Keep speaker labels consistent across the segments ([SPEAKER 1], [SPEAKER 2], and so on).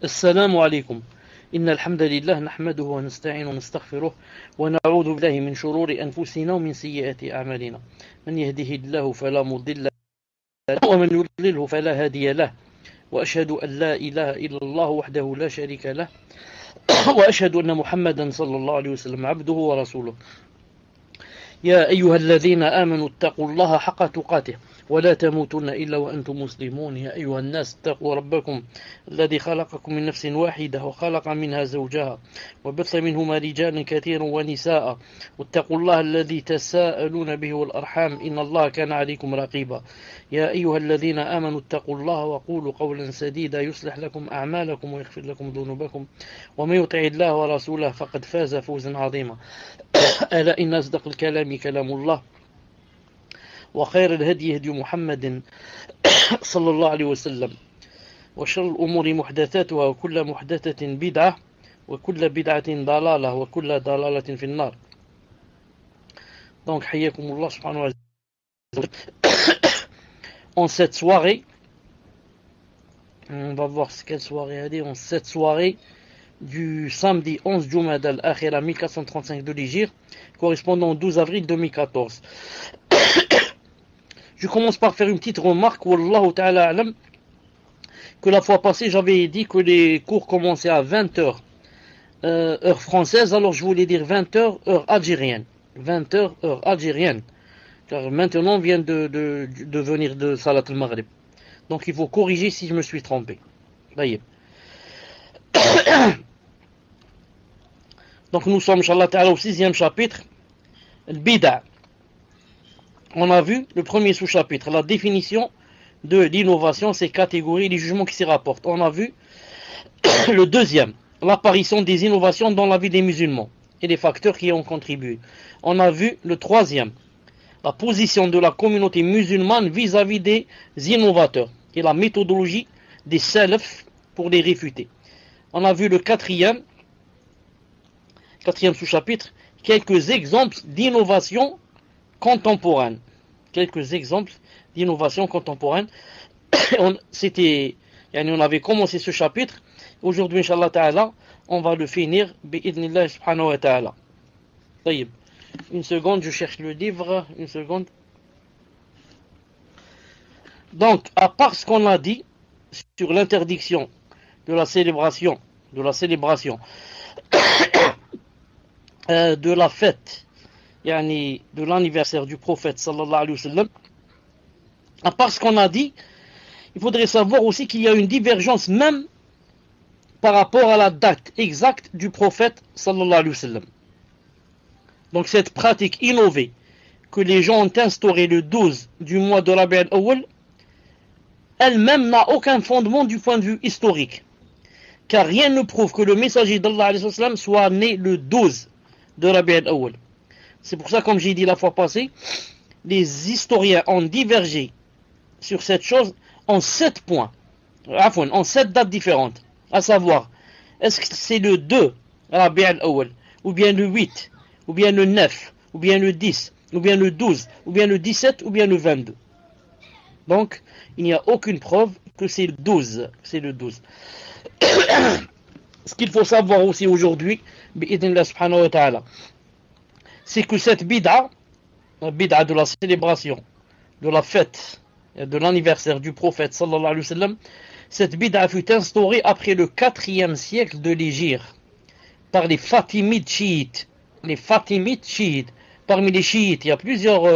[SPEAKER 1] السلام عليكم. إن الحمد لله نحمده ونستعين ونستغفره ونعوذ بالله من شرور أنفسنا ومن سيئات أعمالنا. من يهده الله فلا مضل له ومن يضلله فلا هادي له، وأشهد أن لا إله إلا الله وحده لا شريك له، وأشهد أن محمدا صلى الله عليه وسلم عبده ورسوله. يا أيها الذين آمنوا اتقوا الله حق تقاته ولا تموتن إلا وأنتم مسلمون. يا أيها الناس اتقوا ربكم الذي خلقكم من نفس واحدة وخلق منها زوجها وبث منهما رجالا كثيرا ونساء، واتقوا الله الذي تساءلون به والأرحام إن الله كان عليكم رقيبا. يا أيها الذين آمنوا اتقوا الله وقولوا قولا سديدا يصلح لكم أعمالكم ويغفر لكم ذنوبكم، ومن يطع الله ورسوله فقد فاز فوزا عظيما. ألا إن أصدق الكلام كلام الله، وخير الهدي هدي محمد صلى الله عليه وسلم، وشر الأمور محدثاتها وكل محدثة بدعة وكل بدعة ضلالة وكل ضلالة في النار. Donc حياكم الله سبحانه وتعالى. En cette soirée, on va voir quelle soirée elle est. En cette soirée du samedi 11 Jumada al-Akhira 1435 de l'Hégire, correspondant au 12 avril 2014. Je commence par faire une petite remarque, Wallahu ta'ala alam, que la fois passée j'avais dit que les cours commençaient à 20h heure française, alors je voulais dire 20h heure algérienne. 20h heure algérienne, car maintenant on vient de venir de Salat al-Maghrib. Donc il faut corriger si je me suis trompé. Donc nous sommes, Inch'Allah ta'ala, au 6e chapitre, al-Bida'. On a vu le premier sous-chapitre, la définition de l'innovation, ses catégories, les jugements qui s'y rapportent. On a vu le deuxième, l'apparition des innovations dans la vie des musulmans et les facteurs qui y ont contribué. On a vu le troisième, la position de la communauté musulmane vis-à-vis des innovateurs et la méthodologie des salafs pour les réfuter. On a vu le quatrième sous-chapitre, quelques exemples d'innovation contemporaine. Quelques exemples d'innovation contemporaine. On avait commencé ce chapitre. Aujourd'hui, Inch'Allah ta'ala, on va le finir. Bi'idnillah subhanahu wa ta'ala. Une seconde, je cherche le livre. Une seconde. Donc, à part ce qu'on a dit sur l'interdiction de la célébration, de la fête, de l'anniversaire du prophète sallallahu alayhi wa sallam, à part ce qu'on a dit, il faudrait savoir aussi qu'il y a une divergence même par rapport à la date exacte du prophète sallallahu alayhi wa sallam. Donc cette pratique innovée que les gens ont instaurée le 12 du mois de Rabi' al-Awwal, elle-même n'a aucun fondement du point de vue historique, car rien ne prouve que le messager d'Allah alayhi wa sallam soit né le 12 de Rabi' al-Awwal. C'est pour ça, comme j'ai dit la fois passée, les historiens ont divergé sur cette chose en 7 points, en 7 dates différentes, à savoir, est-ce que c'est le 2 Rabi' al-Awwal, ou bien le 8, ou bien le 9, ou bien le 10, ou bien le 12, ou bien le 17, ou bien le 22. Donc, il n'y a aucune preuve que c'est le 12. C'est le 12. Ce qu'il faut savoir aussi aujourd'hui, bi'idhnillah subhanahu wa ta'ala, c'est que cette bid'a de la célébration, de la fête, de l'anniversaire du prophète sallallahu alayhi wa sallam, cette bid'a fut instaurée après le 4e siècle de l'Hégire par les Fatimides chiites. Les Fatimides chiites. Parmi les chiites, il y a plusieurs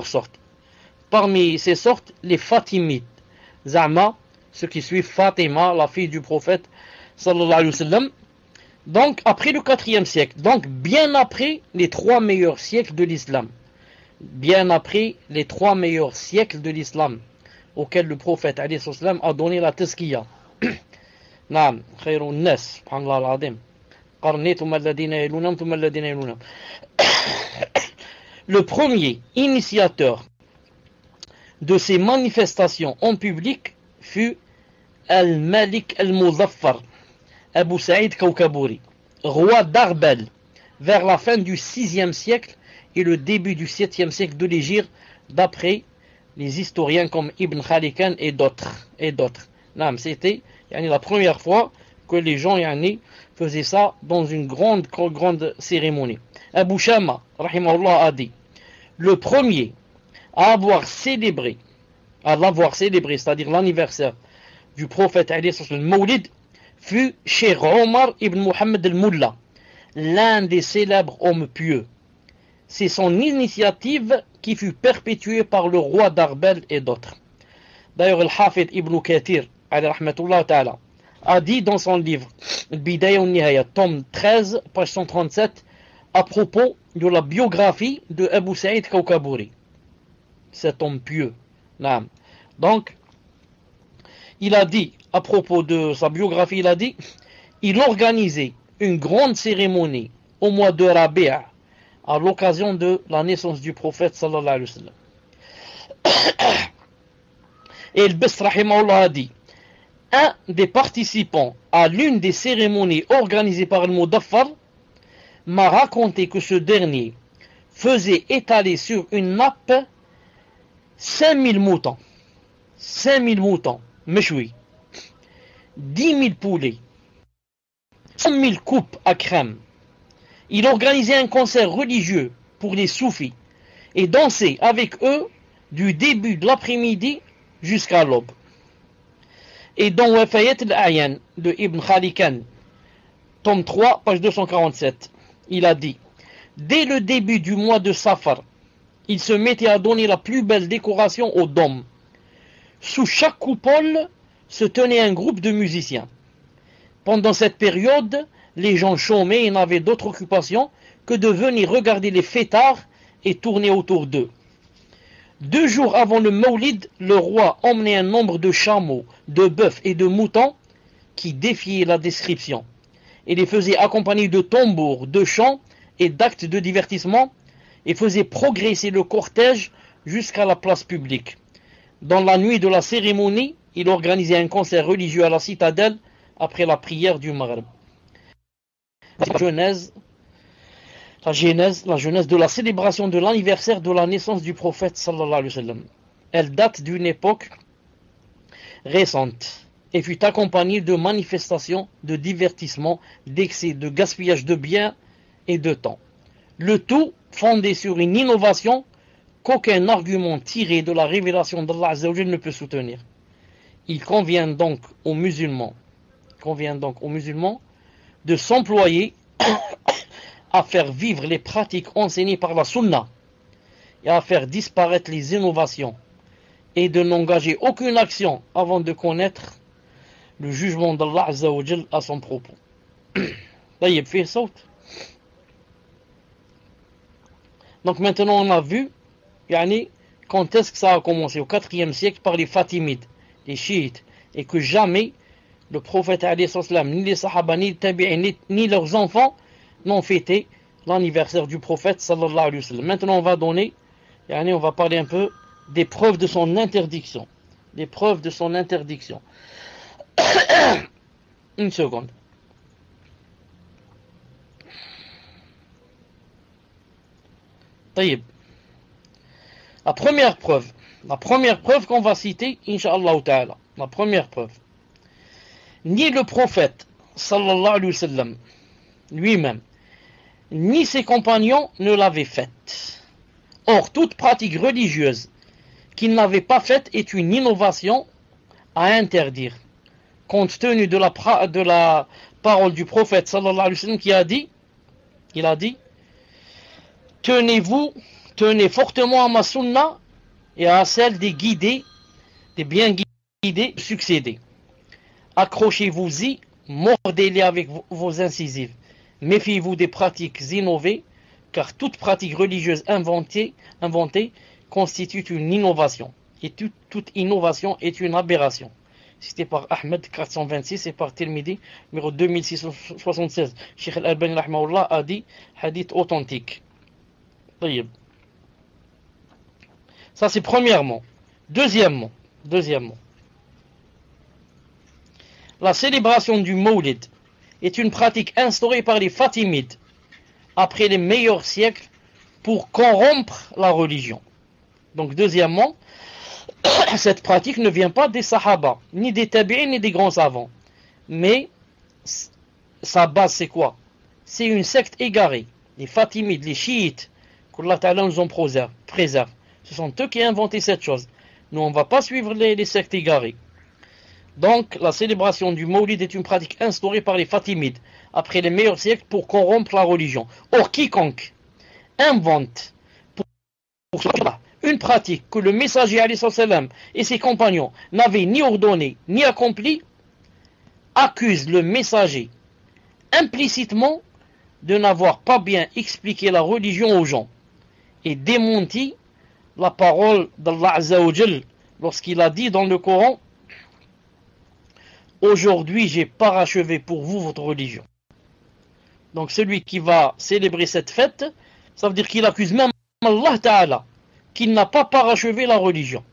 [SPEAKER 1] sortes. Parmi ces sortes, les Fatimides, Zama, ceux qui suivent Fatima, la fille du prophète sallallahu alayhi wa sallam. Donc après le 4e siècle, donc bien après les 3 meilleurs siècles de l'islam, bien après les 3 meilleurs siècles de l'islam, auxquels le prophète alayhi sallam a donné la tazkiya. Naam, khayrun nas, subhanallah al-azim. Qarni thumma alladhina yalunhum thumma alladhina yalunhum. Le premier initiateur de ces manifestations en public fut Al-Malik al-Muzaffar, Abu Saïd Kawkabouri, roi d'Arbel, vers la fin du 6e siècle et le début du 7e siècle de l'Hégire, d'après les historiens comme Ibn Khalikan et d'autres. C'était la première fois que les gens faisaient ça dans une grande cérémonie. Abu Shama, rahimahullah, a dit, le premier à l'avoir célébré, c'est-à-dire l'anniversaire du prophète le Mawlid, fut Cheikh Omar ibn Muhammad al-Mulla, l'un des célèbres hommes pieux. C'est son initiative qui fut perpétuée par le roi d'Arbel et d'autres. D'ailleurs, le Hafid ibn Kathir, a dit dans son livre Al-Bidaya al-Nihaya, tome 13, page 137, à propos de la biographie de Abu Saïd Kawkabouri, cet homme pieux. Donc, il a dit, à propos de sa biographie, il a dit, il organisait une grande cérémonie au mois de Rabi'a, à l'occasion de la naissance du prophète sallallahu alayhi wa sallam. Et le Best rahimahullah a dit, un des participants à l'une des cérémonies organisées par le Mudaffar m'a raconté que ce dernier faisait étaler sur une nappe 5000 moutons, 5000 moutons, méchoui, 10 000 poulets, 100 000 coupes à crème. Il organisait un concert religieux pour les soufis et dansait avec eux du début de l'après-midi jusqu'à l'aube. Et dans Wafayat al-Ayan de Ibn Khalikan, tome 3, page 247, il a dit, dès le début du mois de Safar, il se mettait à donner la plus belle décoration aux dômes. Sous chaque coupole se tenait un groupe de musiciens. Pendant cette période, les gens chômaient et n'avaient d'autre occupation que de venir regarder les fêtards et tourner autour d'eux. 2 jours avant le Mawlid, le roi emmenait un nombre de chameaux, de bœufs et de moutons qui défiaient la description, et les faisait accompagner de tambours, de chants et d'actes de divertissement, et faisait progresser le cortège jusqu'à la place publique. Dans la nuit de la cérémonie, il organisait un concert religieux à la citadelle après la prière du Maghrib. La genèse de la célébration de l'anniversaire de la naissance du prophète sallallahu alayhi wa sallam. Elle date d'une époque récente et fut accompagnée de manifestations, de divertissements, d'excès, de gaspillage de biens et de temps. Le tout fondé sur une innovation qu'aucun argument tiré de la révélation d'Allah Azza wa Jalla ne peut soutenir. Il convient donc aux musulmans de s'employer à faire vivre les pratiques enseignées par la Sunna et à faire disparaître les innovations et de n'engager aucune action avant de connaître le jugement d'Allah Azza wa Jal à son propos. Taïeb, fais saute. Donc maintenant on a vu quand est-ce que ça a commencé, au 4e siècle par les Fatimides, les chiites, et que jamais le prophète ni les sahaba, ni les tabi'in, ni leurs enfants n'ont fêté l'anniversaire du prophète sallallahu alayhi wa sallam. Maintenant on va parler un peu des preuves de son interdiction. Des preuves de son interdiction. Une seconde. Taïb. La première preuve qu'on va citer, Inch'Allah ta'ala, la première preuve. Ni le prophète sallallahu alayhi wa sallam lui-même, ni ses compagnons ne l'avaient faite. Or, toute pratique religieuse qu'il n'avait pas faite est une innovation à interdire, compte tenu de la parole du prophète sallallahu alayhi wa sallam qui a dit, tenez fortement à ma sunna et à celle des guidés, des bien guidés, succédés. Accrochez-vous-y, mordez-les avec vos incisives. Méfiez-vous des pratiques innovées, car toute pratique religieuse inventée constitue une innovation. Et toute innovation est une aberration. Cité par Ahmed 426 et par Tirmidhi numéro 2676. Cheikh Al-Albani rahimahullah a dit hadith authentique. Ça c'est premièrement. Deuxièmement, la célébration du Mawlid est une pratique instaurée par les Fatimides après les meilleurs siècles pour corrompre la religion. Donc deuxièmement, cette pratique ne vient pas des Sahaba, ni des Tabi'in, ni des grands savants. mais sa base c'est quoi? C'est une secte égarée. Les Fatimides, les chiites, qu'Allah Ta'ala nous en préserve. Ce sont eux qui ont inventé cette chose. Nous, on ne va pas suivre les sectes égarées. Donc, la célébration du Mawlid est une pratique instaurée par les Fatimides, après les meilleurs siècles, pour corrompre la religion. Or, quiconque invente pour cela une pratique que le messager et ses compagnons n'avaient ni ordonnée ni accomplie, accuse le messager implicitement de n'avoir pas bien expliqué la religion aux gens et démenti la parole d'Allah Azza wa Jal lorsqu'il a dit dans le Coran: aujourd'hui j'ai parachevé pour vous votre religion. Donc celui qui va célébrer cette fête, ça veut dire qu'il accuse même Allah Ta'ala qu'il n'a pas parachevé la religion.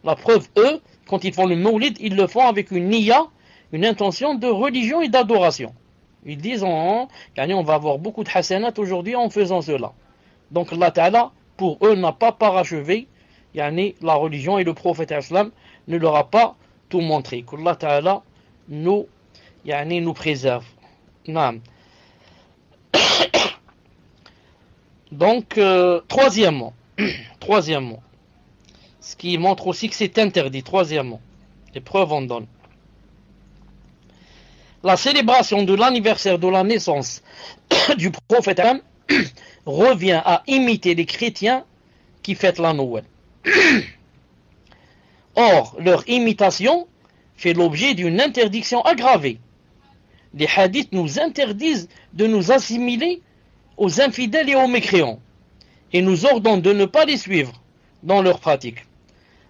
[SPEAKER 1] La preuve, eux, quand ils font le Mawlid, ils le font avec une niya, une intention de religion et d'adoration. Ils disent on va avoir beaucoup de hasanat aujourd'hui en faisant cela. Donc Allah Ta'ala, pour eux, n'a pas parachevé la religion, et le prophète islam ne leur a pas tout montré. Qu'Allah Ta'ala nous préserve. Naam. Donc, troisièmement, ce qui montre aussi que c'est interdit, troisièmement, les preuves en donnent. La célébration de l'anniversaire de la naissance du prophète revient à imiter les chrétiens qui fêtent la Noël. Or, leur imitation fait l'objet d'une interdiction aggravée. Les hadiths nous interdisent de nous assimiler aux infidèles et aux mécréants, et nous ordonnent de ne pas les suivre dans leurs pratiques.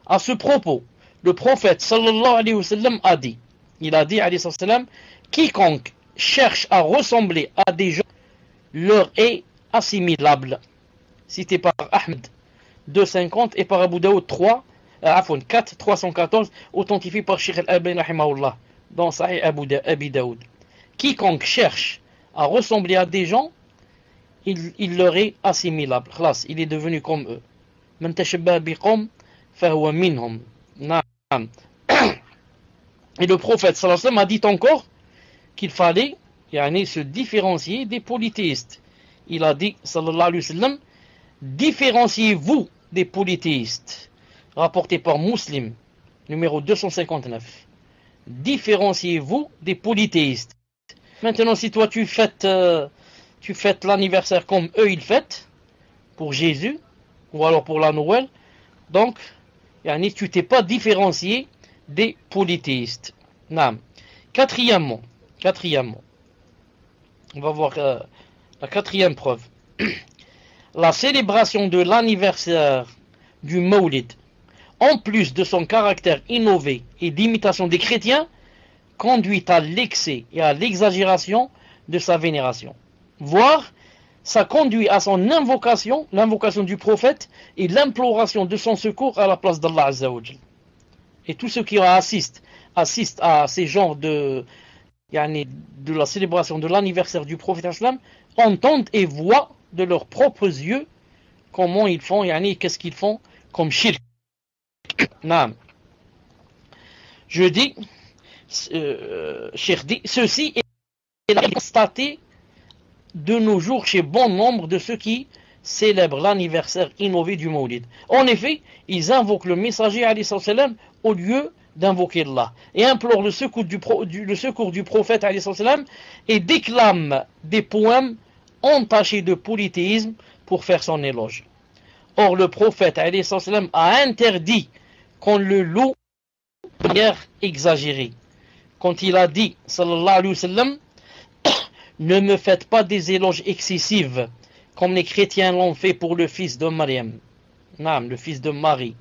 [SPEAKER 1] À ce propos, le prophète sallallahu alayhi wa sallam a dit, alayhi wa sallam, quiconque cherche à ressembler à des gens leur est assimilable. Cité par Ahmed 250 et par Abu Daoud 4 314, authentifié par Sheikh Al-Albani rahimahullah dans Sahih Abi Daoud. Quiconque cherche à ressembler à des gens, il leur est assimilable. Khlas, il est devenu comme eux. Man tashabbaha biqawm fahuwa minhum. Naam. Et le prophète sallallahu alayhi wa sallam a dit encore qu'il fallait se différencier des polythéistes. Il a dit sallallahu alayhi wa sallam: différenciez-vous des polythéistes. Rapporté par Muslim, numéro 259. Différenciez-vous des polythéistes. Maintenant, si toi tu fêtes l'anniversaire comme eux ils fêtent, pour Jésus, ou alors pour la Noël, donc, tu t'es pas différencié des polythéistes. Naam. Quatrièmement, on va voir la quatrième preuve. La célébration de l'anniversaire du Mawlid, en plus de son caractère innové et d'imitation des chrétiens, conduit à l'excès et à l'exagération de sa vénération. Voire, ça conduit à son invocation, l'invocation du prophète et l'imploration de son secours à la place d'Allah Azza wa Jal. Et tous ceux qui assistent à ces genres de la célébration de l'anniversaire du prophète islam entendent et voient de leurs propres yeux comment ils font, qu'est-ce qu'ils font comme shirk. Naam. Je dis, ceci est constaté de nos jours chez bon nombre de ceux qui célèbrent l'anniversaire innové du Mawlid. En effet, ils invoquent le messager alayhi salam au lieu d'invoquer Allah, et implorent le secours du prophète alayhi salam et déclament des poèmes entachés de polythéisme pour faire son éloge. Or, le prophète alayhi salam a interdit qu'on le loue de manière exagérée. Quand il a dit, sallallahu alayhi wa sallam, ne me faites pas des éloges excessifs, comme les chrétiens l'ont fait pour le fils de Maryam, le fils de Marie.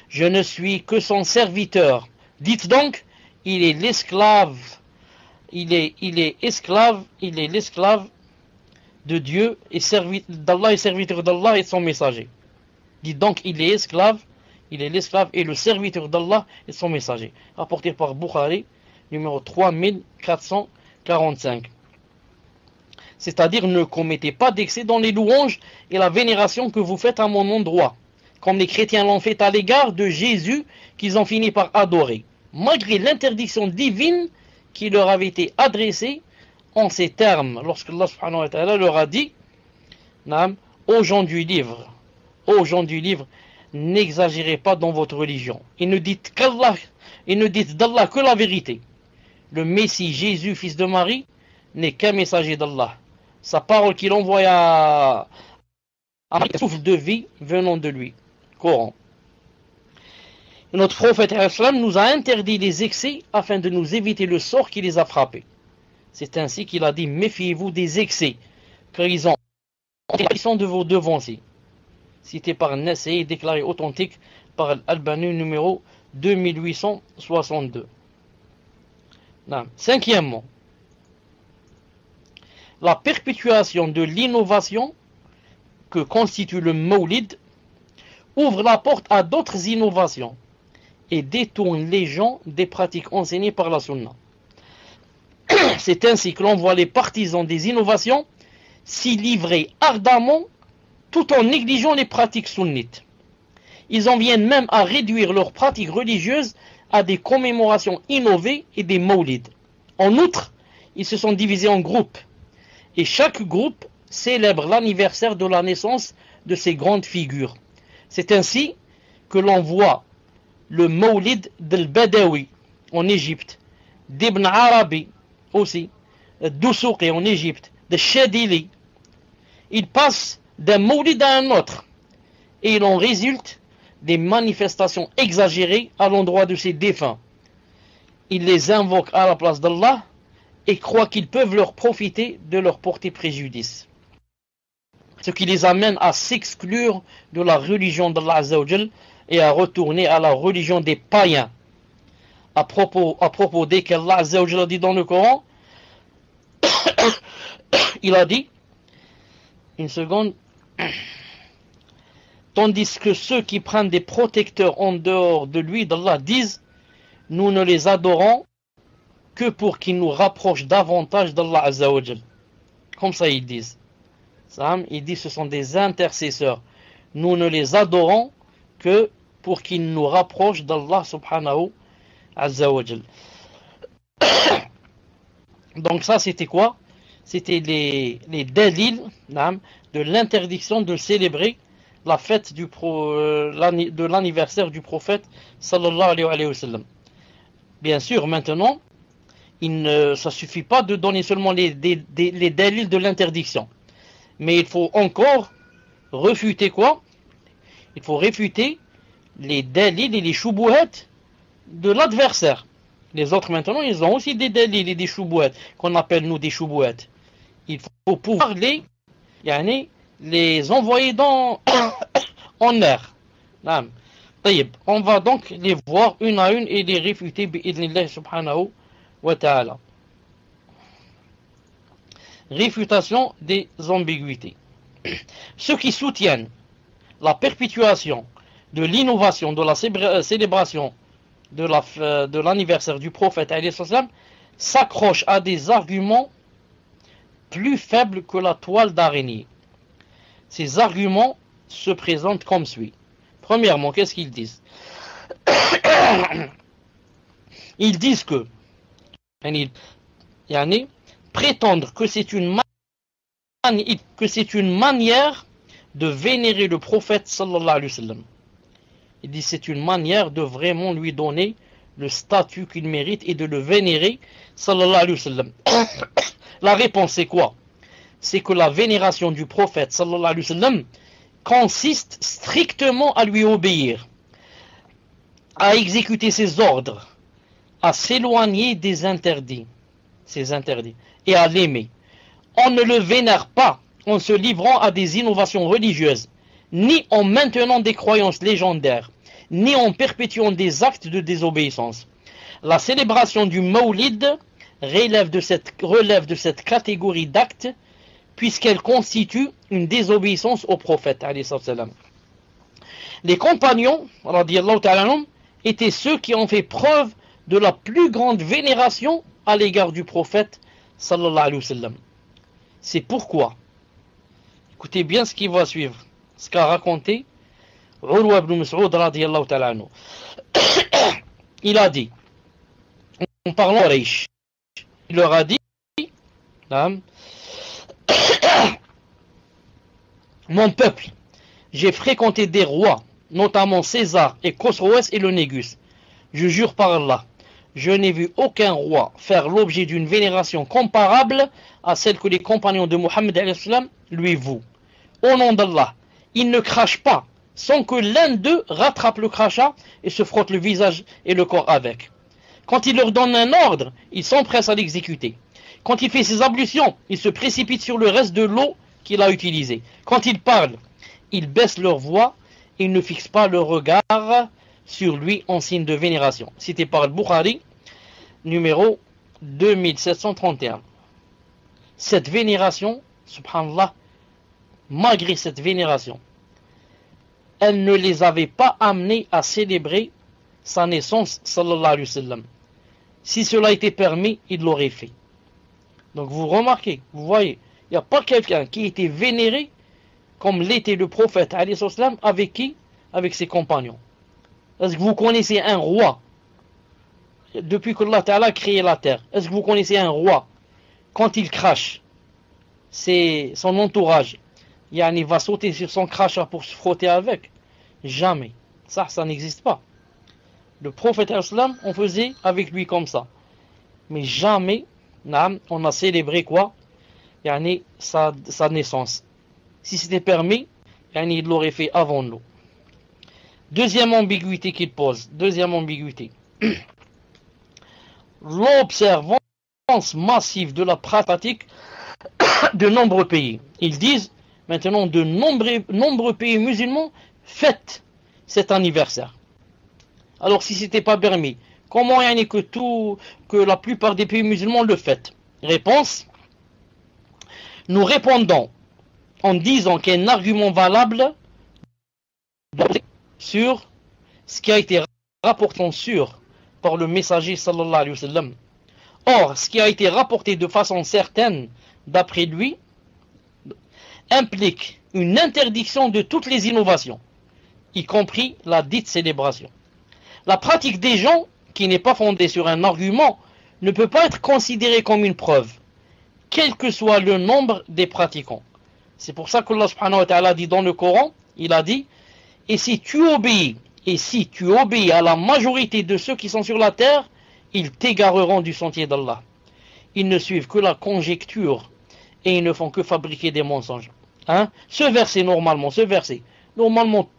[SPEAKER 1] Je ne suis que son serviteur. Dites donc, il est l'esclave. Il est l'esclave de Dieu et d'Allah et serviteur d'Allah et de son messager. Dites donc, il est l'esclave et le serviteur d'Allah et de son messager. Rapporté par Bukhari, numéro 3445. C'est-à-dire, ne commettez pas d'excès dans les louanges et la vénération que vous faites à mon endroit, comme les chrétiens l'ont fait à l'égard de Jésus qu'ils ont fini par adorer, malgré l'interdiction divine qui leur avait été adressé en ces termes, lorsque Allah subhanahu wa ta'ala leur a dit, aux gens du livre, n'exagérez pas dans votre religion, et ne dites d'Allah que la vérité. Le Messie, Jésus, fils de Marie, n'est qu'un messager d'Allah. Sa parole qu'il envoie à un souffle de vie venant de lui. Coran. Notre prophète nous a interdit les excès afin de nous éviter le sort qui les a frappés. C'est ainsi qu'il a dit, méfiez-vous des excès, car ils sont de vos devanciers. Cité par Nasai et déclaré authentique par Al-Albani numéro 2862. Cinquièmement, la perpétuation de l'innovation que constitue le Mawlid ouvre la porte à d'autres innovations et détourne les gens des pratiques enseignées par la Sunna. C'est ainsi que l'on voit les partisans des innovations s'y livrer ardemment tout en négligeant les pratiques sunnites. Ils en viennent même à réduire leurs pratiques religieuses à des commémorations innovées et des mawlids. En outre, ils se sont divisés en groupes, et chaque groupe célèbre l'anniversaire de la naissance de ces grandes figures. C'est ainsi que l'on voit le mawlid d'Al-Badawi en Égypte, d'Ibn Arabi aussi, d'Usuqi en Égypte, de Shadili. Ils passent d'un mawlid à un autre, et il en résulte des manifestations exagérées à l'endroit de ces défunts. Ils les invoquent à la place d'Allah et croient qu'ils peuvent leur profiter de leur porter préjudice. Ce qui les amène à s'exclure de la religion d'Allah Azza wa Jal et à retourner à la religion des païens. À propos desquels Allah Azza wa Jal a dit dans le Coran, il a dit, une seconde, tandis que ceux qui prennent des protecteurs en dehors de lui, d'Allah, disent, nous ne les adorons que pour qu'ils nous rapprochent davantage d'Allah Azza wa Jal. Comme ça ils disent. Ils disent ce sont des intercesseurs. Nous ne les adorons que pour qu'ils nous rapprochent d'Allah subhanahu Azza wa Jal. Donc ça c'était quoi? C'était les dalils de l'interdiction de célébrer la fête de l'anniversaire du prophète sallallahu alayhi wa sallam. Bien sûr, maintenant, ça ne suffit pas de donner seulement les dalils de l'interdiction. Mais il faut encore refuter quoi? Il faut réfuter les dalils et les shubuhat de l'adversaire. Les autres maintenant, ils ont aussi des dalils et des shubuhat, qu'on appelle nous des shubuhat. Il faut pouvoir les envoyer en air. On va donc les voir une à une et les réfuter bi'idhnillah subhanahu wa ta'ala. Réfutation des ambiguïtés. Ceux qui soutiennent la perpétuation de l'innovation de la célébration de l'anniversaire du prophète s'accrochent à des arguments plus faibles que la toile d'araignée. Ces arguments se présentent comme suit. Premièrement, qu'est-ce qu'ils disent? Ils disent que prétendre que c'est une manière de vénérer le prophète sallallahu alayhi wa sallam. Ils disent c'est une manière de vraiment lui donner le statut qu'il mérite et de le vénérer sallallahu alayhi wa sallam. La réponse c'est quoi? C'est que la vénération du prophète sallallahu alayhi wa sallam consiste strictement à lui obéir, à exécuter ses ordres, à s'éloigner des interdits, et à l'aimer. On ne le vénère pas en se livrant à des innovations religieuses, ni en maintenant des croyances légendaires, ni en perpétuant des actes de désobéissance. La célébration du Mawlid relève de cette catégorie d'actes, puisqu'elle constitue une désobéissance au prophète. Les compagnons, radiyallahu ta'ala anhum, étaient ceux qui ont fait preuve de la plus grande vénération à l'égard du prophète sallallahu alayhi wa sallam. C'est pourquoi, écoutez bien ce qui va suivre, ce qu'a raconté Urwa ibn Mas'ud radiyallahu ta'ala anhu. Il a dit, en parlant de Quraysh, leur a dit, mon peuple, j'ai fréquenté des rois, notamment César et Khosroès et le Négus. Je jure par Allah, je n'ai vu aucun roi faire l'objet d'une vénération comparable à celle que les compagnons de Mohammed lui vouent. Au nom d'Allah, ils ne crachent pas sans que l'un d'eux rattrape le crachat et se frotte le visage et le corps avec. Quand il leur donne un ordre, ils s'empressent à l'exécuter. Quand il fait ses ablutions, ils se précipitent sur le reste de l'eau qu'il a utilisée. Quand ils parlent, ils baissent leur voix et ne fixent pas leur regard sur lui en signe de vénération. Cité par le Bukhari, numéro 2731. Cette vénération, subhanallah, malgré cette vénération, elle ne les avait pas amenés à célébrer sa naissance, sallallahu alayhi wa sallam. Si cela était permis, il l'aurait fait. Donc vous remarquez, vous voyez, il n'y a pas quelqu'un qui était vénéré comme l'était le prophète, alayhi wa sallam, avec qui? Avec ses compagnons. Est-ce que vous connaissez un roi depuis que Allah Ta'ala a créé la terre? Est-ce que vous connaissez un roi quand il crache, c'est son entourage, il va sauter sur son crachat pour se frotter avec? Jamais. Ça n'existe pas. Le prophète islam, on faisait avec lui comme ça. Mais jamais, on a célébré quoi? Sa naissance. Si c'était permis, il l'aurait fait avant nous. Deuxième ambiguïté qu'il pose. Deuxième ambiguïté. L'observance massive de la pratique de nombreux pays. Ils disent maintenant de nombreux pays musulmans fêtent cet anniversaire. Alors si c'était pas permis, comment que la plupart des pays musulmans le fêtent? Réponse: nous répondons en disant qu'un argument valable sur ce qui a été rapporté par le messager sallallahu alayhi wa sallam. Or, ce qui a été rapporté de façon certaine d'après lui implique une interdiction de toutes les innovations, y compris la dite célébration. La pratique des gens, qui n'est pas fondée sur un argument, ne peut pas être considérée comme une preuve, quel que soit le nombre des pratiquants. C'est pour ça que Allah subhanahu wa ta'ala dit dans le Coran, il a dit: et si tu obéis à la majorité de ceux qui sont sur la terre, ils t'égareront du sentier d'Allah. Ils ne suivent que la conjecture et ils ne font que fabriquer des mensonges. Ce verset, normalement,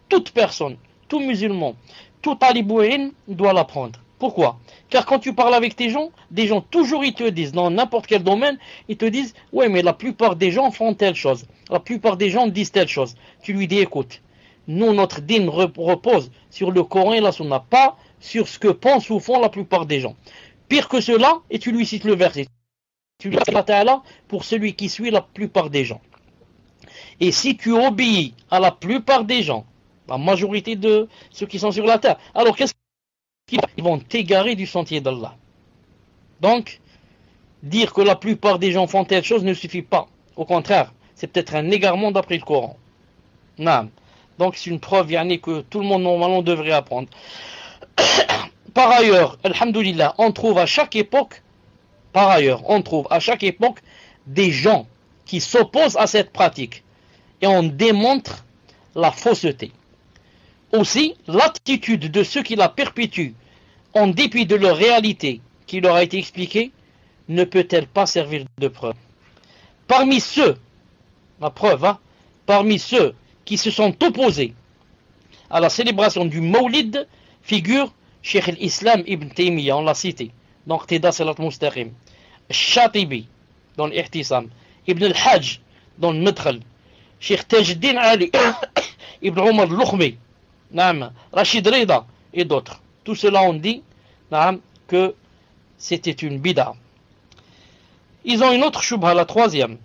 [SPEAKER 1] toute personne, tout musulman, tout talibouine doit l'apprendre. Pourquoi? Car quand tu parles avec des gens toujours ils te disent, dans n'importe quel domaine, ils te disent: ouais, mais la plupart des gens font telle chose, la plupart des gens disent telle chose. Tu lui dis: écoute, nous, notre dîne repose sur le Coran et la Sunna, pas sur ce que pensent ou font la plupart des gens. Pire que cela, et tu lui cites le verset. Tu lui cites Allah Ta'ala pour celui qui suit la plupart des gens. Et si tu obéis à la plupart des gens, la majorité de ceux qui sont sur la terre, alors qu'est-ce qu'ils vont t'égarer du sentier d'Allah. Donc, dire que la plupart des gens font telle chose ne suffit pas. Au contraire, c'est peut-être un égarement d'après le Coran. Non. Donc c'est une preuve que tout le monde normalement devrait apprendre. Par ailleurs, alhamdoulilah, on trouve à chaque époque des gens qui s'opposent à cette pratique et on démontre la fausseté. Aussi, l'attitude de ceux qui la perpétuent en dépit de leur réalité qui leur a été expliquée ne peut-elle pas servir de preuve. Parmi ceux qui se sont opposés à la célébration du Mawlid figure Cheikh al-Islam Ibn Taymiyyah, on l'a cité, dans Iqtida Sirat Mustaqim, Shatibi, dans l'Ihtisam, Ibn al-Hajj, dans le Madkhal, Cheikh Tajuddin Ali, Ibn Omar al-Lukhmi, Rachid Rida et d'autres. Tout cela ont dit que c'était une bid'a. Ils ont une autre shubha, la troisième.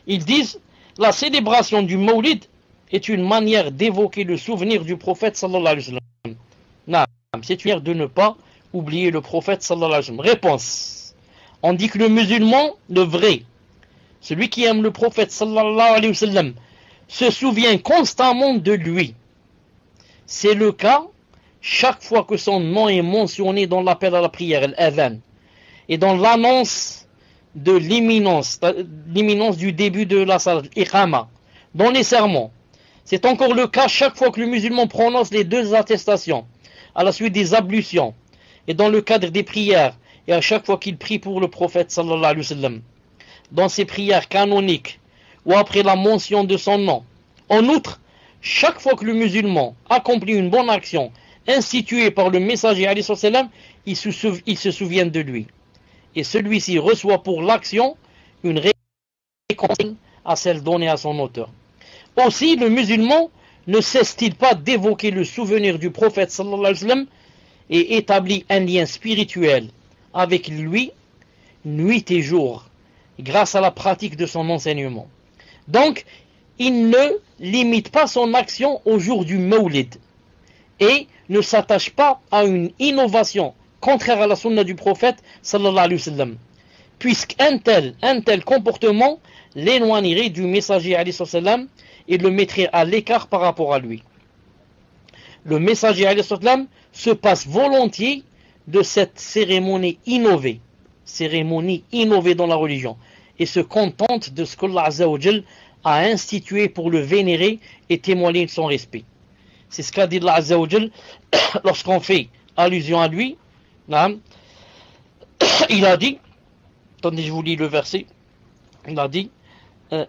[SPEAKER 1] Ils disent: la célébration du Mawlid est une manière d'évoquer le souvenir du prophète sallallahu alayhi wa sallam. C'est une manière de ne pas oublier le prophète sallallahu alayhi wa sallam. Réponse: on dit que le musulman, le vrai, celui qui aime le prophète sallallahu alayhi wa sallam, se souvient constamment de lui. C'est le cas chaque fois que son nom est mentionné dans l'appel à la prière, l'adhan. et dans l'annonce de l'imminence du début de la salat, iqama, dans les sermons. C'est encore le cas chaque fois que le musulman prononce les deux attestations, à la suite des ablutions, et dans le cadre des prières, et à chaque fois qu'il prie pour le prophète sallallahu alayhi wa sallam, dans ses prières canoniques, ou après la mention de son nom. En outre, chaque fois que le musulman accomplit une bonne action instituée par le messager alayhi wa sallam, il se souvient de lui. Et celui-ci reçoit pour l'action une récompense à celle donnée à son auteur. Aussi, le musulman ne cesse-t-il pas d'évoquer le souvenir du prophète sallallahu alayhi wa sallam et établit un lien spirituel avec lui nuit et jour grâce à la pratique de son enseignement. Donc, il ne limite pas son action au jour du Mawlid et ne s'attache pas à une innovation contraire à la sunna du prophète sallallahu alayhi wa sallam, puisqu'un tel comportement l'éloignerait du messager alayhi wa sallam et le mettrait à l'écart par rapport à lui. Le messager alayhi wa sallam se passe volontiers de cette cérémonie innovée dans la religion, et se contente de ce qu'Allah Azza wa Jal a institué pour le vénérer et témoigner de son respect. C'est ce qu'a dit Allah Azza wa Jal lorsqu'on fait allusion à lui. Il a dit, attendez, je vous lis le verset, il a dit,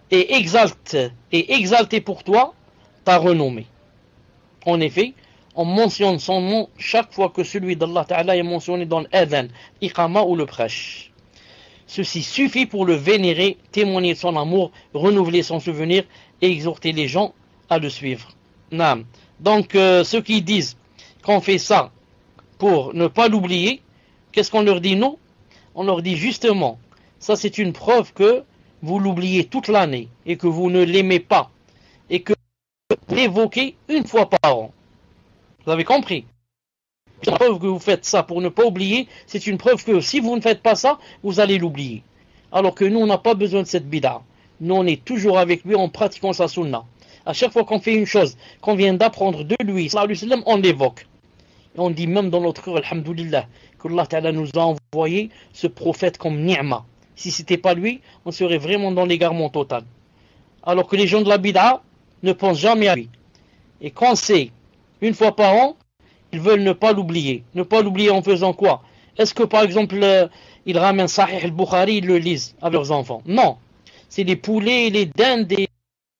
[SPEAKER 1] et exalté pour toi ta renommée. En effet, on mentionne son nom chaque fois que celui d'Allah Ta'ala est mentionné dans l'adhan, iqama ou le prêche. Ceci suffit pour le vénérer, témoigner de son amour, renouveler son souvenir et exhorter les gens à le suivre. Donc ceux qui disent qu'on fait ça pour ne pas l'oublier, qu'est-ce qu'on leur dit nous? On leur dit justement, ça c'est une preuve que vous l'oubliez toute l'année et que vous ne l'aimez pas et que vous l'évoquez une fois par an. Vous avez compris? La preuve que vous faites ça pour ne pas oublier, c'est une preuve que si vous ne faites pas ça, vous allez l'oublier. Alors que nous, on n'a pas besoin de cette bid'a. Nous, on est toujours avec lui en pratiquant sa sunna. À chaque fois qu'on fait une chose, qu'on vient d'apprendre de lui, on l'évoque. Et on dit même dans notre cœur, alhamdoulilah, que Allah Ta'ala nous a envoyé ce prophète comme ni'ma. Si ce n'était pas lui, on serait vraiment dans l'égarement total. Alors que les gens de la bid'a ne pensent jamais à lui. Et quand c'est une fois par an, ils veulent ne pas l'oublier. Ne pas l'oublier en faisant quoi? Est-ce que par exemple, ils ramènent Sahih al-Bukhari, ils le lisent avec leurs enfants? Non. C'est les poulets, les dindes,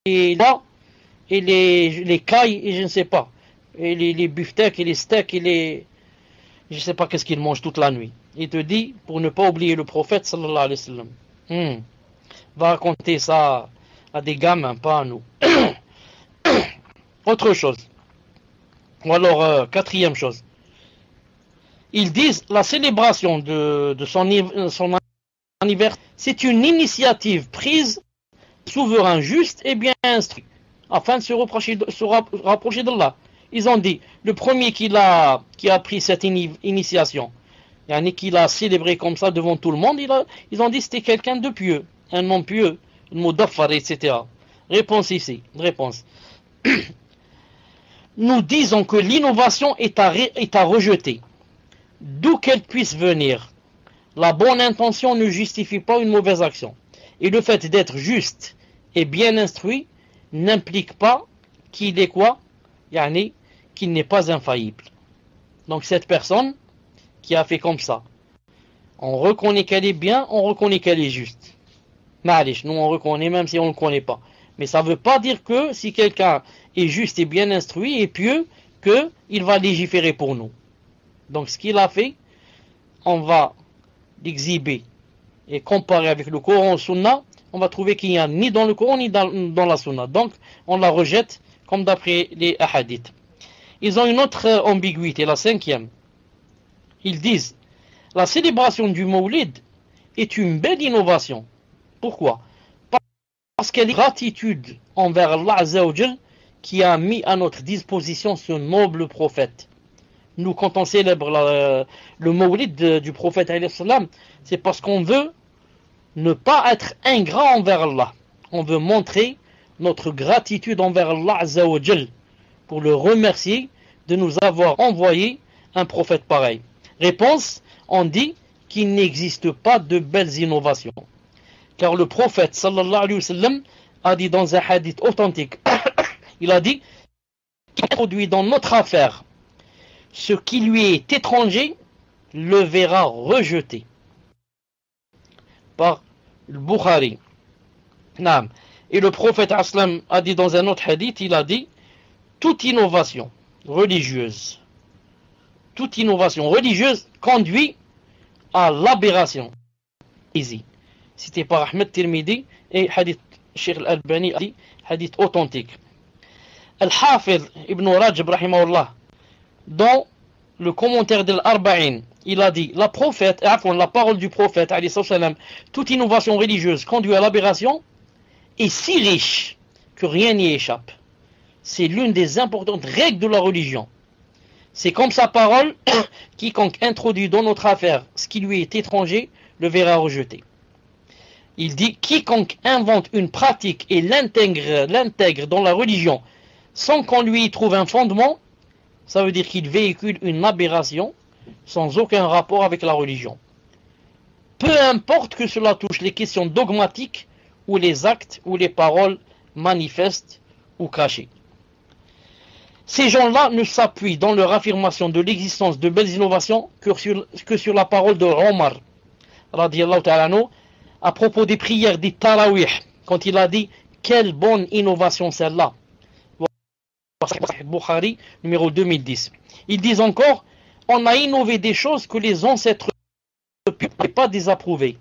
[SPEAKER 1] et les cailles, et je ne sais pas. Et les beefsteaks, et les steaks, et les... Je ne sais pas qu'est-ce qu'ils mangent toute la nuit. Il te dit, pour ne pas oublier le prophète, sallallahu alayhi wa sallam. Va raconter ça à des gamins, pas à nous. Autre chose. Ou alors, quatrième chose. Ils disent la célébration de son anniversaire, c'est une initiative prise, souverain juste et bien instruit, afin de se rapprocher d'Allah. Ils ont dit, le premier qui a pris cette initiation, qui l'a célébré comme ça devant tout le monde, ils ont dit c'était quelqu'un de pieux, un homme pieux, mudaffar, etc. Réponse ici, réponse. Nous disons que l'innovation est à rejeter, d'où qu'elle puisse venir. La bonne intention ne justifie pas une mauvaise action. Et le fait d'être juste et bien instruit n'implique pas qu'il est quoi? Qu'il n'est pas infaillible. Donc cette personne qui a fait comme ça, on reconnaît qu'elle est bien, on reconnaît qu'elle est juste. Ma'alish, nous on reconnaît même si on ne le connaît pas. Mais ça ne veut pas dire que si quelqu'un est juste et bien instruit et pieux, qu'il va légiférer pour nous. Donc ce qu'il a fait, on va l'exhiber et comparer avec le Coran ou Sunna, on va trouver qu'il n'y a ni dans le Coran ni dans la Sunna. Donc on la rejette comme d'après les hadiths. Ils ont une autre ambiguïté, la cinquième. Ils disent, la célébration du Mawlid est une belle innovation. Pourquoi? Parce qu'elle est gratitude envers Allah Azza wa Jal qui a mis à notre disposition ce noble prophète. Nous, quand on célèbre le Mawlid du prophète, c'est parce qu'on veut ne pas être ingrat envers Allah. On veut montrer notre gratitude envers Allah Azza wa Jal pour le remercier de nous avoir envoyé un prophète pareil. Réponse, on dit qu'il n'existe pas de belles innovations. Car le prophète sallallahu alayhi wa sallam a dit dans un hadith authentique, il a dit, qui introduit dans notre affaire ce qui lui est étranger, le verra rejeté. Par le Bukhari. Et le prophète aslam a dit dans un autre hadith, il a dit, toute innovation religieuse conduit à l'aberration. Ici, cité par Ahmed Tirmidhi et hadith Cheikh Al-Albani, hadith authentique. Al-Hafidh Ibn Rajab rahimahullah, dans le commentaire de l'Arba'in, il a dit, la parole du prophète, toute innovation religieuse conduit à l'aberration, est si riche que rien n'y échappe. C'est l'une des importantes règles de la religion. C'est comme sa parole, quiconque introduit dans notre affaire ce qui lui est étranger, le verra rejeté. Il dit, quiconque invente une pratique et l'intègre dans la religion sans qu'on lui y trouve un fondement, ça veut dire qu'il véhicule une aberration sans aucun rapport avec la religion. Peu importe que cela touche les questions dogmatiques ou les actes ou les paroles manifestes ou cachées. Ces gens-là ne s'appuient dans leur affirmation de l'existence de belles innovations que sur la parole de Omar, radiyallahu ta'ala anhu, à propos des prières des Tarawih, quand il a dit « Quelle bonne innovation celle-là » Bukhari, numéro 2010. Ils disent encore « On a innové des choses que les ancêtres ne pouvaient pas désapprouver. »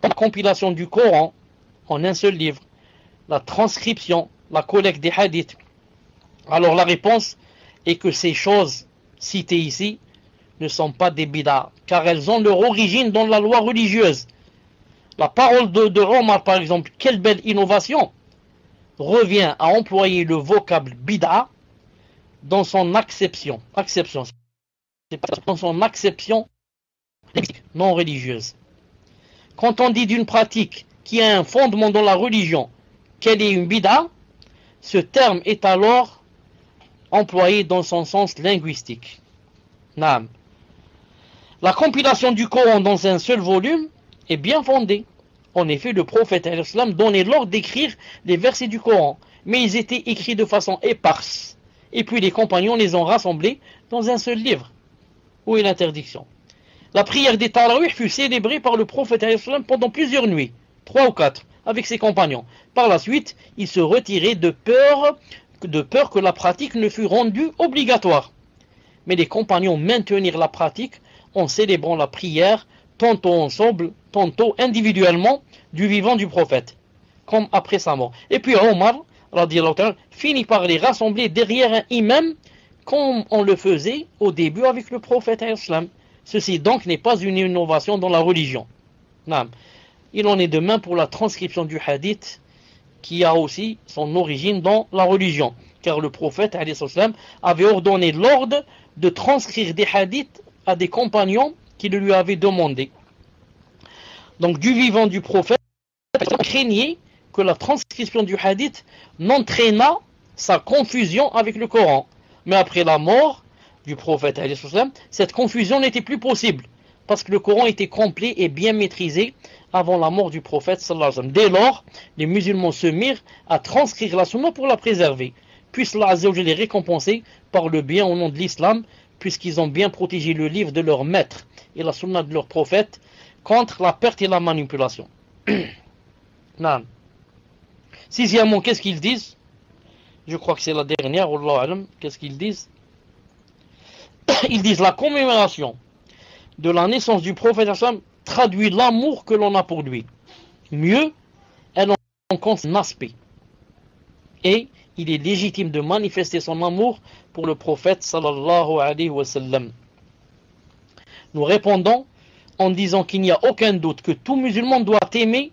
[SPEAKER 1] La compilation du Coran en un seul livre, la transcription, la collecte des hadiths. Alors la réponse est que ces choses citées ici ne sont pas des bid'a, car elles ont leur origine dans la loi religieuse. La parole de Omar, par exemple, quelle belle innovation, revient à employer le vocable bid'a dans son acception. Dans son acception non religieuse. Quand on dit d'une pratique qui a un fondement dans la religion, qu'elle est une bid'a, ce terme est alors employé dans son sens linguistique. Naam. La compilation du Coran dans un seul volume est bien fondée. En effet, le prophète donnait l'ordre d'écrire les versets du Coran, mais ils étaient écrits de façon éparse. Et puis les compagnons les ont rassemblés dans un seul livre. Où est l'interdiction? La prière des Tarawih fut célébrée par le prophète pendant plusieurs nuits, 3 ou 4, avec ses compagnons. Par la suite, il se retirait de peur que la pratique ne fût rendue obligatoire. Mais les compagnons maintenirent la pratique en célébrant la prière tantôt ensemble, tantôt individuellement du vivant du prophète, comme après sa mort. Et puis Omar, radiyallahu ta'ala, finit par les rassembler derrière un imam, comme on le faisait au début avec le prophète islam. Ceci donc n'est pas une innovation dans la religion. Il en est de même pour la transcription du hadith, qui a aussi son origine dans la religion, car le prophète avait ordonné l'ordre de transcrire des hadiths à des compagnons qui le lui avaient demandé. Donc du vivant du prophète, il craignait que la transcription du hadith n'entraînât sa confusion avec le Coran. Mais après la mort du prophète, cette confusion n'était plus possible, parce que le Coran était complet et bien maîtrisé avant la mort du prophète. Dès lors, les musulmans se mirent à transcrire la sunna pour la préserver. Puisse Allah Azza wa Jalla les récompenser par le bien au nom de l'islam, puisqu'ils ont bien protégé le livre de leur maître et la sunna de leur prophète contre la perte et la manipulation. Sixièmement, qu'est-ce qu'ils disent? Je crois que c'est la dernière, Wallahu alam. Qu'est-ce qu'ils disent? Ils disent la commémoration de la naissance du prophète traduit l'amour que l'on a pour lui. Mieux, elle en compte un aspect. Et il est légitime de manifester son amour pour le prophète sallallahu alayhi wa sallam. Nous répondons en disant qu'il n'y a aucun doute que tout musulman doit aimer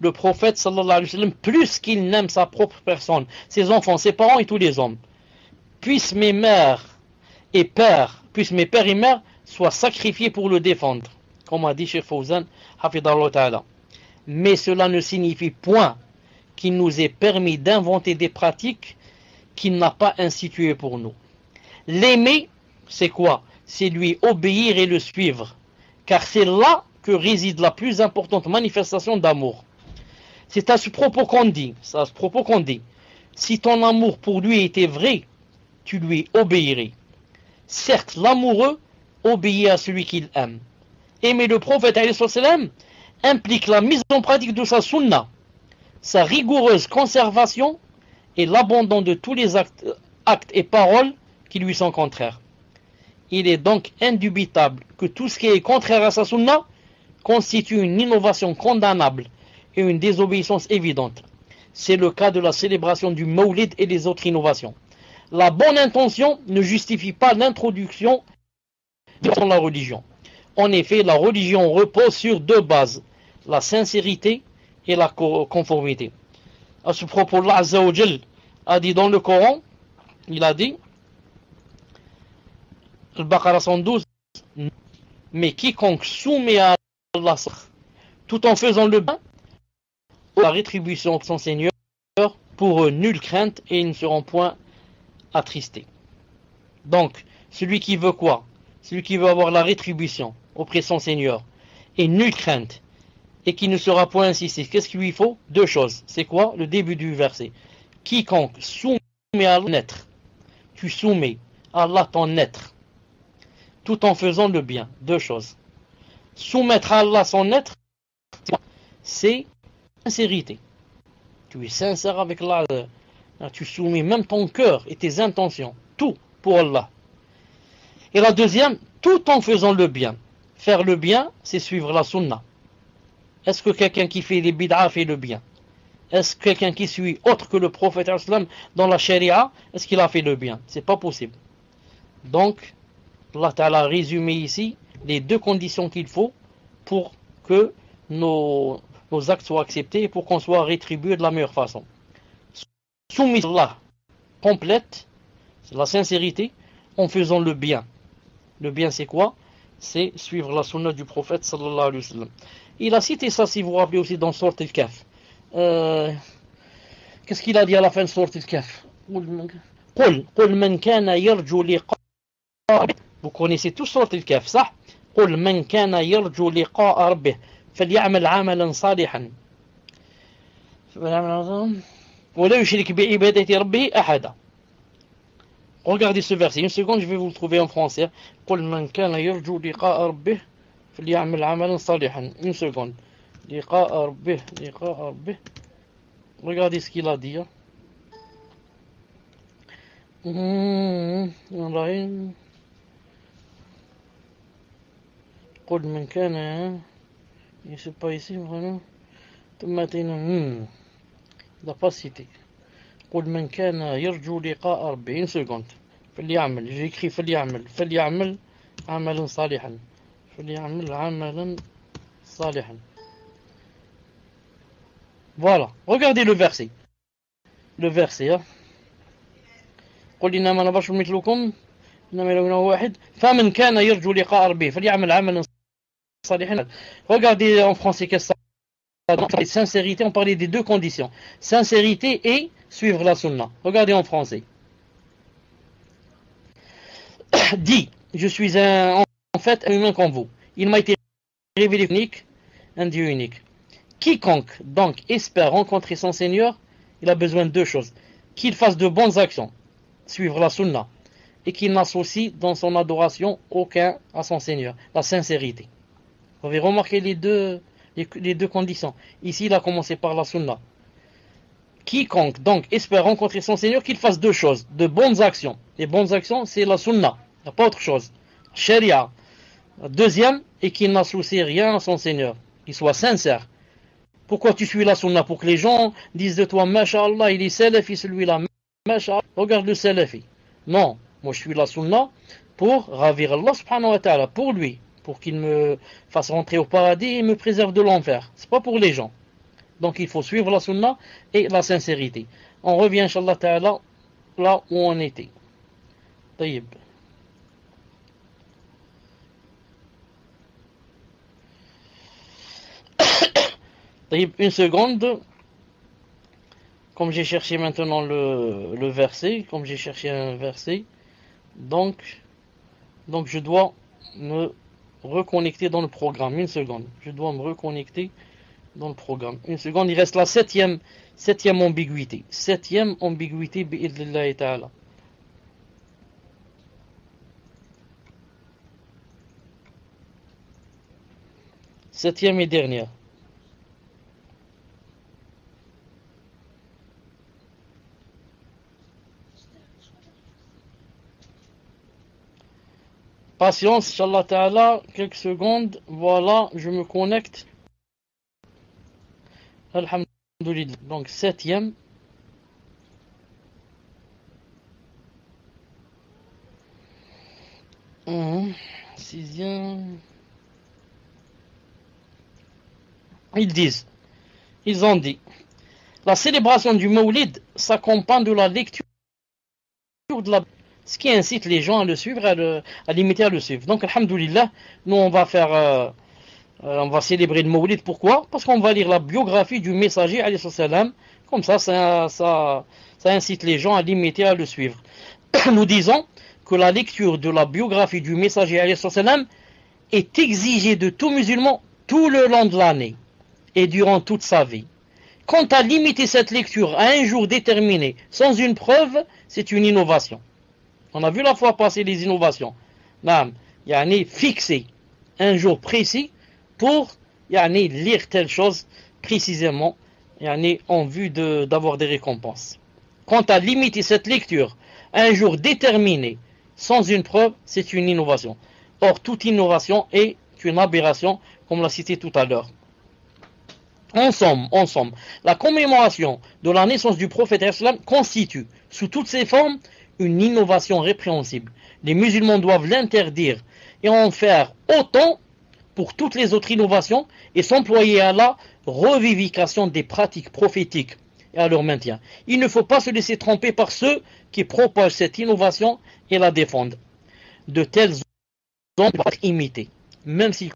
[SPEAKER 1] le prophète sallallahu alayhi wa sallam plus qu'il n'aime sa propre personne, ses enfants, ses parents et tous les hommes. Puissent mes pères et mères soient sacrifiés pour le défendre, comme a dit Cheikh Fawzan hafidallahu ta'ala. Mais cela ne signifie point qu'il nous est permis d'inventer des pratiques qu'il n'a pas instituées pour nous. L'aimer, c'est quoi? C'est lui obéir et le suivre, car c'est là que réside la plus importante manifestation d'amour. C'est à ce propos qu'on dit, si ton amour pour lui était vrai, tu lui obéirais. Certes, l'amoureux obéit à celui qu'il aime. Aimer le prophète implique la mise en pratique de sa sunna, sa rigoureuse conservation et l'abandon de tous les actes et paroles qui lui sont contraires. Il est donc indubitable que tout ce qui est contraire à sa sunna constitue une innovation condamnable et une désobéissance évidente. C'est le cas de la célébration du Mawlid et des autres innovations. La bonne intention ne justifie pas l'introduction dans la religion. En effet, la religion repose sur deux bases, la sincérité et la conformité. À ce propos, Allah Azza wa Jal a dit dans le Coran, il a dit, Al-Baqarah 112, mais quiconque soumet à Allah tout en faisant le bien, la rétribution de son Seigneur, pour eux nulle crainte et ils ne seront point attristés. Donc, celui qui veut quoi? Celui qui veut avoir la rétribution auprès de son Seigneur et nulle crainte et qui ne sera point insisté, qu'est-ce qu'il lui faut? Deux choses. C'est quoi? Le début du verset. Quiconque soumet à Allah être, tu soumets à Allah ton être, tout en faisant le bien. Deux choses. Soumettre à Allah son être, c'est sincérité. Tu es sincère avec Allah. Tu soumets même ton cœur et tes intentions. Tout pour Allah. Et la deuxième, tout en faisant le bien. Faire le bien, c'est suivre la sunna. Est-ce que quelqu'un qui fait les bid'a fait le bien? Est-ce que quelqu'un qui suit autre que le prophète dans la charia, est-ce qu'il a fait le bien? C'est pas possible. Donc, Allah Ta'ala a résumé ici les deux conditions qu'il faut pour que nos actes soient acceptés et pour qu'on soit rétribué de la meilleure façon. Soumise à Allah complète, c'est la sincérité, en faisant le bien. Le bien c'est quoi? C'est suivre la sunna du prophète sallallahu alayhi wa sallam. Il a cité ça, si vous vous rappelez aussi, dans Sourate Al-Kahf. Qu'est-ce qu'il a dit à la fin de Sourate Al-Kahf? قُلْ مَنْ كَانَ يَرْجُو لِقَاءَ. Vous connaissez tous Sourate Al-Kahf, ça? قُلْ مَنْ كَانَ يَرْجُو لِقَاءَ رَبِّهِ فَلْيَعْمَلْ عَمَلًا صَالِحًا وَلَا يُشْرِكْ بِعِبَادَةِ رَبِّهِ أَحَدًا. Regardez ce verset. Une seconde, je vais vous le trouver en français. قُلْ مَنْ كَانَ يَرْجُو لِقَاءَ رَبِّهِ فَلْيَعْمَلْ عَمَلًا صَالِحًا. Une seconde. لِقَاءَ رَبِّهِ. Regardez ce qu'il a dit. قُلْ مَنْ كَانَ. C'est pas ici vraiment. Il n'a pas cité. قُلْ مَنْ كَانَ يَرْجُو لِقَاءَ رَبِّهِ. Une seconde. فَلْيَعْمَل. J'ai écrit فَلْيَعْمَل عَمَلًا صَالِحًا. فَلْيَعْمَل عَمَلًا صَالِحًا. Voilà. Regardez le verset. Le verset. قُلْ إِنَّمَا أَنَا بَشَرٌ مِثْلُكُمْ إِنَّمَا إِلَهُنَا وَاحِدٌ فَمَنْ كَانَ يَرْجُو لِقَاءَ رَبِّهِ فَلْيَعْمَل عَمَلًا صَالِحًا. Regardez en français qu'est-ce que ça. Dans la sincérité, on parlait des deux conditions. Sincérité et suivre la sunna. Regardez en français. Dit, je suis en fait un humain comme vous. Il m'a été révélé unique, un Dieu unique. Quiconque donc espère rencontrer son Seigneur, il a besoin de deux choses. Qu'il fasse de bonnes actions, suivre la sunna, et qu'il n'associe dans son adoration aucun à son Seigneur. La sincérité. Vous avez remarqué les deux conditions. Ici, il a commencé par la sunna. Quiconque donc espère rencontrer son Seigneur, qu'il fasse deux choses, de bonnes actions. Les bonnes actions, c'est la sunna, il n'y a pas autre chose. Sharia. Deuxième, et qu'il n'associe rien à son Seigneur, qu'il soit sincère. Pourquoi tu suis la sunna? Pour que les gens disent de toi, Masha'Allah, il est salafi celui-là, Masha'Allah, regarde le salafi. Non, moi je suis la sunna pour ravir Allah subhanahu wa ta'ala, pour lui, pour qu'il me fasse rentrer au paradis et me préserve de l'enfer. C'est pas pour les gens. Donc il faut suivre la sunna et la sincérité. On revient, inshallah ta'ala, là où on était. طيب. Une seconde. Comme j'ai cherché maintenant le verset, comme j'ai cherché un verset, donc je dois me reconnecter dans le programme. Une seconde. Je dois me reconnecter dans le programme. Une seconde. Il reste la septième ambiguïté. Septième ambiguïté, bi'idhnillahi ta'ala. Septième et dernière. Patience, Inch'Allah Ta'ala, quelques secondes. Voilà, je me connecte. Alhamdulillah. Donc, septième. Sixième. Ils ont dit, la célébration du Mawlid s'accompagne de la lecture de la... Ce qui incite les gens à le suivre, à l'imiter, à le suivre. Donc, alhamdoulilah, nous on va célébrer le Mawlid. Pourquoi? Parce qu'on va lire la biographie du messager, alayhi salam. Comme ça incite les gens à l'imiter, à le suivre. Nous disons que la lecture de la biographie du messager, alayhi salam, est exigée de tout musulman tout le long de l'année et durant toute sa vie. Quant à limiter cette lecture à un jour déterminé sans une preuve, c'est une innovation. On a vu la fois passer les innovations. Fixer un jour précis pour lire telle chose précisément en vue d'avoir des récompenses. Quant à limiter cette lecture à un jour déterminé sans une preuve, c'est une innovation. Or, toute innovation est une aberration, comme l'a cité tout à l'heure. En somme, la commémoration de la naissance du prophète constitue, sous toutes ses formes, une innovation répréhensible. Les musulmans doivent l'interdire et en faire autant pour toutes les autres innovations et s'employer à la revivification des pratiques prophétiques et à leur maintien. Il ne faut pas se laisser tromper par ceux qui propagent cette innovation et la défendent. De tels hommes doivent être imités, même s'ils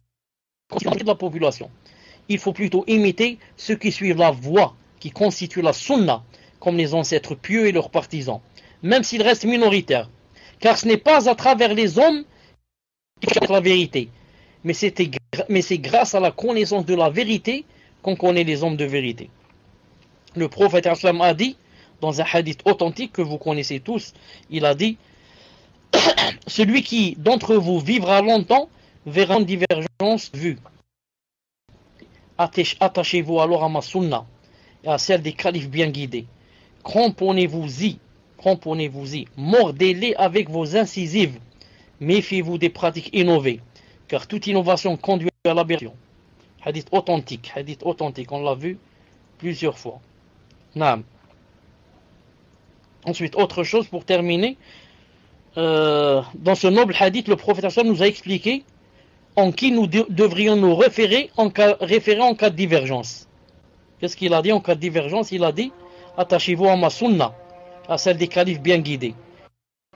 [SPEAKER 1] constituent de la population. Il faut plutôt imiter ceux qui suivent la voie qui constitue la sunna, comme les ancêtres pieux et leurs partisans, même s'ils restent minoritaires. Car ce n'est pas à travers les hommes qui cherchent la vérité, mais c'est grâce à la connaissance de la vérité qu'on connaît les hommes de vérité. Le prophète a dit, dans un hadith authentique que vous connaissez tous, il a dit, celui qui d'entre vous vivra longtemps verra une divergence vue. Attachez-vous alors à ma sunna et à celle des califes bien guidés. Cramponnez-vous-y, mordez-les avec vos incisives. Méfiez-vous des pratiques innovées, car toute innovation conduit à l'aberration. Hadith authentique, on l'a vu plusieurs fois. Naam. Ensuite, autre chose pour terminer, dans ce noble hadith, le prophète nous a expliqué en qui nous devrions nous référer en cas de divergence. Qu'est-ce qu'il a dit en cas de divergence? Il a dit, attachez-vous à ma sunna, à celle des califes bien guidés.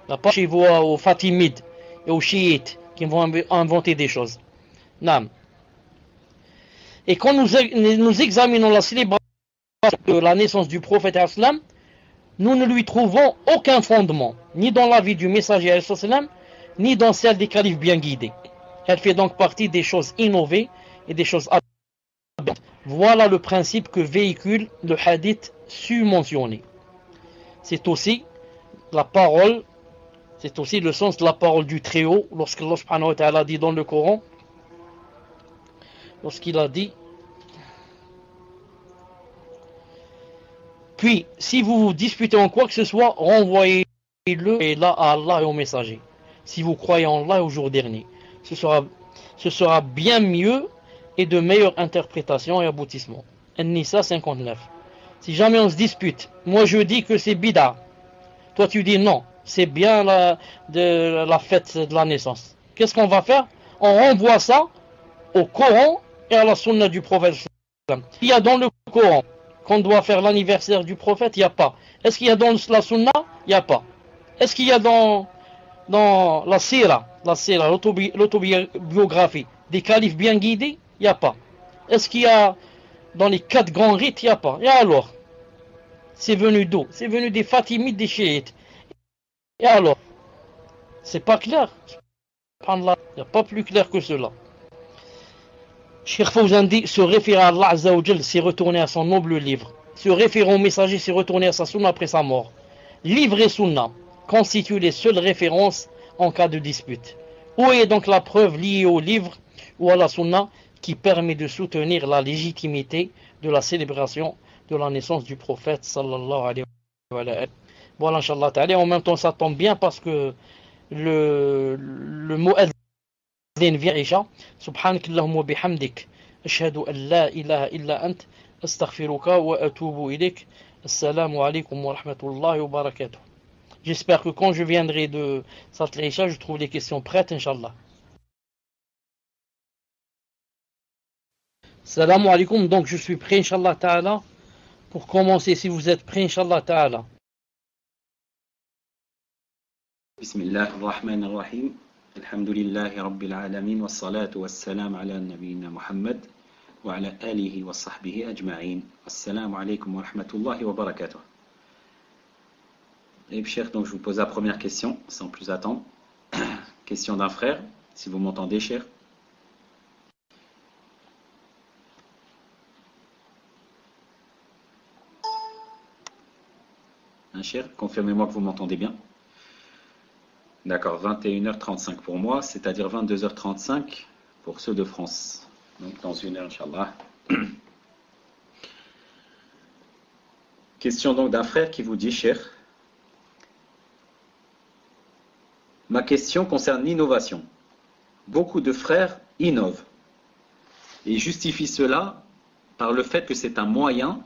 [SPEAKER 1] Attachez-vous aux Fatimides et aux chiites qui vont inventer des choses. Naam. Et quand nous examinons la célébration de la naissance du prophète islam, nous ne lui trouvons aucun fondement, ni dans la vie du messager islam, ni dans celle des califes bien guidés. Elle fait donc partie des choses innovées et des choses aberrantes. Voilà le principe que véhicule le hadith su-mentionné. C'est aussi la parole, c'est aussi le sens de la parole du Très-Haut, lorsque Allah subhanahu wa ta'ala dit dans le Coran, lorsqu'il a dit, puis, si vous vous disputez en quoi que ce soit, renvoyez-le et là à Allah et au messager. Si vous croyez en Allah et au jour dernier, ce sera bien mieux et de meilleure interprétation et aboutissement. An-Nisa 59. Si jamais on se dispute, moi je dis que c'est bid'a, toi tu dis non, c'est bien la fête de la naissance. Qu'est-ce qu'on va faire? On renvoie ça au Coran et à la sunna du prophète. Il y a dans le Coran qu'on doit faire l'anniversaire du prophète, il n'y a pas. Est-ce qu'il y a dans la sunna? Il n'y a pas. Est-ce qu'il y a dans la sira, l'autobiographie des califes bien guidés? Il n'y a pas. Est-ce qu'il y a dans les 4 grands rites? Il n'y a pas. Et alors? C'est venu d'où? C'est venu des Fatimides, des chiites. Et alors? C'est pas clair. il n'y a pas plus clair que cela. Cheikh Fawzan dit, se référer à Allah Azza wa Jal, c'est retourner à son noble livre. Se référer au messager, c'est retourner à sa sunna après sa mort. Livre et sunna constituent les seules références en cas de dispute. Où est donc la preuve liée au livre ou à la sunna qui permet de soutenir la légitimité de la célébration de la naissance du prophète sallallahu alayhi wa sallam? Voilà, Inch'Allah ta'ala. En même temps, ça tombe bien parce que le mot vient Isha. Subhanak Allahumma bihamdik. Ashhadu an la ilaha illa ant. Astaghfiruka wa atubu ilayk. Assalamu alaikum wa rahmatullahi wa barakatuh. J'espère que quand je viendrai de Salat al-Isha, je trouve les questions prêtes, Inch'Allah. Salam alaikum. Donc je suis prêt, Inch'Allah ta'ala, pour commencer. Si vous êtes prêt, Inch'Allah ta'ala.
[SPEAKER 2] Bismillah ar-Rahman ar-Rahim. Alhamdulillahi Rabbil Alamin. Wa salatu wa salam ala nabiyina Muhammad wa ala alihi wa sahbihi ajma'in. Assalamu alaikum wa rahmatullahi wa barakatuh. Et cher, donc je vous pose la première question, sans plus attendre. Question d'un frère, si vous m'entendez, cher. Cher, confirmez-moi que vous m'entendez bien. D'accord, 21h35 pour moi, c'est-à-dire 22h35 pour ceux de France. Donc dans une heure, Inch'Allah. Question donc d'un frère qui vous dit, cher. Ma question concerne l'innovation. Beaucoup de frères innovent et justifient cela par le fait que c'est un moyen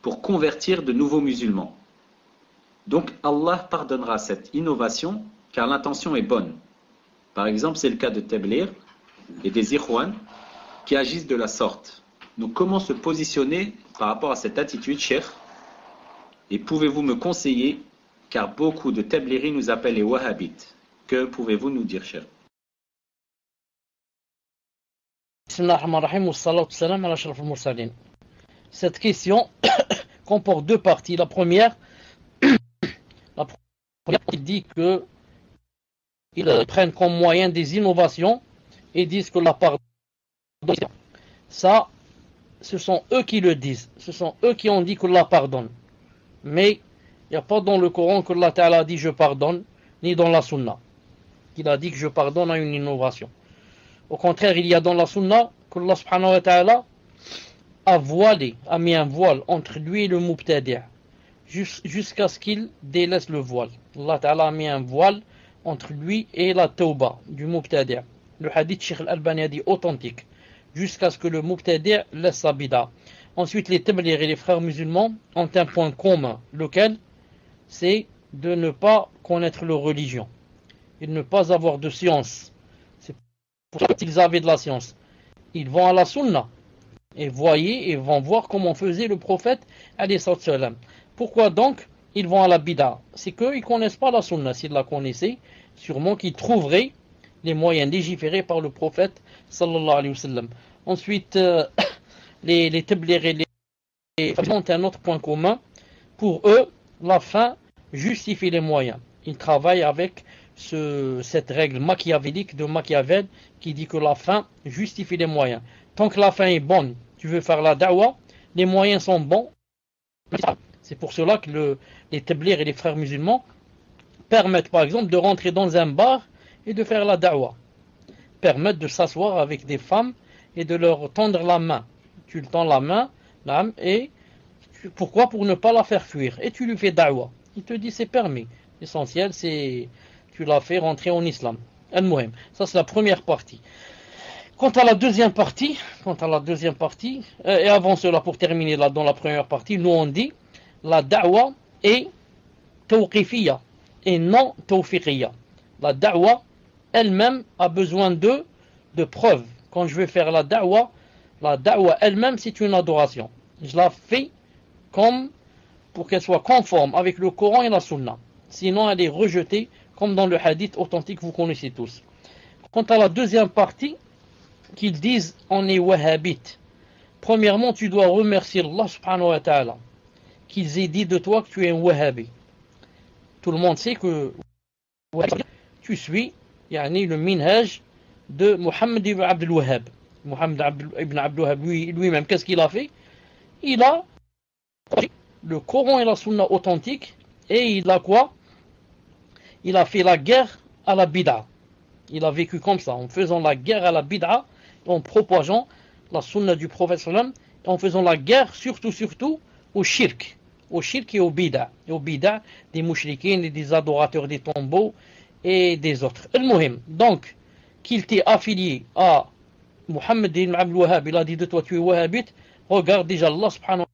[SPEAKER 2] pour convertir de nouveaux musulmans. Donc Allah pardonnera cette innovation car l'intention est bonne. Par exemple, c'est le cas de Tabligh et des Ikhwan qui agissent de la sorte. Donc comment se positionner par rapport à cette attitude, cheikh? Et pouvez-vous me conseiller, car beaucoup de Tablighi nous appellent les Wahhabites. Que pouvez-vous nous dire, cheikh?
[SPEAKER 1] Cette question comporte deux parties. La première il dit que ils prennent comme moyen des innovations et disent que la pardon, ça, ce sont eux qui le disent. Ce sont eux qui ont dit que Allah pardonne. Mais il n'y a pas dans le Coran que Allah Ta'ala dit je pardonne, ni dans la Sunna qu'il a dit que je pardonne à une innovation. Au contraire, il y a dans la Sunna que Allah Subhanahu wa Ta'ala a voilé, a mis un voile entre lui et le Mubtadi' jusqu'à ce qu'il délaisse le voile. Allah Ta'ala a mis un voile entre lui et la tauba du Mubtadi'. Le hadith Sheikh Al-Albani a dit authentique, jusqu'à ce que le Mubtadi' laisse sa bida. Ensuite, les Tabligh et les frères musulmans ont un point commun, lequel c'est de ne pas connaître leur religion et de ne pas avoir de science. C'est pour ça qu'ils avaient de la science. Ils vont à la Sunna et voyez et vont voir comment faisait le prophète alayhi salam. Pourquoi donc ils vont à la bida? C'est qu'ils ne connaissent pas la Sunna. S'ils la connaissaient, sûrement qu'ils trouveraient les moyens légiférés par le prophète sallallahu alayhi wa sallam. Ensuite, les Tabligh et les ont un autre point commun. Pour eux, la fin justifie les moyens. Ils travaillent avec cette règle machiavélique de Machiavel qui dit que la fin justifie les moyens. Tant que la fin est bonne, tu veux faire la da'wah, les moyens sont bons. C'est pour cela que les Tabligh et les frères musulmans permettent par exemple de rentrer dans un bar et de faire la da'wah. Permettent de s'asseoir avec des femmes et de leur tendre la main. Tu le tends la main, l'âme, et pourquoi? Pour ne pas la faire fuir. Et tu lui fais da'wah. Il te dit c'est permis. L'essentiel c'est tu l'as fait rentrer en islam. Al-Muhim. Ça c'est la première partie. Quant à la deuxième partie, et avant cela pour terminer là dans la première partie, nous on dit la da'wah est tawqifiyya et non tawfiqiyya. La da'wah elle-même a besoin de preuves. Quand je vais faire la da'wah elle-même c'est une adoration. Je la fais comme pour qu'elle soit conforme avec le Coran et la Sunna. Sinon elle est rejetée comme dans le hadith authentique que vous connaissez tous. Quant à la deuxième partie, qu'ils disent on est wahhabite. Premièrement, tu dois remercier Allah subhanahu wa ta'ala qu'ils aient dit de toi que tu es un wahhabi. Tout le monde sait que tu suis يعني le minhaj de Mohammed ibn Abdel Wahhab. Mohammed ibn Abdel Wahhab lui-même, qu'est-ce qu'il a fait? Il a le Coran et la Sunna authentique, et il a quoi? Il a fait la guerre à la bid'a. Il a vécu comme ça, en faisant la guerre à la bid'a, en propageant la Sunna du prophète sallam, et en faisant la guerre surtout au shirk et au bid'a. Et au bid'a des mouchriquins et des adorateurs des tombeaux et des autres. Al-Muhim, donc, qu'il t'ait affilié à Mohammed ibn Abdel Wahhab, il a dit de toi tu es wahhabite, regarde déjà Allah subhanahu wa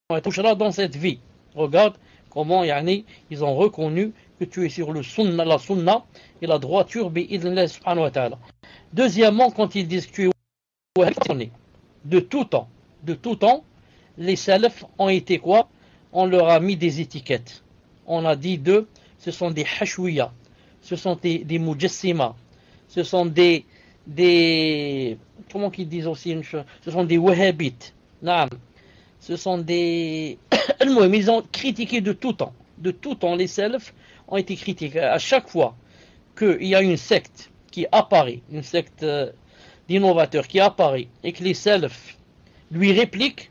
[SPEAKER 1] ta'ala touchera dans cette vie. Regarde comment yani, ils ont reconnu que tu es sur le sunna, la sunna et la droiture bi'idhnillah subhanahu wa ta'ala. Deuxièmement, quand ils disent que tu es wahhabite, de tout temps, les salafs ont été quoi? On leur a mis des étiquettes. On a dit d'eux, ce sont des hashouya, ce sont des mujassima, ce sont des comment qu'ils disent aussi une chose, ce sont des wahhabites. Naam. Ce sont des ils ont critiqué de tout temps. De tout temps, les salafs ont été critiqués. À chaque fois qu'il y a une secte qui apparaît, une secte d'innovateurs qui apparaît, et que les salafs lui répliquent,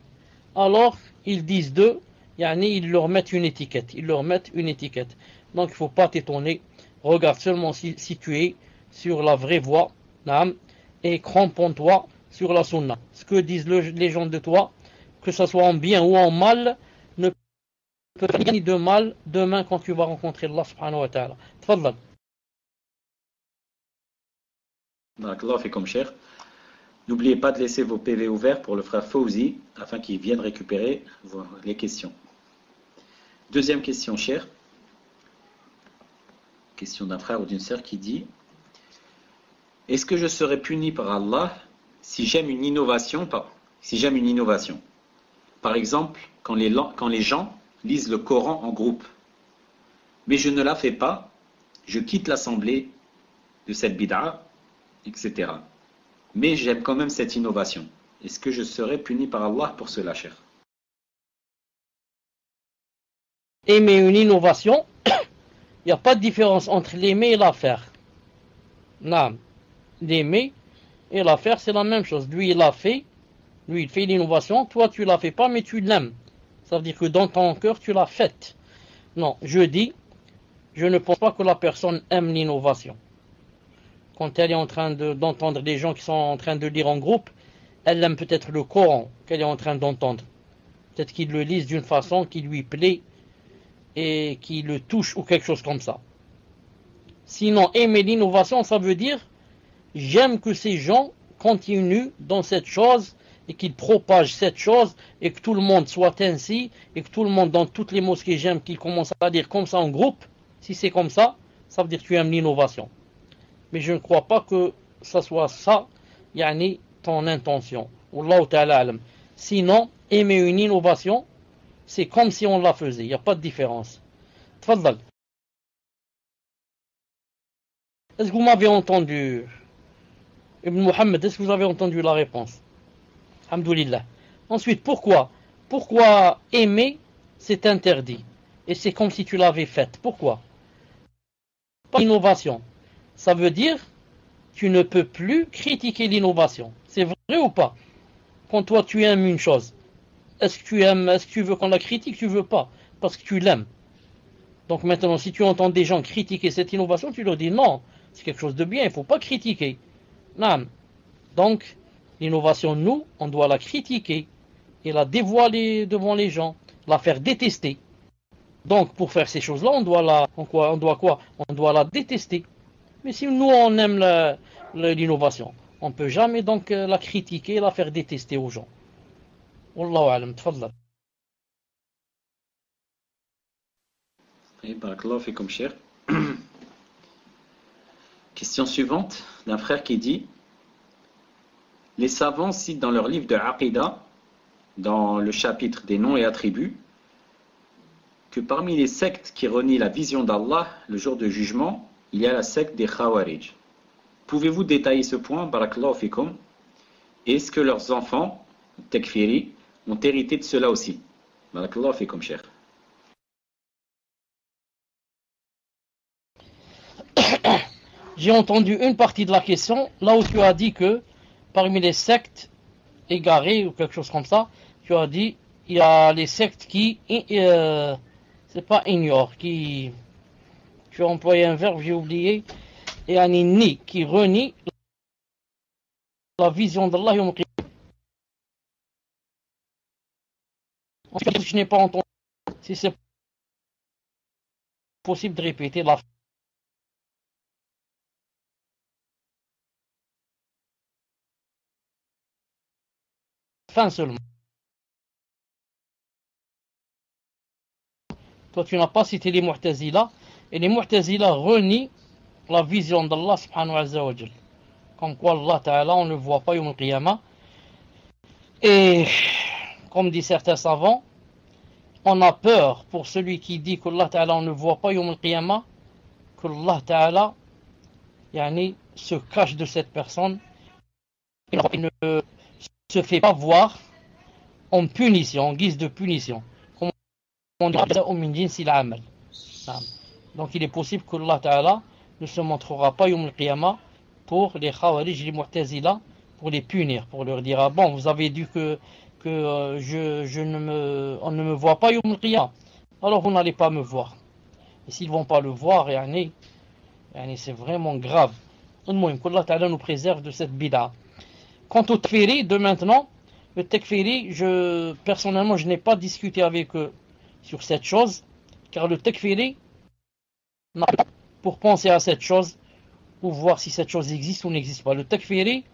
[SPEAKER 1] alors ils disent d'eux, ils leur mettent une étiquette. Donc il ne faut pas t'étonner. Regarde seulement si tu es sur la vraie voie, et cramponne-toi sur la sunna. Ce que disent les gens de toi, que ce soit en bien ou en mal, ne peut pas gagner de mal demain quand tu vas rencontrer Allah subhanahu wa ta'ala. Tfadlal.
[SPEAKER 2] Barakallahu fikum, cher. N'oubliez pas de laisser vos PV ouverts pour le frère Fawzi, afin qu'il vienne récupérer les questions. Deuxième question, cher. Question d'un frère ou d'une sœur qui dit: est-ce que je serai puni par Allah si j'aime une innovation? Par exemple, quand les gens lisent le Coran en groupe, mais je ne la fais pas, je quitte l'assemblée de cette bid'a, etc. Mais j'aime quand même cette innovation. Est-ce que je serai puni par Allah pour cela, cher?
[SPEAKER 1] Aimer une innovation, il n'y a pas de différence entre l'aimer et la faire. Non. L'aimer et la faire, c'est la même chose. Lui, il l'a fait. Lui, il fait l'innovation. Toi, tu ne la fais pas, mais tu l'aimes. Ça veut dire que dans ton cœur, tu l'as faite. Non, je ne pense pas que la personne aime l'innovation. Quand elle est en train d'entendre des gens qui sont en train de lire en groupe, elle aime peut-être le Coran qu'elle est en train d'entendre. Peut-être qu'ils le lisent d'une façon qui lui plaît et qui le touche ou quelque chose comme ça. Sinon, aimer l'innovation, ça veut dire j'aime que ces gens continuent dans cette chose et qu'ils propagent cette chose et que tout le monde soit ainsi et que tout le monde dans toutes les mosquées, j'aime qu'ils commencent à dire comme ça en groupe. Si c'est comme ça, ça veut dire que tu aimes l'innovation. Mais je ne crois pas que ça soit ça, ton intention. Wallahu ta'ala alam. Sinon, aimer une innovation, c'est comme si on la faisait. Il n'y a pas de différence. Tfaddal. Est-ce que vous m'avez entendu, Ibn Muhammad? Est-ce que vous avez entendu la réponse? Alhamdulillah. Ensuite, pourquoi aimer, c'est interdit? Et c'est comme si tu l'avais faite. Pourquoi? Pas l'innovation. Ça veut dire tu ne peux plus critiquer l'innovation. C'est vrai ou pas? Quand toi tu aimes une chose, est-ce que tu veux qu'on la critique? Tu veux pas, parce que tu l'aimes. Donc maintenant, si tu entends des gens critiquer cette innovation, tu leur dis non, c'est quelque chose de bien, il ne faut pas critiquer. Non. Donc, l'innovation, nous, on doit la critiquer et la dévoiler devant les gens, la faire détester. Donc, pour faire ces choses-là, on doit quoi? On doit la détester. Mais si nous, on aime l'innovation, on ne peut jamais donc la critiquer et la faire détester aux gens. Wallahu alam, tfadlal.
[SPEAKER 2] Barakallahu fikum, cher. Question suivante d'un frère qui dit: les savants citent dans leur livre de Aqidah, dans le chapitre des noms et attributs, que parmi les sectes qui renient la vision d'Allah le jour de jugement, il y a la secte des Khawarij. Pouvez-vous détailler ce point, barakallahu fikum? Est-ce que leurs enfants, Takfiri, ont hérité de cela aussi? Barakallahu fikum, cher.
[SPEAKER 1] j'ai entendu une partie de la question, là où tu as dit que parmi les sectes égarées ou quelque chose comme ça, tu as dit il y a les sectes qui, c'est pas ignorent, qui, tu as employé un verbe, j'ai oublié, et un ni, qui renie la vision d'Allah yawm al-qiyamah. Ensuite, je n'ai pas entendu. Si c'est possible de répéter la fin seulement. Toi, tu n'as pas cité les Mu'tazila, et les Mu'tazila renient la vision d'Allah subhanahu wa ta'ala. Comme quoi Allah ta'ala, on ne le voit pas yawm al-qiyamah. Et comme disent certains savants, on a peur pour celui qui dit qu'Allah ta'ala, on ne voit pas yawm al-qiyamah, que Allah ta'ala se cache de cette personne et ne se fait pas voir en punition, en guise de punition. Comme on dit, donc il est possible que Allah ta'ala ne se montrera pas yawm al-qiyamah pour les Khawarij et les Mu'tazila, pour les punir, pour leur dire, ah bon, vous avez dit que on ne me voit pas yawm al-qiyamah, alors vous n'allez pas me voir. Et s'ils ne vont pas le voir, c'est vraiment grave. Allah ta'ala nous préserve de cette bid'a. Quant au takfiri de maintenant, le takfiri, personnellement, je n'ai pas discuté avec eux sur cette chose, car le takfiri, pour penser à cette chose, ou voir si cette chose existe ou n'existe pas. Le takfiri,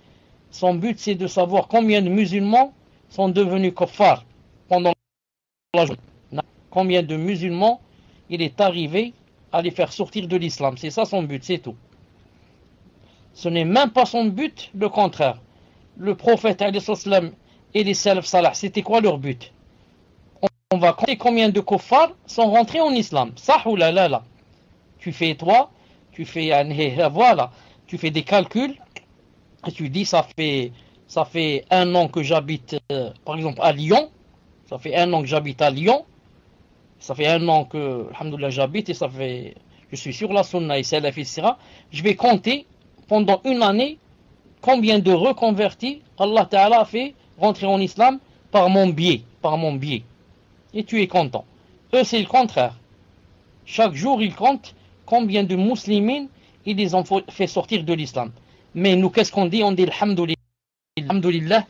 [SPEAKER 1] son but, c'est de savoir combien de musulmans sont devenus kuffar pendant la journée. Combien de musulmans il est arrivé à les faire sortir de l'islam. C'est ça son but, c'est tout. Ce n'est même pas son but, le contraire. Le prophète et les salaf salah, c'était quoi leur but? On va compter combien de kuffar sont rentrés en islam. Ça ou là. Tu fais voilà, tu fais des calculs et tu dis ça fait un an que j'habite par exemple à Lyon, ça fait un an que j'habite à Lyon, ça fait un an que alhamdoulilah j'habite et je suis sur la sunna et salaf etc. Je vais compter pendant une année combien de reconvertis Allah Ta'ala a fait rentrer en islam par mon biais, et tu es content. Eux c'est le contraire. Chaque jour ils comptent combien de musulmans ils les ont fait sortir de l'islam. Mais nous, qu'est-ce qu'on dit? On dit alhamdulillah,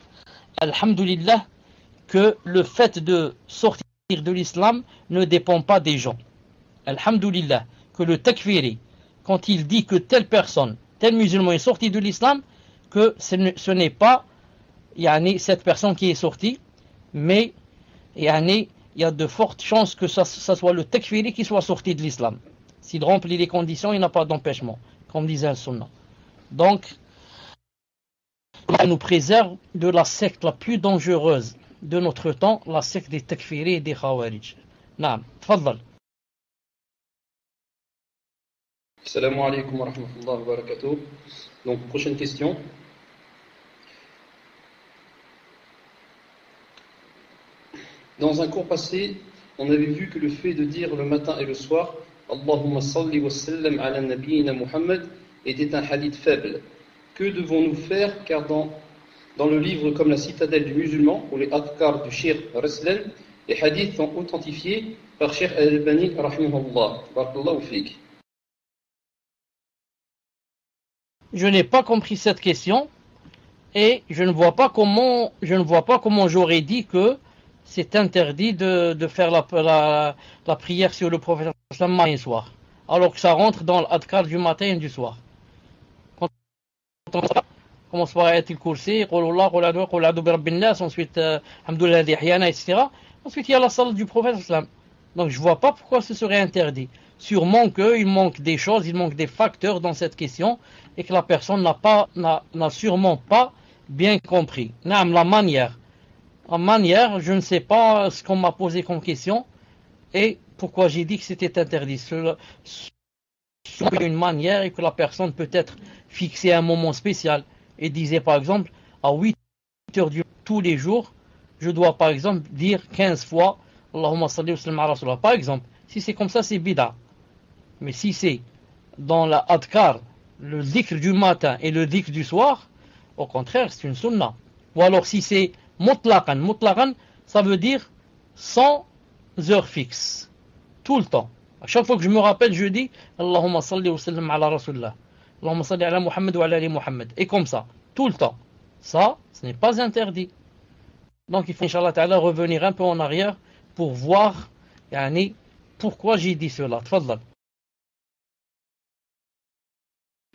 [SPEAKER 1] que le fait de sortir de l'islam ne dépend pas des gens. Alhamdulillah, que le takfiri, quand il dit que telle personne, tel musulman est sorti de l'islam, que ce n'est pas cette personne qui est sortie, mais il y a de fortes chances que ça soit le takfiri qui soit sorti de l'islam. S'il remplit les conditions, il n'a pas d'empêchement, comme disait le Sunna. Donc, il nous préserve de la secte la plus dangereuse de notre temps, la secte des takfiri et des khawarij. Naam, tfaddal.
[SPEAKER 3] Assalamu alaikum wa rahmatullahi wa barakatuh. Donc, prochaine question. Dans un cours passé, on avait vu que le fait de dire le matin et le soir Allahumma salli wa sallam ala nabiyyina Muhammad était un hadith faible. Que devons-nous faire? Car dans le livre comme la citadelle du musulman ou les adhkar du Cheikh Raslan, les hadiths sont authentifiés par Cheikh Al-Albani rahimahullah. Barakallahu fik.
[SPEAKER 1] Je n'ai pas compris cette question et je ne vois pas comment j'aurais dit que c'est interdit de faire la prière sur le prophète matin et soir, alors que ça rentre dans l'adhkar du matin et du soir. Quand on commence par ayat al-kursi, qulullah, qul a'udhu bi rabbin nas, ensuite alhamdulillah alladhi ahyana, etc. Ensuite il y a la salat du prophète. Donc je vois pas pourquoi ce serait interdit. Sûrement qu'il manque des choses, il manque des facteurs dans cette question et que la personne n'a sûrement pas bien compris. La manière, je ne sais pas ce qu'on m'a posé comme question et pourquoi j'ai dit que c'était interdit. Sur une manière et que la personne peut être fixée à un moment spécial et disait par exemple à 8 heures tous les jours, je dois par exemple dire 15 fois Allahumma salli wa sallam ala rasulullah. Par exemple, si c'est comme ça, c'est bid'a. Mais si c'est dans la adhkar le dhikr du matin et le dhikr du soir, au contraire, c'est une sunna. Ou alors si c'est mutlaqan, ça veut dire sans heure fixe, tout le temps. À chaque fois que je me rappelle, je dis Allahumma salli wa sallim ala Rasulullah. Allahumma salli ala Muhammad wa ala ali Muhammad. Et comme ça, tout le temps. Ça, ce n'est pas interdit. Donc il faut, Inch'Allah Ta'ala, revenir un peu en arrière pour voir yani, pourquoi j'ai dit cela. Tfadlal.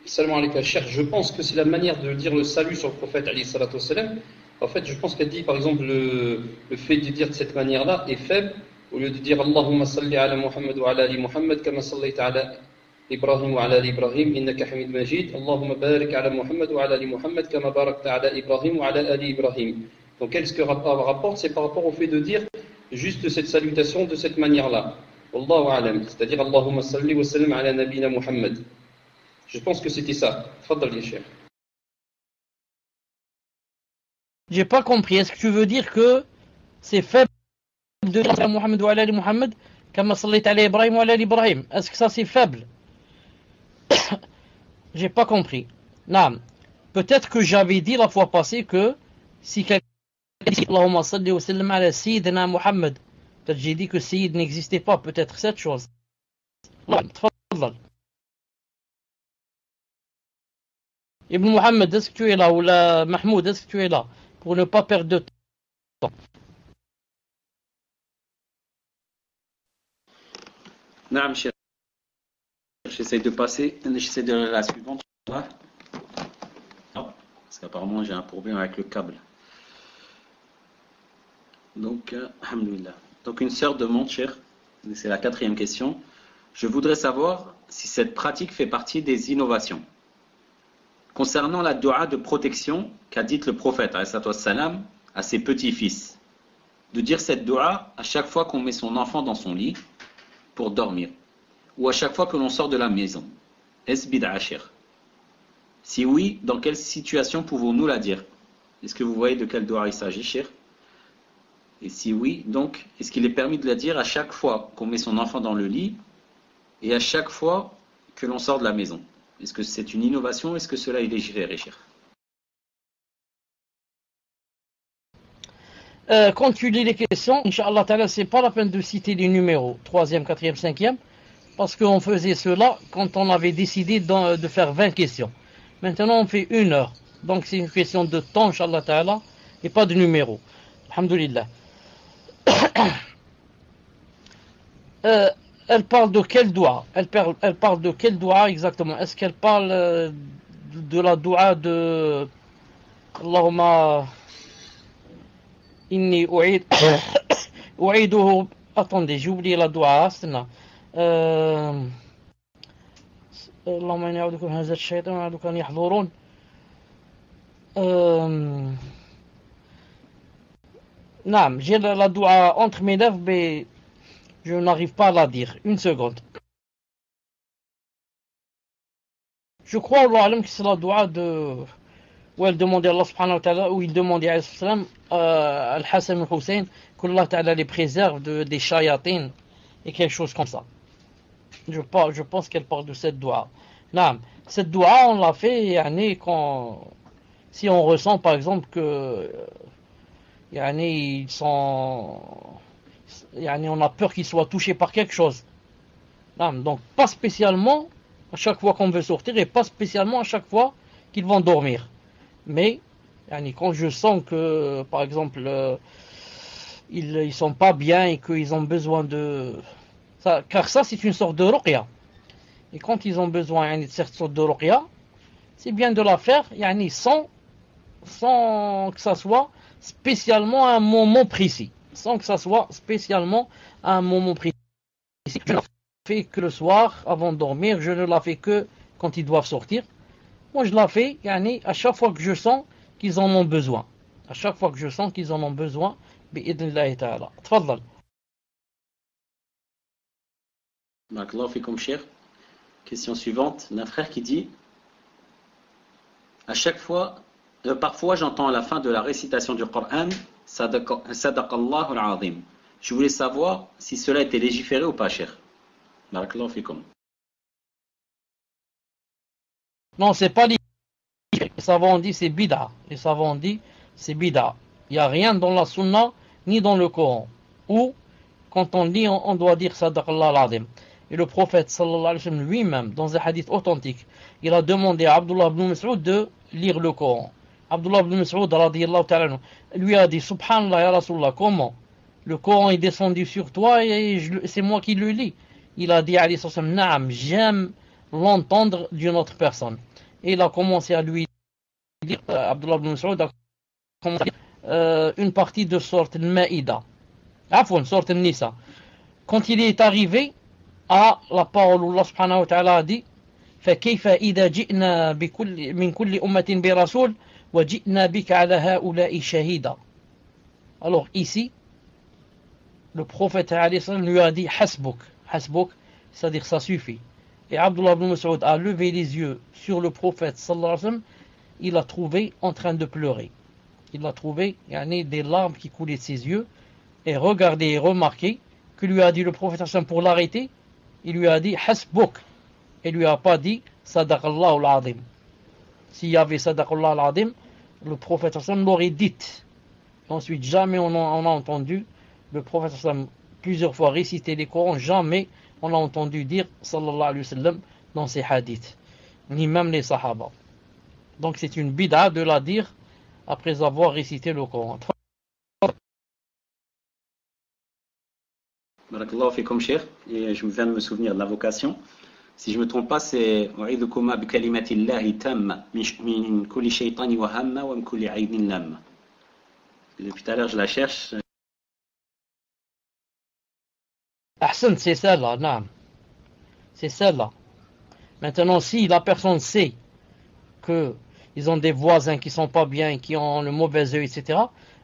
[SPEAKER 3] Salam alayka, Cheikh, je pense que c'est la manière de dire le salut sur le prophète alayhi salatu wassalam. En fait, je pense qu'elle dit, par exemple, le fait de dire de cette manière-là est faible, au lieu de dire Allahumma salli ala Muhammad wa ala ali Muhammad, kama sallayta ala Ibrahim wa ala ali Ibrahim, innaka hamid majid, Allahumma barik ala Muhammad wa ala ali Muhammad, kama barakta ala Ibrahim wa ala ali Ibrahim. Donc, qu'est-ce que rapporte? C'est par rapport au fait de dire juste cette salutation de cette manière-là. Wallahu a'lam. C'est-à-dire Allahumma salli wa sallim ala nabina Muhammad. Je pense que c'était ça. Fadal, ya Cheikh.
[SPEAKER 1] J'ai pas compris. Est-ce que tu veux dire que c'est faible de dire à Muhammad wa ala ali Muhammad kama sallayta ala Ibrahim wa ala ali Ibrahim? Est-ce que ça c'est faible? J'ai pas compris. Non. Peut-être que j'avais dit la fois passée que si quelqu'un dit Allahumma salli wa sallim ala Sayyidina Muhammad, peut-être j'ai dit que Sayyid n'existait pas. Peut-être cette chose. Tfadal. Ibn Muhammad, est-ce que tu es là? Ou la Mahmoud, est-ce que tu es là? Pour ne pas perdre de temps.
[SPEAKER 2] Naam, Cheikh. J'essaie de passer. J'essaie de la suivante. Non, parce qu'apparemment j'ai un problème avec le câble. Donc, alhamdoulilah. Donc une sœur demande, Cheikh, c'est la 4e question. Je voudrais savoir si cette pratique fait partie des innovations. Concernant la dua de protection qu'a dite le prophète salam, à ses petits-fils, de dire cette dua à chaque fois qu'on met son enfant dans son lit pour dormir, ou à chaque fois que l'on sort de la maison. Est-ce bid'a, Cheikh? Si oui, dans quelle situation pouvons-nous la dire? Est-ce que vous voyez de quelle dua il s'agit, Cheikh? Et si oui, donc, est-ce qu'il est permis de la dire à chaque fois qu'on met son enfant dans le lit et à chaque fois que l'on sort de la maison? Est-ce que c'est une innovation? Est-ce que cela est légiféré, Cheikh?
[SPEAKER 1] Quand tu lis les questions, Inch'Allah Ta'ala, c'est pas la peine de citer les numéros 3e, 4e, 5e, parce qu'on faisait cela quand on avait décidé de faire 20 questions. Maintenant, on fait 1 heure. Donc, c'est une question de temps, Inch'Allah Ta'ala, et pas de numéros. Alhamdulillah. Elle parle de quel doua? Elle parle de quel doua exactement? Est-ce qu'elle parle de la doua de Allahumma inni u'iduhu. Attendez, j'ai oublié la doua. Allahumma inni a'udhu min hazat shaytan wa a'udhu an yahdurun. Non, j'ai la doua entre mes lèvres, mais je n'arrive pas à la dire. Une seconde. Je crois Allah que c'est la doua de où elle demandait à Allah subhanahu wa ta'ala, où il demandait à Al-Hassan et Al-Hussein qu'Allah ta'ala les préserve des shayatines et quelque chose comme ça. Je pense qu'elle parle de cette doua. Non, cette doua on l'a fait quand si on ressent par exemple que ils sont on a peur qu'ils soient touchés par quelque chose. Non, donc pas spécialement à chaque fois qu'on veut sortir et pas spécialement à chaque fois qu'ils vont dormir. Mais quand je sens que par exemple ils sont pas bien et qu'ils ont besoin de ça, car ça c'est une sorte de ruqya. Et quand ils ont besoin de cette sorte de ruqya, c'est bien de la faire sans que ça soit spécialement à un moment précis. Sans que ça soit spécialement à un moment précis. Je ne la fais que le soir avant de dormir, je ne la fais que quand ils doivent sortir. Moi je la fais à chaque fois que je sens qu'ils en ont besoin. À chaque fois que je sens qu'ils en ont besoin, bi'idnillahi ta'ala. Tfadlal.
[SPEAKER 2] Barakallahu fikum, Cheikh. Question suivante, d'un frère qui dit: à chaque fois, parfois j'entends à la fin de la récitation du Coran Sadaqallahu al-Azim. Je voulais savoir si cela était légiféré ou pas, Cheikh. Barakallahu fikum.
[SPEAKER 1] Non, c'est pas les savants dit c'est bid'a. Les savants dit c'est bid'a. Il n'y a rien dans la sunna ni dans le Coran. Ou quand on lit, on doit dire Sadaqallah al-Azim. Et le prophète sallallahu alayhi wa sallam lui-même, dans un hadith authentique, il a demandé à Abdullah ibn Mas'ud de lire le Coran. Abdullah ibn Mas'ud radiyallahu ta'ala lui a dit Subhanallah ya Rasulullah, comment le Coran est descendu sur toi et c'est moi qui le lis. Il a dit alayhi sallam, Naam, j'aime l'entendre d'une autre personne. Et il a commencé à lui dire, Abdullah ibn Mas'ud a commencé à dire une partie de sorte al-Ma'ida. Afwan, sorte al-Nisa. Quand il est arrivé à la parole où Allah subhanahu wa ta'ala a dit فكيف إذا جئنا من كل أمة برسول وجئنا بك على هؤلاء شهيدا. Alors ici, le prophète lui a dit Hasbuk, Hasbuk, c'est-à-dire ça suffit. Et Abdullah ibn Mas'ud a levé les yeux sur le prophète sallallahu alayhi wa sallam, il l'a trouvé en train de pleurer. Il l'a trouvé, il y a des larmes qui coulaient de ses yeux, et regardez et remarquez que lui a dit le prophète sallallahu alayhi wa sallam pour l'arrêter, il lui a dit Hasbuk, et lui a pas dit Sadaqallahu al-Azim. S'il y avait Sadaqallahu al-Azim, le prophète sallallahu alayhi wa sallam l'aurait dit. Ensuite, jamais on a entendu le prophète sallallahu alayhi wa sallam plusieurs fois réciter les Corans, jamais on a entendu dire sallallahu alayhi wa sallam dans ses hadiths, ni même les sahaba. Donc c'est une bid'a de la dire après avoir récité le Coran.
[SPEAKER 2] Barakallahu fikum cheikh. Et je viens de me souvenir de la vocation. Si je ne me trompe pas, c'est U'idhukuma bi kalimatillahi tamma min kulli shaytani wa hamma wa min kulli aydin lamma. Depuis tout à l'heure, je la cherche.
[SPEAKER 1] Ahsan, c'est celle-là, naam. C'est celle-là. Maintenant, si la personne sait qu'ils ont des voisins qui sont pas bien, qui ont le mauvais œil, etc.,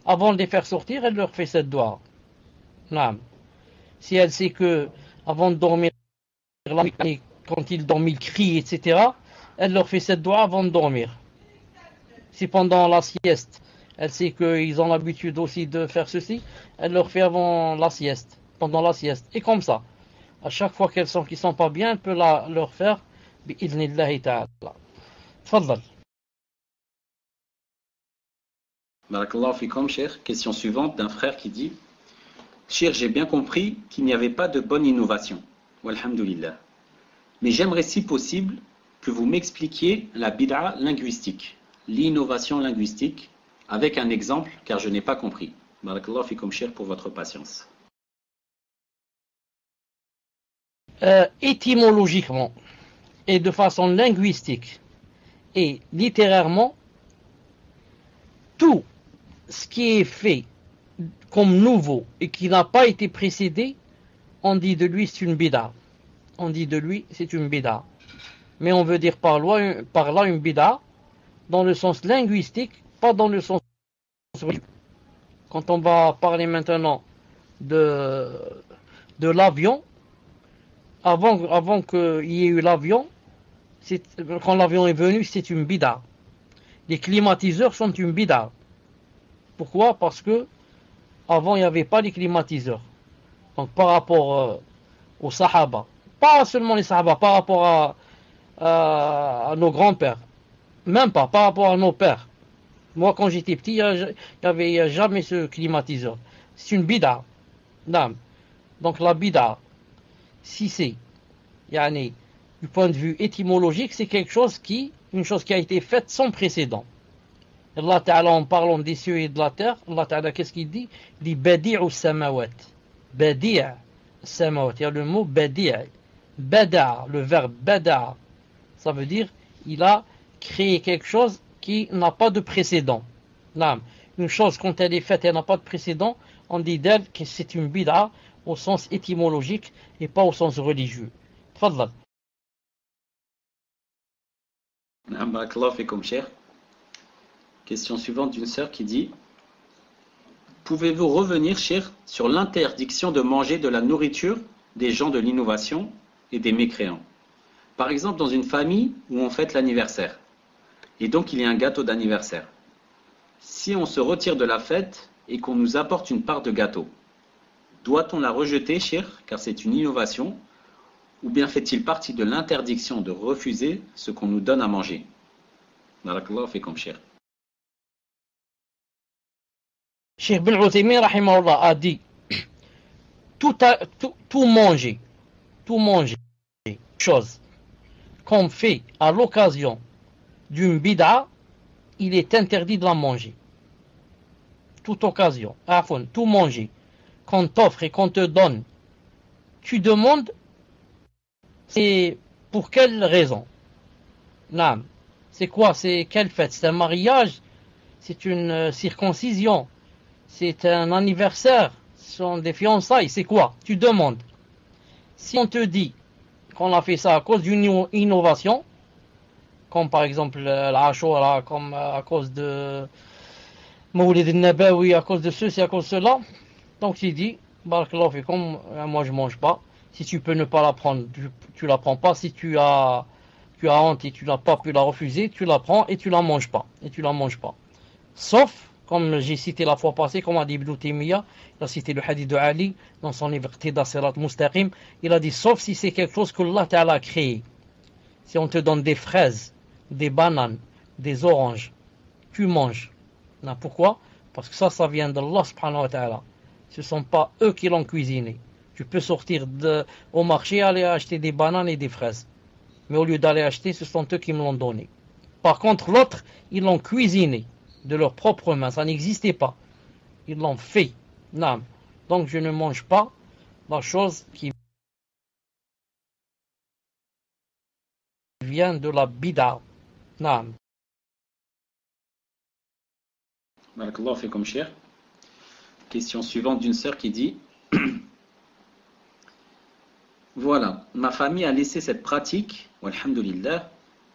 [SPEAKER 1] avant de les faire sortir, elle leur fait cette doigt. Naam. Si elle sait que avant de dormir, quand ils dorment, ils crient, etc., elle leur fait cette doigt avant de dormir. Si pendant la sieste, elle sait qu'ils ont l'habitude aussi de faire ceci, elle leur fait avant la sieste, pendant la sieste. Et comme ça, à chaque fois qu'elles sont qui sont pas bien, elle peut leur faire bi'idhnillahi ta'ala. Tfaddal.
[SPEAKER 2] Barakallahu fikum cheikh. Question suivante d'un frère qui dit Cheikh, j'ai bien compris qu'il n'y avait pas de bonne innovation. Walhamdulillah. Mais j'aimerais si possible que vous m'expliquiez la bid'a linguistique, l'innovation linguistique, avec un exemple, car je n'ai pas compris. Barakallahu fikum cheikh pour votre patience.
[SPEAKER 1] Étymologiquement et de façon linguistique et littérairement, tout ce qui est fait comme nouveau et qui n'a pas été précédé, on dit de lui c'est une bid'a. On dit de lui c'est une bid'a. Mais on veut dire par là une bid'a dans le sens linguistique, pas dans le sens religieux. Quand on va parler maintenant de l'avion, avant qu'il y ait eu l'avion, quand l'avion est venu, c'est une bid'a. Les climatiseurs sont une bid'a. Pourquoi? Parce que avant, il n'y avait pas les climatiseurs. Donc, par rapport aux Sahaba, pas seulement les Sahaba, par rapport à nos grands-pères, même pas, par rapport à nos pères. Moi, quand j'étais petit, il n'y avait jamais ce climatiseur. C'est une bid'a. Donc, la bid'a, si c'est, du point de vue étymologique, c'est une chose qui a été faite sans précédent. Allah Ta'ala, en parlant des cieux et de la terre, Allah Ta'ala, qu'est-ce qu'il dit? Il dit Badi'u samawat. Badi' samawat. Il y a le mot Badi'. Bada', le verbe Bada'. Ça veut dire, il a créé quelque chose qui n'a pas de précédent. Une chose, quand elle est faite, elle n'a pas de précédent, on dit d'elle que c'est une bid'a au sens étymologique et pas au sens religieux. Tfaddal.
[SPEAKER 2] Barakallahu fikum cheikh. Question suivante d'une sœur qui dit Pouvez-vous revenir, cheikh, sur l'interdiction de manger de la nourriture des gens de l'innovation et des mécréants? Par exemple, dans une famille où on fête l'anniversaire, et donc il y a un gâteau d'anniversaire. Si on se retire de la fête et qu'on nous apporte une part de gâteau, doit-on la rejeter, cheikh, car c'est une innovation, ou bien fait-il partie de l'interdiction de refuser ce qu'on nous donne à manger? Barakallahu fikum, cher.
[SPEAKER 1] Cheikh Ibn Uthaymin rahimahullah a dit tout manger, chose qu'on fait à l'occasion d'une bid'a, il est interdit de la manger. Toute occasion, tout manger qu'on t'offre et qu'on te donne, tu demandes, c'est pour quelle raison? Non. C'est quoi? C'est quelle fête? C'est un mariage? C'est une circoncision? C'est un anniversaire? Ce sont des fiançailles? C'est quoi? Tu demandes. Si on te dit qu'on a fait ça à cause d'une innovation, comme par exemple l'Ashura, comme à cause de Mawlid al-Nabawi, à cause de ceci, à cause de cela, donc tu dis, barakallahu fikum, moi je mange pas. Si tu peux ne pas la prendre, tu la prends pas. Si tu as honte et tu n'as pas pu la refuser, tu la prends et tu la manges pas. Sauf, comme j'ai cité la fois passée, comme a dit Ibn Taymiyyah, il a cité le hadith de Ali dans son livre Iqtida Sirat Mustaqim, il a dit sauf si c'est quelque chose que Allah Ta'ala a créé. Si on te donne des fraises, des bananes, des oranges, tu manges. Non, pourquoi? Parce que ça vient d'Allah subhanahu wa ta'ala. Ce ne sont pas eux qui l'ont cuisiné. Tu peux sortir au marché, aller acheter des bananes et des fraises. Mais au lieu d'aller acheter, ce sont eux qui me l'ont donné. Par contre, l'autre, ils l'ont cuisiné de leurs propres mains. Ça n'existait pas. Ils l'ont fait. Non. Donc je ne mange pas la chose qui vient de la bid'a. Non.
[SPEAKER 2] Barakallahu fikum, cher. Question suivante d'une sœur qui dit voilà, ma famille a laissé cette pratique, walhamdulillah,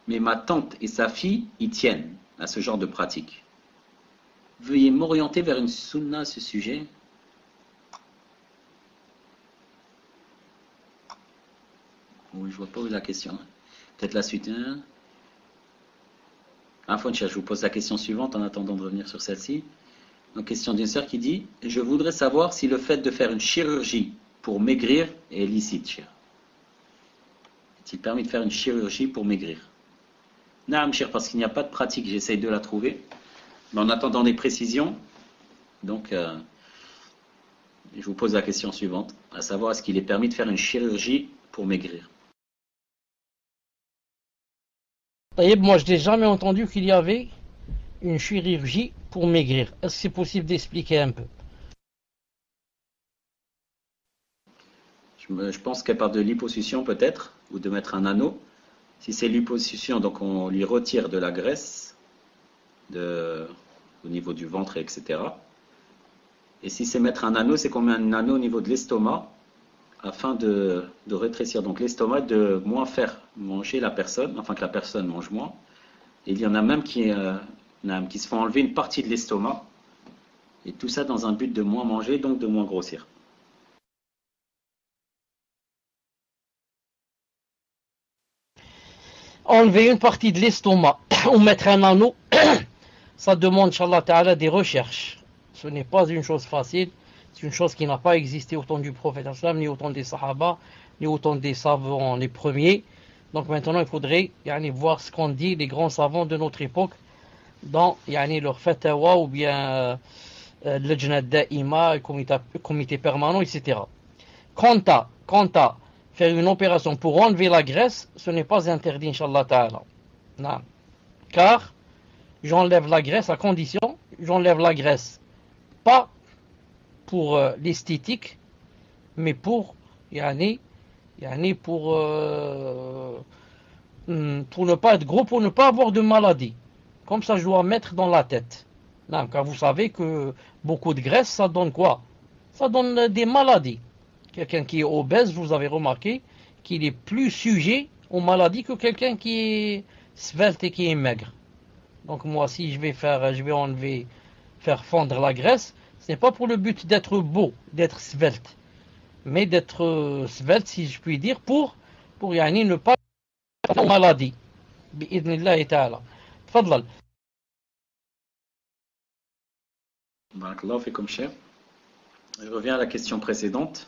[SPEAKER 2] mais ma tante et sa fille y tiennent à ce genre de pratique. Veuillez m'orienter vers une sunna à ce sujet. Oui, je vois pas où est la question. Peut-être la suite. Je vous pose la question suivante en attendant de revenir sur celle-ci. Donc, question d'une sœur qui dit je voudrais savoir si le fait de faire une chirurgie pour maigrir est licite, cher. Est-il permis de faire une chirurgie pour maigrir? Non, cher, parce qu'il n'y a pas de pratique, j'essaye de la trouver. Mais en attendant des précisions, donc, je vous pose la question suivante, à savoir est-ce qu'il est permis de faire une chirurgie pour maigrir?
[SPEAKER 1] Moi, je n'ai jamais entendu qu'il y avait une chirurgie pour maigrir. Est-ce que c'est possible d'expliquer un peu?
[SPEAKER 2] Je pense qu'elle parle de liposuction peut-être, ou de mettre un anneau. Si c'est liposuction, donc on lui retire de la graisse au niveau du ventre, etc. Et si c'est mettre un anneau, c'est qu'on met un anneau au niveau de l'estomac afin de rétrécir donc l'estomac, de moins faire manger la personne, enfin que la personne mange moins. Et il y en a même qui se font enlever une partie de l'estomac, et tout ça dans un but de moins manger, donc de moins grossir.
[SPEAKER 1] Enlever une partie de l'estomac ou mettre un anneau, ça demande, Inch'Allah Ta'ala, des recherches. Ce n'est pas une chose facile, c'est une chose qui n'a pas existé au temps du prophète, ni au temps des Sahaba, ni au temps des savants les premiers. Donc maintenant, il faudrait voir ce qu'ont dit les grands savants de notre époque dans leur fatawa ou bien l'Ajna Da'ima, le comité permanent, etc. Quant à faire une opération pour enlever la graisse, ce n'est pas interdit, Inch'Allah Ta'ala. Non. Car j'enlève la graisse à condition, j'enlève la graisse pas pour l'esthétique, mais pour pour ne pas être gros, pour ne pas avoir de maladie. Comme ça, je dois mettre dans la tête. Non, car vous savez que beaucoup de graisse, ça donne quoi? Ça donne des maladies. Quelqu'un qui est obèse, vous avez remarqué qu'il est plus sujet aux maladies que quelqu'un qui est svelte et qui est maigre. Donc moi, si je vais faire fondre la graisse, ce n'est pas pour le but d'être beau, d'être svelte, mais d'être svelte, si je puis dire, pour ne pas avoir de maladie. Bi'idnillahi ta'ala. Tfadlal.
[SPEAKER 2] Barakallahu fikum, cher. Je reviens à la question précédente.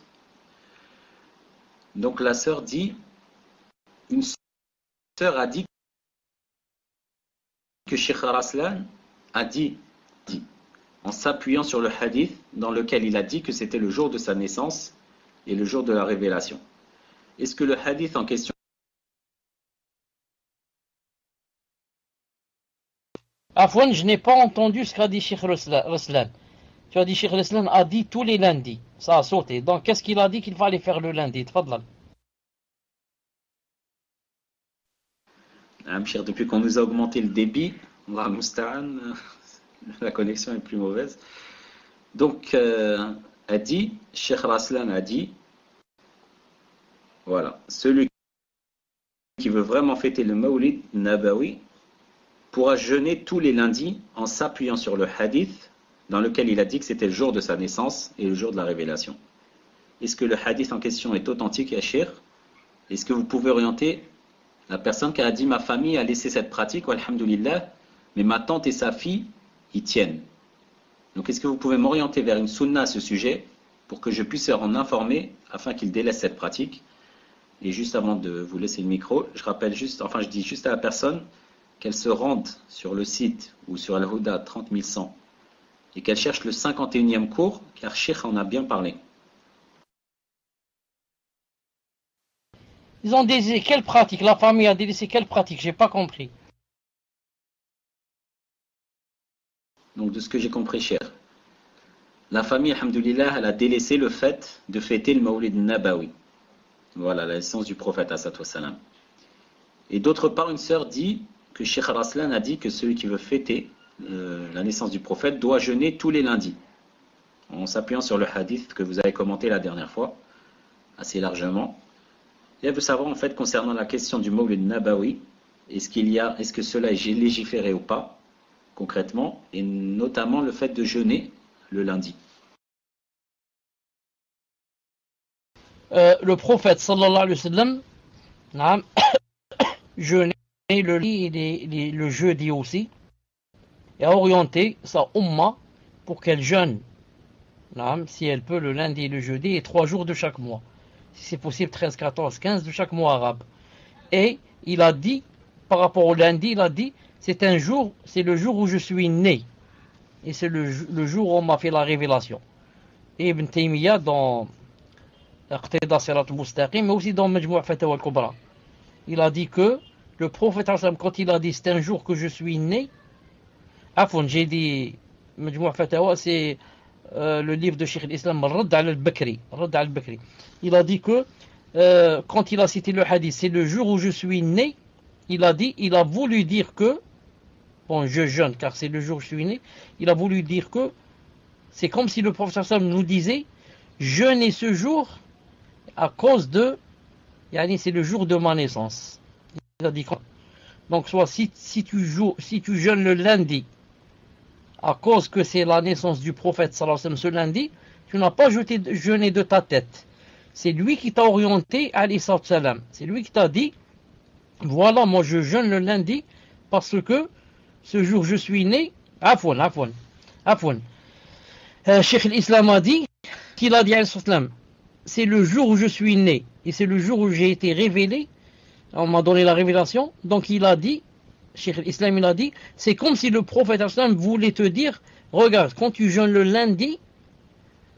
[SPEAKER 2] Donc la sœur dit une sœur a dit que Cheikh Raslan a dit, en s'appuyant sur le hadith dans lequel il a dit que c'était le jour de sa naissance et le jour de la révélation. Est-ce que le hadith en question...
[SPEAKER 1] Afwan, je n'ai pas entendu ce qu'a dit Cheikh Raslan. Tu as dit Cheikh Raslan a dit tous les lundis. Ça a sauté. Donc qu'est-ce qu'il a dit qu'il fallait faire le lundi? Tfadlal.
[SPEAKER 2] Depuis qu'on nous a augmenté le débit, Allah Musta'an, la connexion est plus mauvaise. Donc, a dit, Cheikh Raslan a dit, voilà, celui qui veut vraiment fêter le Mawlid Nabawi pourra jeûner tous les lundis en s'appuyant sur le hadith dans lequel il a dit que c'était le jour de sa naissance et le jour de la révélation. Est-ce que le hadith en question est authentique, Yachir? Est-ce que vous pouvez orienter la personne qui a dit ma famille a laissé cette pratique, alhamdoulilah, mais ma tante et sa fille y tiennent. Donc est-ce que vous pouvez m'orienter vers une sunna à ce sujet pour que je puisse en informer afin qu'ils délaissent cette pratique? Et juste avant de vous laisser le micro, je dis juste à la personne qu'elle se rende sur le site ou sur Al-Huda 30100 et qu'elle cherche le 51e cours, car Cheikh en a bien parlé.
[SPEAKER 1] Ils ont délaissé quelle pratique? La famille a délaissé quelle pratique? J'ai pas compris.
[SPEAKER 2] Donc de ce que j'ai compris, cher, la famille, alhamdoulilah, elle a délaissé le fait de fêter le Mawlid Nabawi. Voilà, la naissance du prophète, assalatu wassalam. Et d'autre part, une sœur dit que Cheikh Raslan a dit que celui qui veut fêter la naissance du prophète doit jeûner tous les lundis, en s'appuyant sur le hadith que vous avez commenté la dernière fois, assez largement. Et elle veut savoir en fait concernant la question du Mawlid Nabawi, est-ce que cela est légiféré ou pas, concrètement, et notamment le fait de jeûner le lundi.
[SPEAKER 1] Le prophète sallallahu alayhi wa sallam jeûnait le jeudi aussi et a orienté sa umma pour qu'elle jeûne, si elle peut, le lundi et le jeudi et 3 jours de chaque mois. Si c'est possible, 13, 14, 15 de chaque mois arabe. Et il a dit, par rapport au lundi, il a dit, c'est le jour où je suis né. Et c'est le jour où on m'a fait la révélation. Et Ibn Taymiyyah dans Iqtida Sirat al-Mustaqim, mais aussi dans Majmou' Fatawa al-Kubra, il a dit que le prophète, quand il a dit c'est un jour que je suis né, Afon, j'ai dit Majmou' Fatawa, c'est le livre de Cheikh al-Islam Radd al-Bakri. Il a dit que quand il a cité le hadith, c'est le jour où je suis né, il a voulu dire que, bon, je jeûne car c'est le jour où je suis né, il a voulu dire que c'est comme si le prophète nous disait jeûnez ce jour à cause de, c'est le jour de ma naissance. Il a dit quoi? Donc soit si tu jeûnes le lundi à cause que c'est la naissance du prophète sallallahu alayhi wa sallam ce lundi, tu n'as pas jeûné de ta tête. C'est lui qui t'a orienté alayhi salam. C'est lui qui t'a dit voilà, moi je jeûne le lundi parce que ce jour je suis né. Afwan. Cheikh al-Islam a dit qu'il a dit alayhi salam, c'est le jour où je suis né et c'est le jour où j'ai été révélé. On m'a donné la révélation. Donc il a dit, Cheikh al-Islam il a dit, c'est comme si le prophète voulait te dire, regarde, quand tu jeûnes le lundi,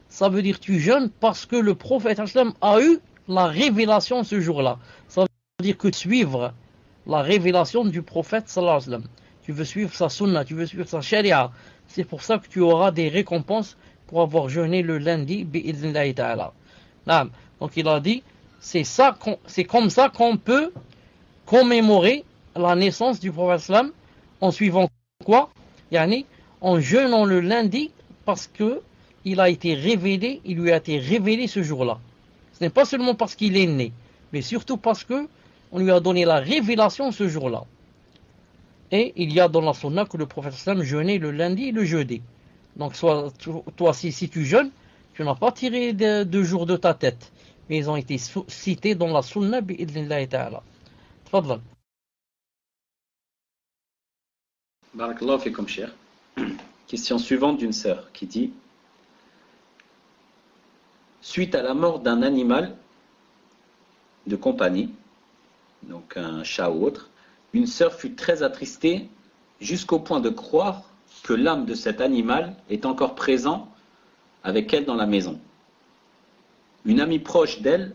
[SPEAKER 1] ça veut dire tu jeûnes parce que le prophète a eu la révélation ce jour-là. Ça veut dire que suivre la révélation du prophète sallallahu alayhi wa sallam, tu veux suivre sa sunna, tu veux suivre sa sharia, c'est pour ça que tu auras des récompenses pour avoir jeûné le lundi bi'idhnillahi ta'ala. Donc il a dit, c'est comme ça qu'on peut commémorer la naissance du prophète sallam en suivant quoi? En jeûnant le lundi parce que il lui a été révélé ce jour-là. Ce n'est pas seulement parce qu'il est né, mais surtout parce que on lui a donné la révélation ce jour-là. Et il y a dans la sunna que le prophète sallam jeûnait le lundi et le jeudi. Donc toi si tu jeûnes, tu n'as pas tiré de jours de ta tête, mais ils ont été cités dans la sunna bi'idhnillahi ta'ala. Tfadlal.
[SPEAKER 2] Barakallahu fikum, cher. Question suivante d'une sœur qui dit: suite à la mort d'un animal de compagnie, donc un chat ou autre, une sœur fut très attristée jusqu'au point de croire que l'âme de cet animal est encore présent avec elle dans la maison. Une amie proche d'elle,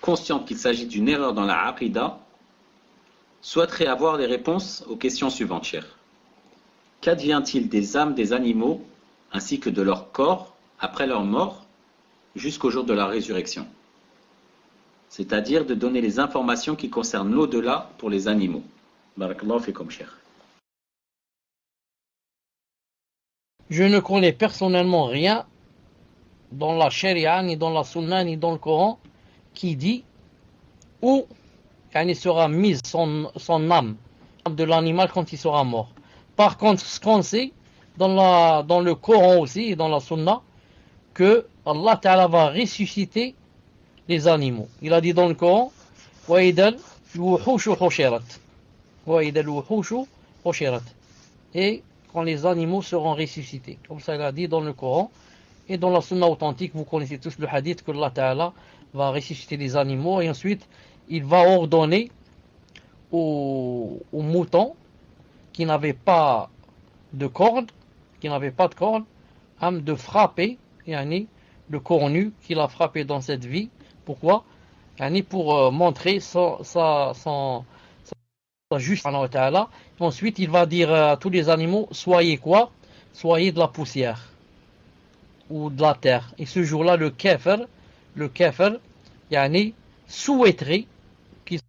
[SPEAKER 2] consciente qu'il s'agit d'une erreur dans la aqida, souhaiterait avoir des réponses aux questions suivantes, chers. Qu'advient-il des âmes des animaux ainsi que de leur corps après leur mort jusqu'au jour de la résurrection? C'est-à-dire de donner les informations qui concernent l'au-delà pour les animaux. Barakallahu fikum, cher.
[SPEAKER 1] Je ne connais personnellement rien dans la charia, ni dans la sunna, ni dans le Coran qui dit où il sera mise son âme de l'animal quand il sera mort. Par contre, ce qu'on sait dans le Coran aussi et dans la sunna, que Allah Ta'ala va ressusciter les animaux. Il a dit dans le Coran وَإِذَا الْوُحُوشُ حُشِرَتْ وَإِذَا الْوُحُوشُ حُشِرَتْ, et quand les animaux seront ressuscités. Comme ça il a dit dans le Coran. Et dans la sunna authentique, vous connaissez tous le hadith que Allah Ta'ala va ressusciter les animaux et ensuite il va ordonner aux moutons qui n'avaient pas de cordes, de frapper le cornu qu'il a frappé dans cette vie. Pourquoi? Pour montrer sa justice. Ensuite il va dire à tous les animaux, soyez quoi? Soyez de la poussière ou de la terre. Et ce jour-là, le kafir, souhaiterait qu'il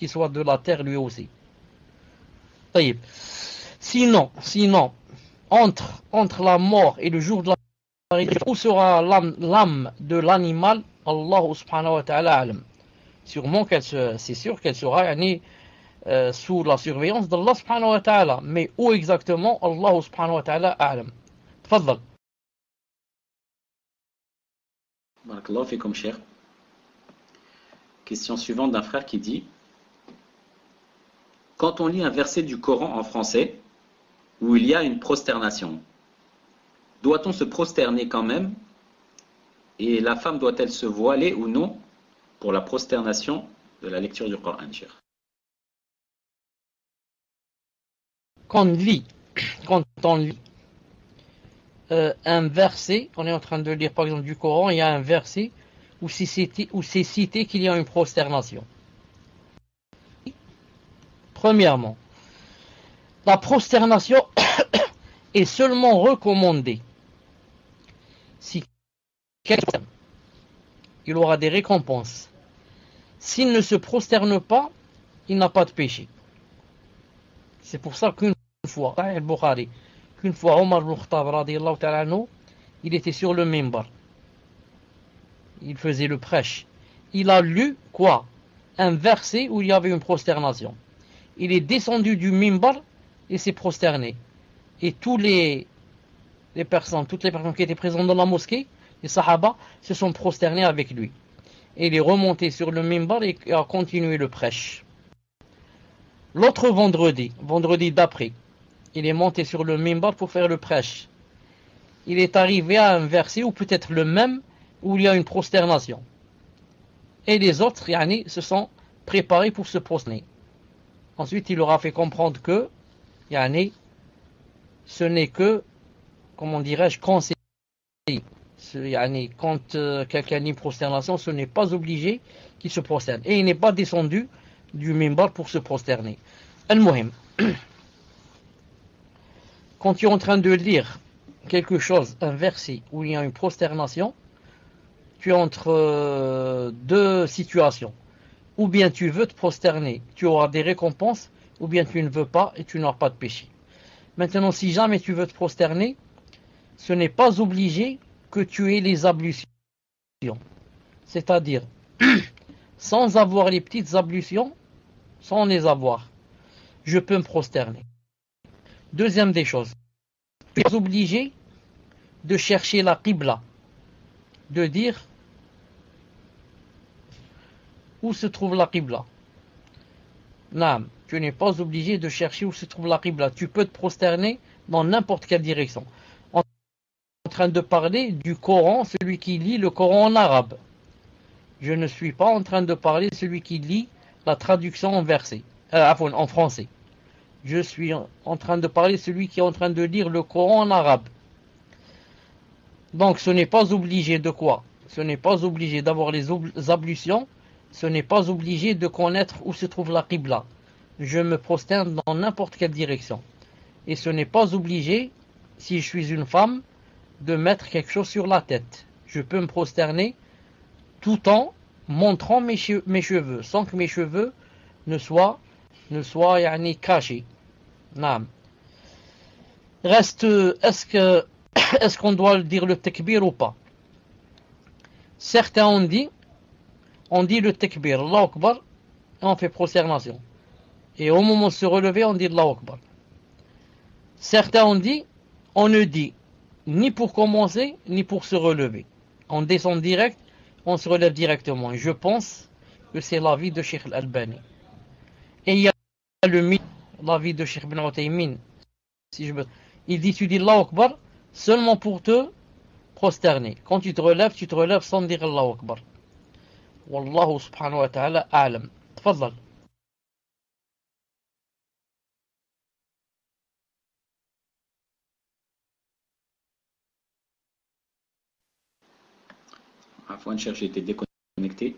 [SPEAKER 1] soit de la terre lui aussi. Sinon, entre la mort et le jour de la résurrection, où sera l'âme de l'animal? Allah subhanahu wa ta'ala alam. Sûrement c'est sûr qu'elle sera sous la surveillance d'Allah subhanahu wa ta'ala. Mais où exactement? Allah subhanahu wa ta'ala alam. تفضل.
[SPEAKER 2] Barakallahu fikum, cher. Question suivante d'un frère qui dit: quand on lit un verset du Coran en français où il y a une prosternation, doit-on se prosterner quand même? Et la femme doit-elle se voiler ou non pour la prosternation de la lecture du Coran, cher?
[SPEAKER 1] Quand on lit un verset, on est en train de lire par exemple du Coran, il y a un verset où c'est cité qu'il y a une prosternation. Premièrement, la prosternation est seulement recommandée si quelqu'un il aura des récompenses. S'il ne se prosterne pas, il n'a pas de péché. C'est pour ça qu'une fois, Al-Bukhari, qu'une fois Omar ibn Khattab radiyallahu ta'ala anhu, il était sur le minbar. Il faisait le prêche. Il a lu quoi? Un verset où il y avait une prosternation. Il est descendu du minbar et s'est prosterné. Et toutes les personnes qui étaient présentes dans la mosquée, les sahaba, se sont prosternés avec lui. Et il est remonté sur le minbar et a continué le prêche. L'autre vendredi d'après, il est monté sur le minbar pour faire le prêche. Il est arrivé à un verset, ou peut-être le même, où il y a une prosternation. Et les autres, se sont préparés pour se prosterner. Ensuite, il leur a fait comprendre que, ce n'est que, comment dirais-je, conseillé. Quand quelqu'un dit prosternation, ce n'est pas obligé qu'il se prosterne. Et il n'est pas descendu du minbar pour se prosterner. Al-Muhim. Quand tu es en train de lire quelque chose, un verset où il y a une prosternation, tu es entre deux situations. Ou bien tu veux te prosterner, tu auras des récompenses, ou bien tu ne veux pas et tu n'auras pas de péché. Maintenant, si jamais tu veux te prosterner, ce n'est pas obligé que tu aies les ablutions. C'est-à-dire, sans avoir les petites ablutions, sans les avoir, je peux me prosterner. Deuxième des choses, tu es obligé de chercher la qibla, de dire où se trouve la qibla. Non, tu n'es pas obligé de chercher où se trouve la qibla. Tu peux te prosterner dans n'importe quelle direction. On est en train de parler du Coran, celui qui lit le Coran en arabe. Je ne suis pas en train de parler celui qui lit la traduction en verset, en français. Je suis en train de parler celui qui est en train de lire le Coran en arabe. Donc ce n'est pas obligé de quoi? Ce n'est pas obligé d'avoir les ablutions, ce n'est pas obligé de connaître où se trouve la Qibla. Je me prosterne dans n'importe quelle direction. Et ce n'est pas obligé, si je suis une femme, de mettre quelque chose sur la tête. Je peux me prosterner tout en montrant mes cheveux, sans que mes cheveux ne soient cachés. Naam. Reste, est-ce qu'on doit dire le takbir ou pas? Certains on dit le takbir, Allahu Akbar, et on fait prosternation. Et au moment de se relever, on dit Allahu Akbar. Certains on ne dit ni pour commencer, ni pour se relever. On descend direct, on se relève directement. Et je pense que c'est l'avis de Cheikh Al-Albani. Et il y a l'avis de Cheikh Ibn Uthaymin. Il dit, tu dis Allahu Akbar seulement pour te prosterner. Quand tu te relèves sans dire Allahu Akbar. Wallahu subhanahu wa ta'ala a'lam. Tfadal.
[SPEAKER 2] Afwan, cher, j'ai été déconnecté.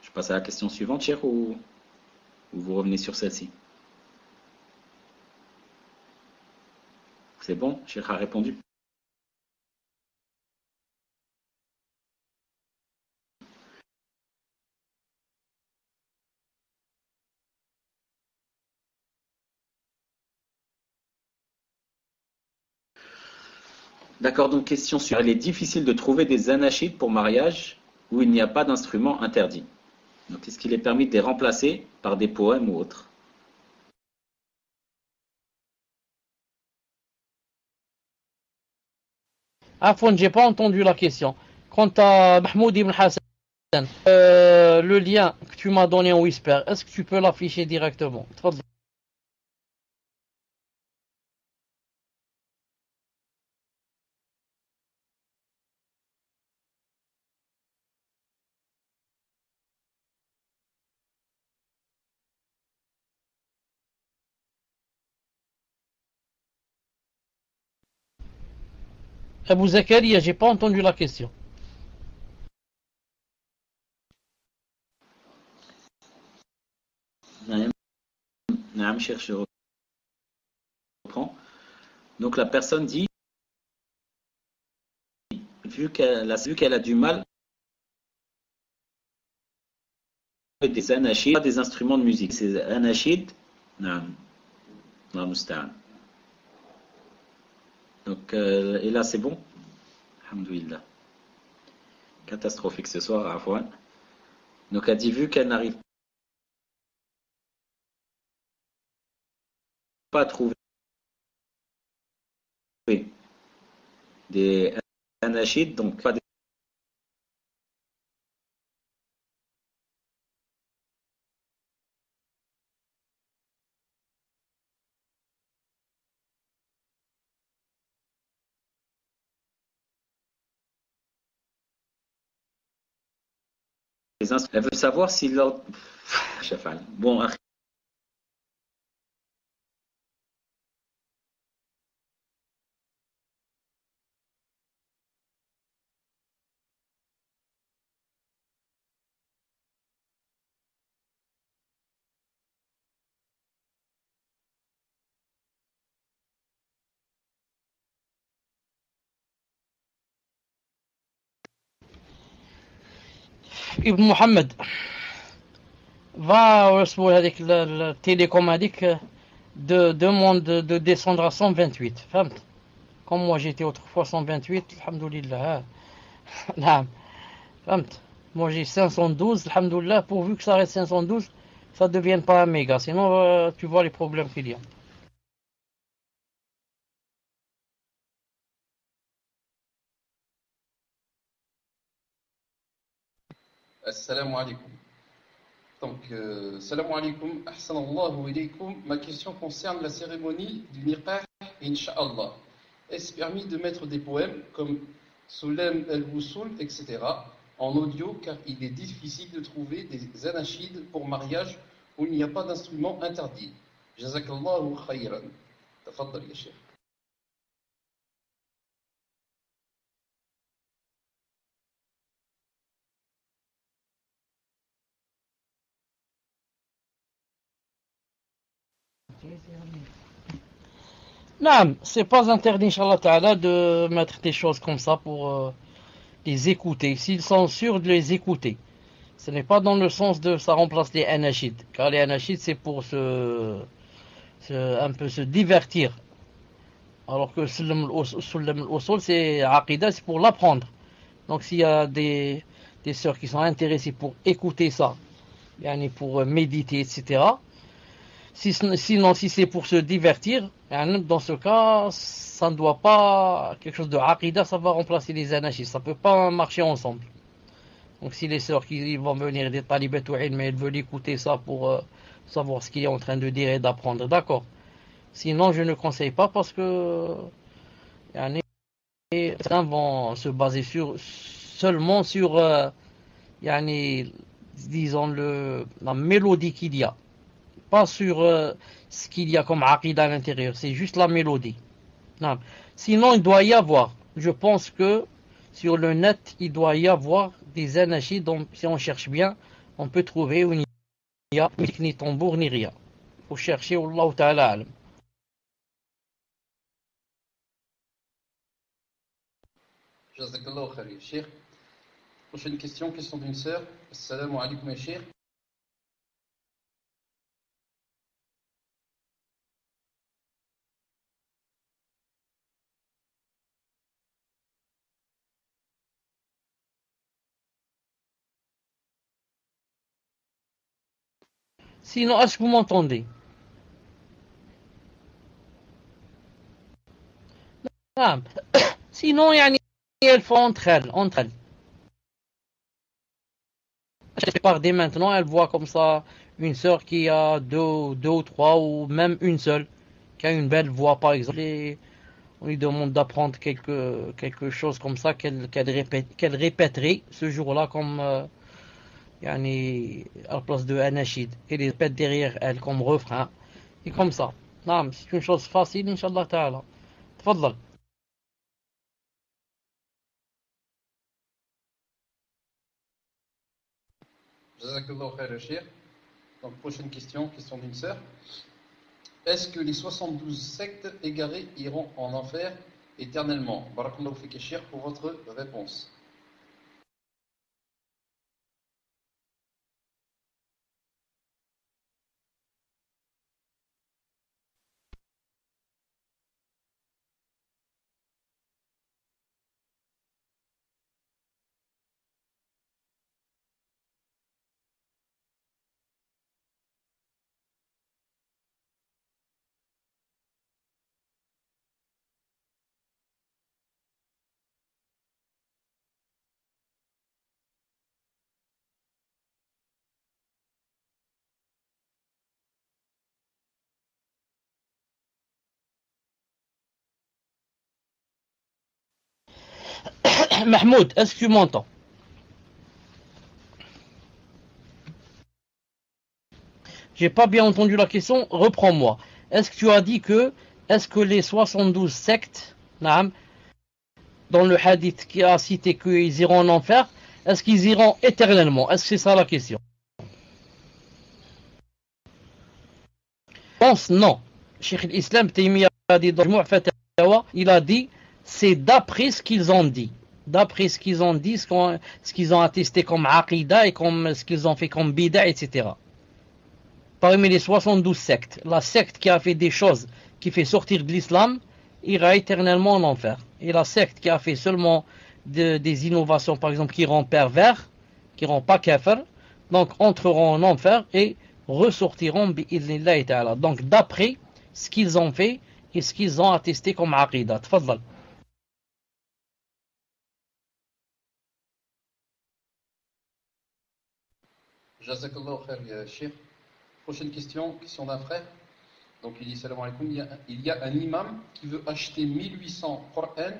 [SPEAKER 2] Je passe à la question suivante, cher, ou vous revenez sur celle-ci? C'est bon, cher a répondu. D'accord, donc question sur. Il est difficile de trouver des anachides pour mariage où il n'y a pas d'instrument interdit. Donc est-ce qu'il est permis de les remplacer par des poèmes ou autres?
[SPEAKER 1] Afwan, j'ai pas entendu la question. Quant à Mahmoud Ibn Hassan, le lien que tu m'as donné en Whisper, est-ce que tu peux l'afficher directement? Tfadal. Abou Zakaria, j'ai pas entendu la question.
[SPEAKER 2] Naam, cher, je reprends. Donc la personne dit, vu qu'elle a du mal avec des anachides, pas des instruments de musique. Ces anachides, naam, Allah musta'an. Donc, et là c'est bon. Alhamdoulilah. Catastrophique ce soir, Afwan. Donc elle dit, vu qu'elle n'arrive pas à trouver des anachides, donc pas des elle veut savoir si leur... Bon,
[SPEAKER 1] Ibn Mohamed, va avec le télécom هذيك demande de descendre à 128. فهمت? Comme moi j'étais autrefois 128, alhamdoulilah. Naam. فهمت? Moi j'ai 512, alhamdoulilah, pourvu que ça reste 512, ça ne devienne pas un méga. Sinon, tu vois les problèmes qu'il y a.
[SPEAKER 3] Assalamu alaikum. Donc, salam alaikum, ahsanallahu ilaykum. Ma question concerne la cérémonie du niqah, incha'Allah. Est-ce permis de mettre des poèmes comme Soulem el-Wusul, etc. en audio, car il est difficile de trouver des anachides pour mariage où il n'y a pas d'instrument interdit. Jazakallahu khayran. Tafaddal ya Cheikh.
[SPEAKER 1] Non, c'est pas interdit, Inch'Allah Ta'ala, de mettre des choses comme ça pour les écouter, s'ils sont sûrs de les écouter. Ce n'est pas dans le sens de ça remplace les anachides, car les anachides c'est pour un peu se divertir. Alors que Sulam al-Usul c'est Aqidah, c'est pour l'apprendre. Donc s'il y a des sœurs qui sont intéressées pour écouter ça, pour méditer, etc. Sinon, si c'est pour se divertir, dans ce cas, ça ne doit pas, quelque chose de Aqidah, ça va remplacer les anachides. Ça ne peut pas marcher ensemble. Donc si les sœurs qui vont venir des talibet ou ilm, mais elles veulent écouter ça pour savoir ce qu'il est en train de dire et d'apprendre, d'accord. Sinon, je ne conseille pas parce que certains vont se baser seulement sur disons la mélodie qu'il y a. Pas sur ce qu'il y a comme aqidah à l'intérieur, c'est juste la mélodie. Non. Sinon, il doit y avoir, je pense que sur le net, il doit y avoir des anachides, donc si on cherche bien, on peut trouver où il n'y a ni tambour ni rien. Il faut chercher, Wallahu ta'ala alam.
[SPEAKER 3] Jazakallahu khayran, Cheikh. Prochaine question d'une sœur. Assalamu alaikum, Cheikh.
[SPEAKER 1] Sinon, est-ce que vous m'entendez? Non. Sinon, elles font entre elles. Dès maintenant, elle voit comme ça une sœur qui a deux ou trois, ou même une seule, qui a une belle voix par exemple, et on lui demande d'apprendre quelque chose comme ça qu'elle répéterait ce jour-là comme à la place de Anachid, et les répète derrière elle comme refrain, et comme ça. Non, c'est une chose facile, Inch'Allah Ta'ala. Tfaddal.
[SPEAKER 3] Jazakallahu khayran, Cheikh. Donc, prochaine question d'une sœur. Est-ce que les 72 sectes égarées iront en enfer éternellement? Barakallahu fik, Cheikh, pour votre réponse.
[SPEAKER 1] Mahmoud, est-ce que tu m'entends? J'ai pas bien entendu la question, reprends-moi. Est-ce que tu as dit est-ce que les 72 sectes, dans le hadith qui a cité qu'ils iront en enfer, est-ce qu'ils iront éternellement? Est-ce que c'est ça la question? Je pense non. Cheikh l'Islam Taymiyyah a dit dans Majmou' Fatawa, il a dit, c'est d'après ce qu'ils ont dit. D'après ce qu'ils ont dit, ce qu'ils ont attesté comme aqidah et comme ce qu'ils ont fait comme bid'a, etc. Parmi les 72 sectes, la secte qui a fait des choses qui fait sortir de l'islam ira éternellement en enfer. Et la secte qui a fait seulement des innovations, par exemple, qui rend pervers, qui rend pas kafir, donc entreront en enfer et ressortiront bi'idhnillahi ta'ala. Donc d'après ce qu'ils ont fait et ce qu'ils ont attesté comme aqidah. Tfaddal.
[SPEAKER 3] Jazakallah khair, ya Cheikh. Prochaine question, question d'un frère. Donc il dit salam alaikum, il y a un imam qui veut acheter 1800 Qur'an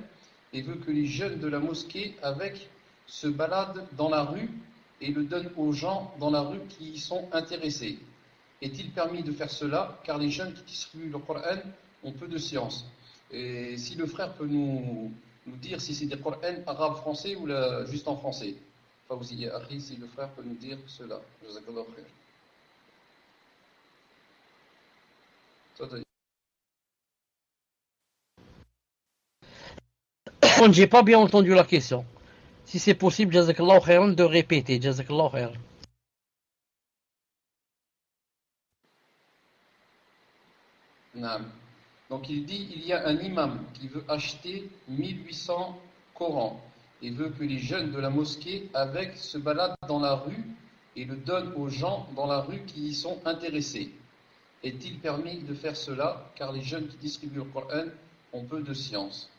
[SPEAKER 3] et veut que les jeunes de la mosquée avec se baladent dans la rue et le donnent aux gens dans la rue qui y sont intéressés. Est-il permis de faire cela car les jeunes qui distribuent le Qur'an ont peu de science? Et si le frère peut nous dire si c'est des Qur'an arabes français ou juste en français. Fawzi ya akhi, si le frère peut nous dire cela. Jazakallah khair.
[SPEAKER 1] J'ai pas bien entendu la question. Si c'est possible, jazakallahu khairan, de répéter. Jazakallahu khairan.
[SPEAKER 3] Donc il dit, il y a un imam qui veut acheter 1800 Corans et veut que les jeunes de la mosquée avec se baladent dans la rue et le donnent aux gens dans la rue qui y sont intéressés. Est-il permis de faire cela car les jeunes qui distribuent le Coran ont peu de science?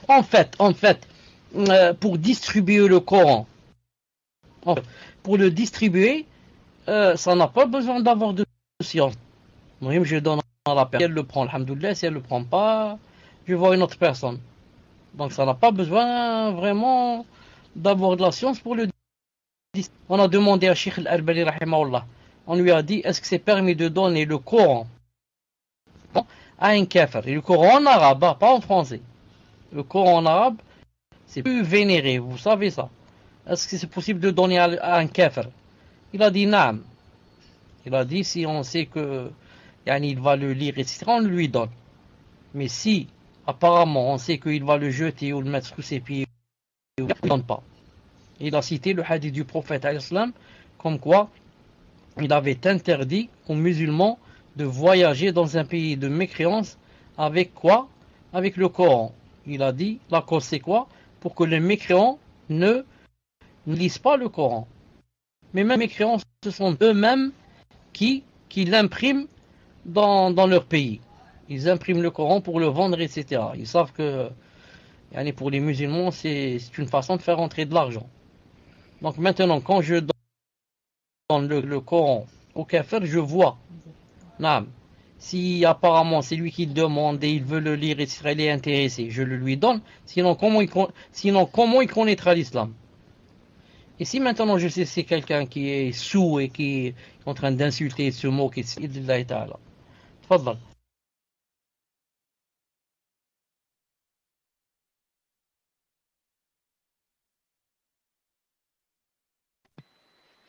[SPEAKER 1] En fait, pour distribuer le Coran, pour le distribuer, ça n'a pas besoin d'avoir de science. Moi, je donne à la personne. Si elle le prend, alhamdoulilah, si elle ne le prend pas, je vois une autre personne. Donc ça n'a pas besoin vraiment d'avoir de la science pour le distribuer. On a demandé à Cheikh Al-Albani, rahimahullah, on lui a dit, est-ce que c'est permis de donner le Coran à un kafir? Et le Coran en arabe, pas en français. Le Coran en arabe, c'est plus vénéré, vous savez ça. Est-ce que c'est possible de donner à un kafir? Il a dit naam. Il a dit si on sait que il va le lire, etc., on le lui donne. Mais si apparemment on sait qu'il va le jeter ou le mettre sous ses pieds, on ne le donne pas. Il a cité le hadith du prophète alayhi salam, comme quoi il avait interdit aux musulmans de voyager dans un pays de mécréance avec quoi? Avec le Coran. Il a dit, la cause c'est quoi? Pour que les mécréants ne lisent pas le Coran. Mais même les mécréants, ce sont eux-mêmes qui l'impriment dans leur pays. Ils impriment le Coran pour le vendre, etc. Ils savent que pour les musulmans, c'est une façon de faire entrer de l'argent. Donc maintenant, quand je donne le Coran au kafir, je vois. Naam. Si apparemment c'est lui qui le demande et il veut le lire, etc., il est intéressé, je le lui donne. Sinon, comment il connaîtra l'islam? Et si maintenant je sais que c'est quelqu'un qui est sourd et qui est en train d'insulter, de se moquer, d'Allah ta'ala. Tfaddal.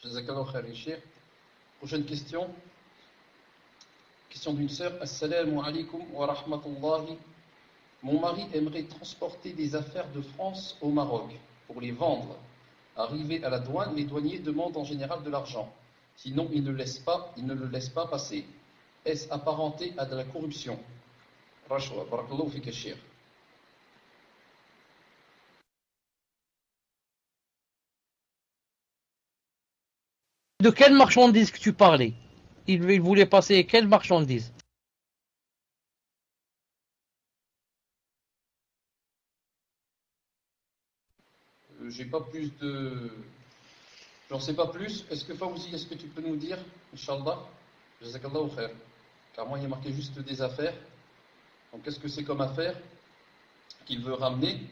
[SPEAKER 3] Jazakallah khair, Cheikh. Prochaine question. Question d'une sœur. Assalamu alaikum wa rahmatullahi. Mon mari aimerait transporter des affaires de France au Maroc pour les vendre. Arrivé à la douane, les douaniers demandent en général de l'argent. Sinon, ils ne le laissent pas passer. Est-ce apparenté à de la corruption? Rashwa, barakallahu fika Cheikh.
[SPEAKER 1] De quelle marchandise que tu parlais? Il voulait passer quelle marchandise?
[SPEAKER 3] J'ai pas plus de... J'en sais pas plus. Est-ce que tu peux nous dire, Inch'Allah? Jazakallahu khair. Car moi, il y a marqué juste des affaires. Donc, qu'est-ce que c'est comme affaire qu'il veut ramener?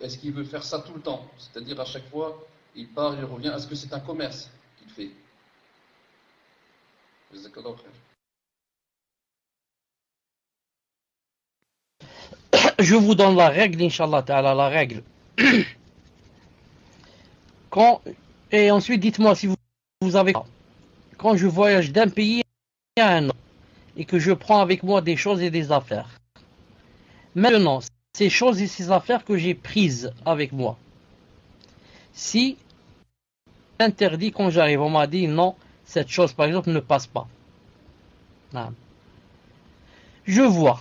[SPEAKER 3] Est-ce qu'il veut faire ça tout le temps? C'est-à-dire, à chaque fois, il part, il revient. Est-ce que c'est un commerce qu'il fait? Jazakallahu khair.
[SPEAKER 1] Je vous donne la règle, Inch'Allah ta'ala, la règle. Et ensuite, dites-moi si vous avez... Quand je voyage d'un pays à un autre, et que je prends avec moi des choses et des affaires. Maintenant, ces choses et ces affaires que j'ai prises avec moi, si interdit quand j'arrive, on m'a dit non, cette chose par exemple ne passe pas. Non. Je vois.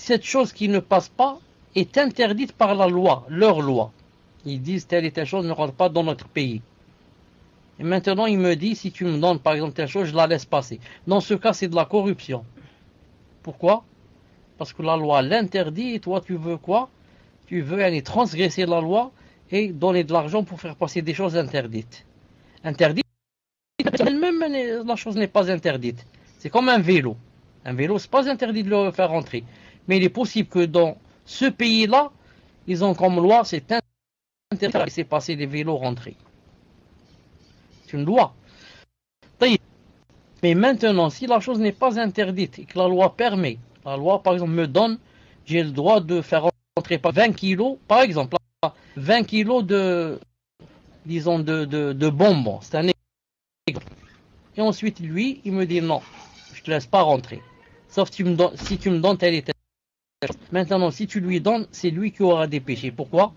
[SPEAKER 1] cette chose qui ne passe pas est interdite par la loi, leur loi. Ils disent telle et telle chose ne rentre pas dans notre pays. Et maintenant, il me dit, si tu me donnes par exemple telle chose, je la laisse passer. Dans ce cas, c'est de la corruption. Pourquoi? Parce que la loi l'interdit et toi, tu veux quoi? Tu veux aller transgresser la loi et donner de l'argent pour faire passer des choses interdites. Interdites, elle-même, la chose n'est pas interdite. C'est comme un vélo. Un vélo, c'est pas interdit de le faire rentrer. Mais il est possible que dans ce pays-là, ils ont comme loi, c'est interdit de laisser passer des vélos rentrés. C'est une loi. Mais maintenant, si la chose n'est pas interdite et que la loi permet, la loi par exemple me donne, j'ai le droit de faire rentrer 20 kilos, par exemple, 20 kilos de, disons, de bonbons. C'est un exemple. Et ensuite, lui, il me dit non, je te laisse pas rentrer. Sauf si tu me donnes telle et telle chose. Maintenant, si tu lui donnes, c'est lui qui aura des péchés. Pourquoi?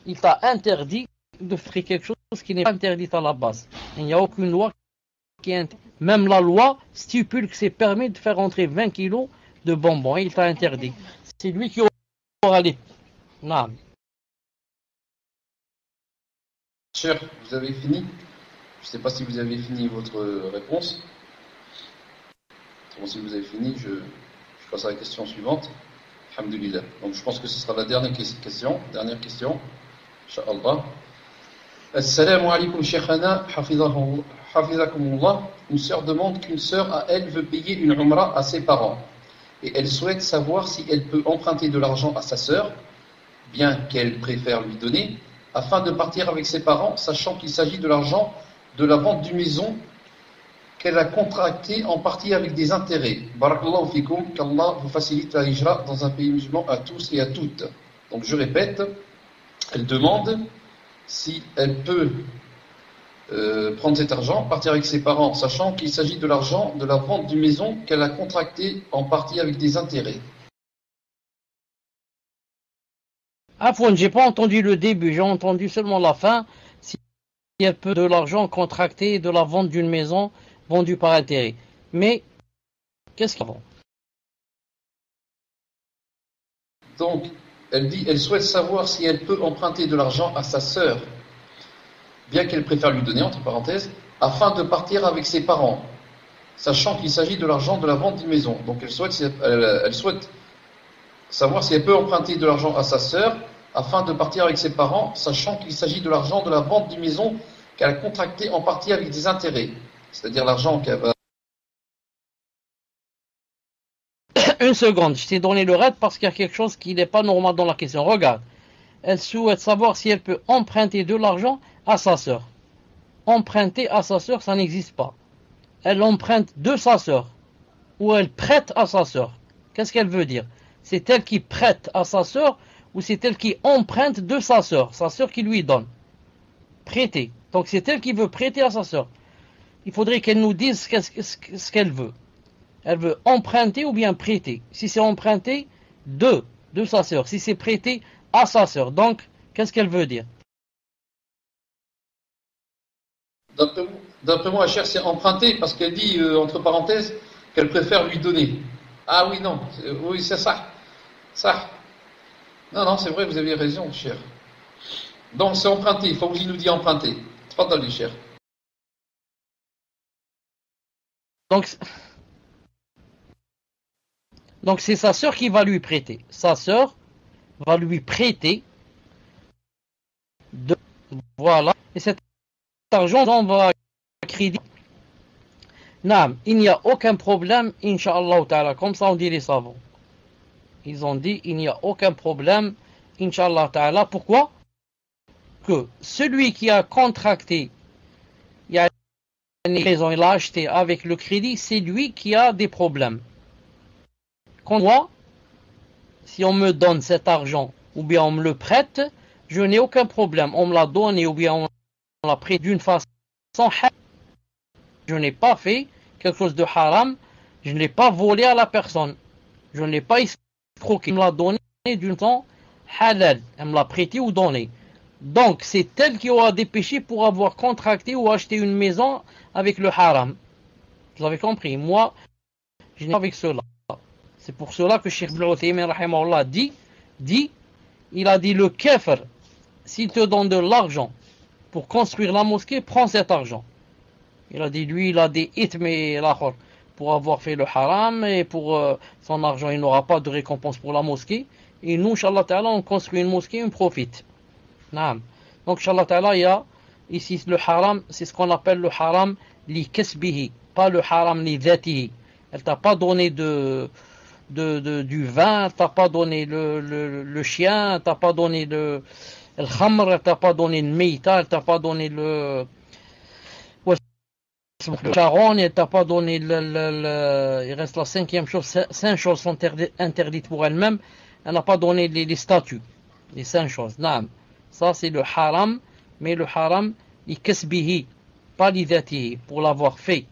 [SPEAKER 1] Il t'a interdit de faire quelque chose qui n'est pas interdit à la base. Il n'y a aucune loi qui est interdite. Même la loi stipule que c'est permis de faire rentrer 20 kilos de bonbons. Et il t'a interdit. C'est lui qui aura les... Non.
[SPEAKER 3] Cher, vous avez fini? Je ne sais pas si vous avez fini votre réponse. Bon, si vous avez fini, je passe à la question suivante. Alhamdulillah. Donc je pense que ce sera la dernière question. Inch'Allah. Assalamu alaikum shaykhana, hafizakumullah. Une sœur demande qu'une sœur à elle veut payer une umrah à ses parents. Et elle souhaite savoir si elle peut emprunter de l'argent à sa sœur, bien qu'elle préfère lui donner, afin de partir avec ses parents, sachant qu'il s'agit de l'argent de la vente d'une maison qu'elle a contracté en partie avec des intérêts. Barakallahu fikum, qu'Allah vous facilite la hijra dans un pays musulman à tous et à toutes. Donc je répète, elle demande si elle peut prendre cet argent, partir avec ses parents, sachant qu'il s'agit de l'argent de la vente d'une maison qu'elle a contracté en partie avec des intérêts.
[SPEAKER 1] Afwan, j'ai pas entendu le début, j'ai entendu seulement la fin. Si elle peut de l'argent contracté de la vente d'une maison vendue par intérêt. Mais, qu'est-ce qu'il y a?
[SPEAKER 3] Donc, elle dit, elle souhaite savoir si elle peut emprunter de l'argent à sa sœur, bien qu'elle préfère lui donner, entre parenthèses, afin de partir avec ses parents, sachant qu'il s'agit de l'argent de la vente d'une maison. Donc, elle souhaite savoir si elle peut emprunter de l'argent à sa sœur, afin de partir avec ses parents, sachant qu'il s'agit de l'argent de la vente d'une maison qu'elle a contracté en partie avec des intérêts. C'est-à-dire l'argent qu'elle va...
[SPEAKER 1] Une seconde, je t'ai donné le raid parce qu'il y a quelque chose qui n'est pas normal dans la question. Regarde, elle souhaite savoir si elle peut emprunter de l'argent à sa sœur. Emprunter à sa sœur, ça n'existe pas. Elle emprunte de sa sœur, ou elle prête à sa sœur. Qu'est-ce qu'elle veut dire? C'est elle qui prête à sa sœur, ou c'est elle qui emprunte de sa sœur qui lui donne. Prêter. Donc c'est elle qui veut prêter à sa sœur. Il faudrait qu'elle nous dise ce qu'elle veut. Elle veut emprunter ou bien prêter. Si c'est emprunter, de sa sœur. Si c'est prêter, à sa sœur. Donc, qu'est-ce qu'elle veut dire?
[SPEAKER 3] D'après moi, cher, c'est emprunter, parce qu'elle dit, entre parenthèses, qu'elle préfère lui donner. Ah oui, non. Oui, c'est ça. Ça. Non, c'est vrai, vous avez raison, cher. Donc, c'est emprunter. Il faut que vous nous dise emprunter. C'est pas dans les cher.
[SPEAKER 1] Donc c'est sa sœur qui va lui prêter. Sa sœur va lui prêter. Voilà. Et cet argent, on va crédit. Naam, il n'y a aucun problème, Inch'Allah ta'ala. Comme ça on dit les savants. Ils ont dit, il n'y a aucun problème, Inch'Allah ta'ala. Pourquoi? Que celui qui a contracté, il y a une maison, il a acheté avec le crédit, c'est lui qui a des problèmes. Quand moi, si on me donne cet argent, ou bien on me le prête, je n'ai aucun problème. On me l'a donné, ou bien on l'a prêté d'une façon haram. Je n'ai pas fait quelque chose de haram, je ne l'ai pas volé à la personne. Je ne l'ai pas escroqué. On me l'a donné d'une façon halal. Elle me l'a prêté ou donné. Donc, c'est elle qui aura des péchés pour avoir contracté ou acheté une maison avec le haram. Vous avez compris? Moi, je n'ai pas avec cela. C'est pour cela que Cheikh Ibn Uthaymin rahimahullah il a dit le kafir, s'il te donne de l'argent pour construire la mosquée, prends cet argent. Il a dit lui il a des ithmi l'akhar pour avoir fait le haram et pour son argent il n'aura pas de récompense pour la mosquée. Et nous, Inch'Allah Ta'ala, on construit une mosquée, on profite. Naam. Donc, Inch'Allah Ta'ala, il y a ici le haram, c'est ce qu'on appelle le haram li kasbihi, pas le haram li dhatihi. Elle t'a pas donné du vin, elle t'a pas donné le chien, elle t'a pas donné le khamr, elle t'a pas donné le meita, elle t'a pas donné le charon, elle t'a pas donné il reste la cinquième chose, 5 choses sont interdites pour elle-même. Elle n'a pas donné les statuts, les 5 choses. Naam. Ça c'est le haram, mais le haram, li kasbihi, pas li dhatihi, pour l'avoir fait.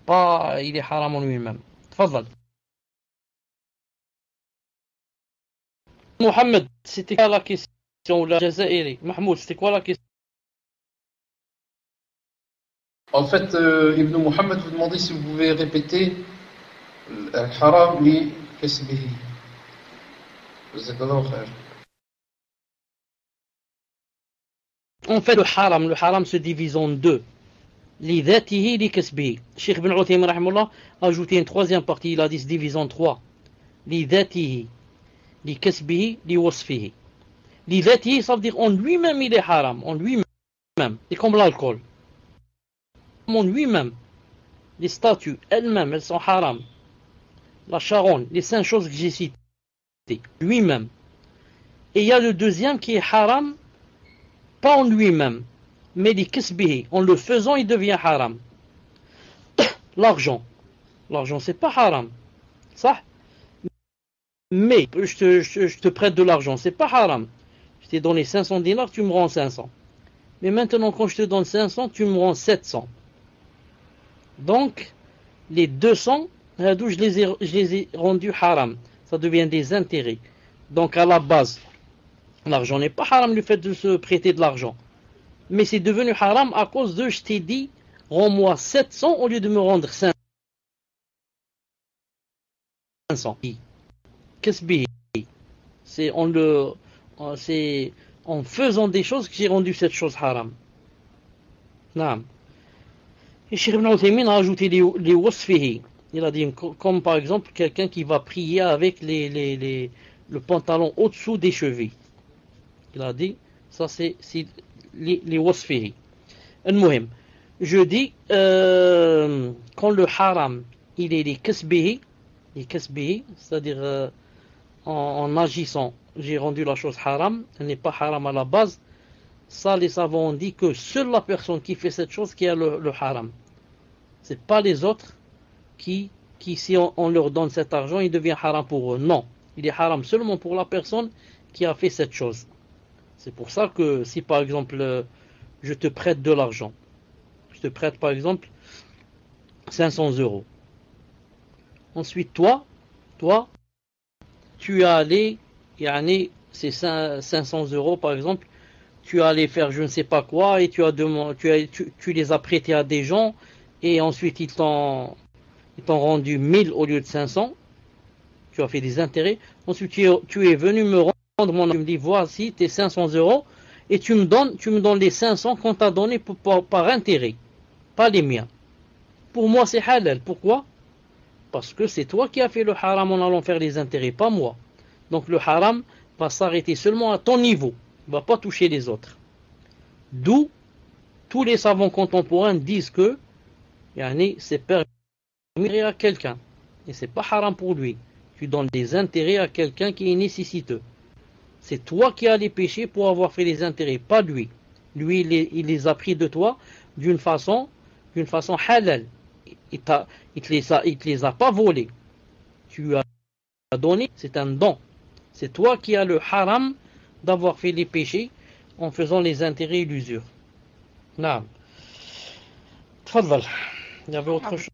[SPEAKER 1] Pas, il est haram en lui-même. Tfadal. Mohamed, c'était quoi la question? La Jazairi. Mahmoud, c'était quoi la question?
[SPEAKER 3] En fait, Ibn Muhammad vous demandait si vous pouvez répéter al-haram li kasbihi.
[SPEAKER 1] En fait, le haram se divise en deux. Li dhatihi, li kasbihi. Cheikh Ibn Uthaymin rahimahullah a ajouté une troisième partie, il a dit se divise en 3. Li dhatihi, li kasbihi, li wasfihi. Li dhatihi, ça veut dire en lui-même il est haram, en lui-même. C'est comme l'alcool. En lui-même, les statues elles-mêmes, elles sont haram. La charonne, les 5 choses que j'ai citées. Lui-même. Et il y a le deuxième qui est haram, pas en lui-même, mais li kasbihi, en le faisant il devient haram. L'argent c'est pas haram, ça. Mais je te prête de l'argent, c'est pas haram. Je t'ai donné 500 dinars, tu me rends 500. Mais maintenant quand je te donne 500, tu me rends 700. Donc les 200, je les ai rendus haram. Ça devient des intérêts. Donc à la base, l'argent n'est pas haram, le fait de se prêter de l'argent. Mais c'est devenu haram à cause de, je t'ai dit, rends-moi 700 au lieu de me rendre 500. Kasbihi. C'est en faisant des choses que j'ai rendu cette chose haram. Naam. Et Cheikh Ibn Uthaymin a ajouté les wasfihi. Il a dit, comme par exemple quelqu'un qui va prier avec le pantalon au-dessous des chevilles. Il a dit, ça c'est les wasfihi. Al-Muhim. Je dis, quand le haram, il est les kasbihi, c'est-à-dire en agissant, j'ai rendu la chose haram, elle n'est pas haram à la base. Ça, les savants ont dit que seule la personne qui fait cette chose qui a le haram. C'est pas les autres qui si on leur donne cet argent, il devient haram pour eux. Non, il est haram seulement pour la personne qui a fait cette chose. C'est pour ça que si par exemple je te prête de l'argent, je te prête par exemple 500 €. Ensuite toi, tu es allé, c'est 500 € par exemple, tu es allé faire je ne sais pas quoi et tu les as prêtés à des gens et ensuite ils t'ont rendu 1000 au lieu de 500. Tu as fait des intérêts. Ensuite tu es venu me rendre mon argent. Tu me dis voici tes 500 € et tu me donnes les 500 qu'on t'a donné par intérêt, pas les miens. Pour moi c'est halal. Pourquoi? Parce que c'est toi qui as fait le haram en allant faire les intérêts, pas moi. Donc le haram va s'arrêter seulement à ton niveau. Il ne va pas toucher les autres. D'où tous les savants contemporains disent que c'est permis à quelqu'un. Et c'est pas haram pour lui. Tu donnes des intérêts à quelqu'un qui est nécessiteux. C'est toi qui as les péchés pour avoir fait les intérêts, pas lui. Lui, il les a pris de toi d'une façon halal. Il te les a pas volés. Tu as donné, c'est un don. C'est toi qui as le haram d'avoir fait les péchés en faisant les intérêts et l'usure. Naam. Tfadal. Il y avait autre chose.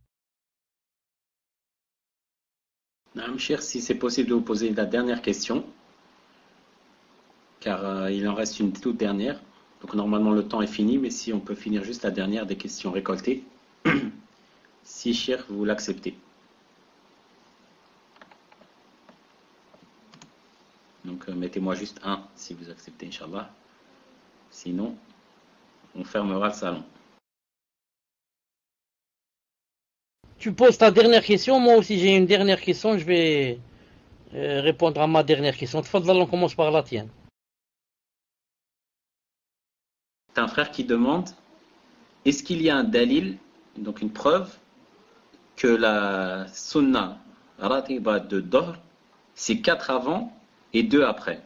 [SPEAKER 2] Naam, cher, si c'est possible de vous poser la dernière question, car il en reste une toute dernière. Donc normalement le temps est fini, mais si on peut finir juste la dernière des questions récoltées. Si cher, vous l'acceptez. Donc mettez-moi juste un si vous acceptez, Inch'Allah. Sinon, on fermera le salon.
[SPEAKER 1] Tu poses ta dernière question, moi aussi j'ai une dernière question, je vais répondre à ma dernière question. Tfadal, on commence par la tienne.
[SPEAKER 2] C'est un frère qui demande, est-ce qu'il y a un dalil, donc une preuve, que la sunna ratiba de Dohr, c'est 4 avant et 2 après.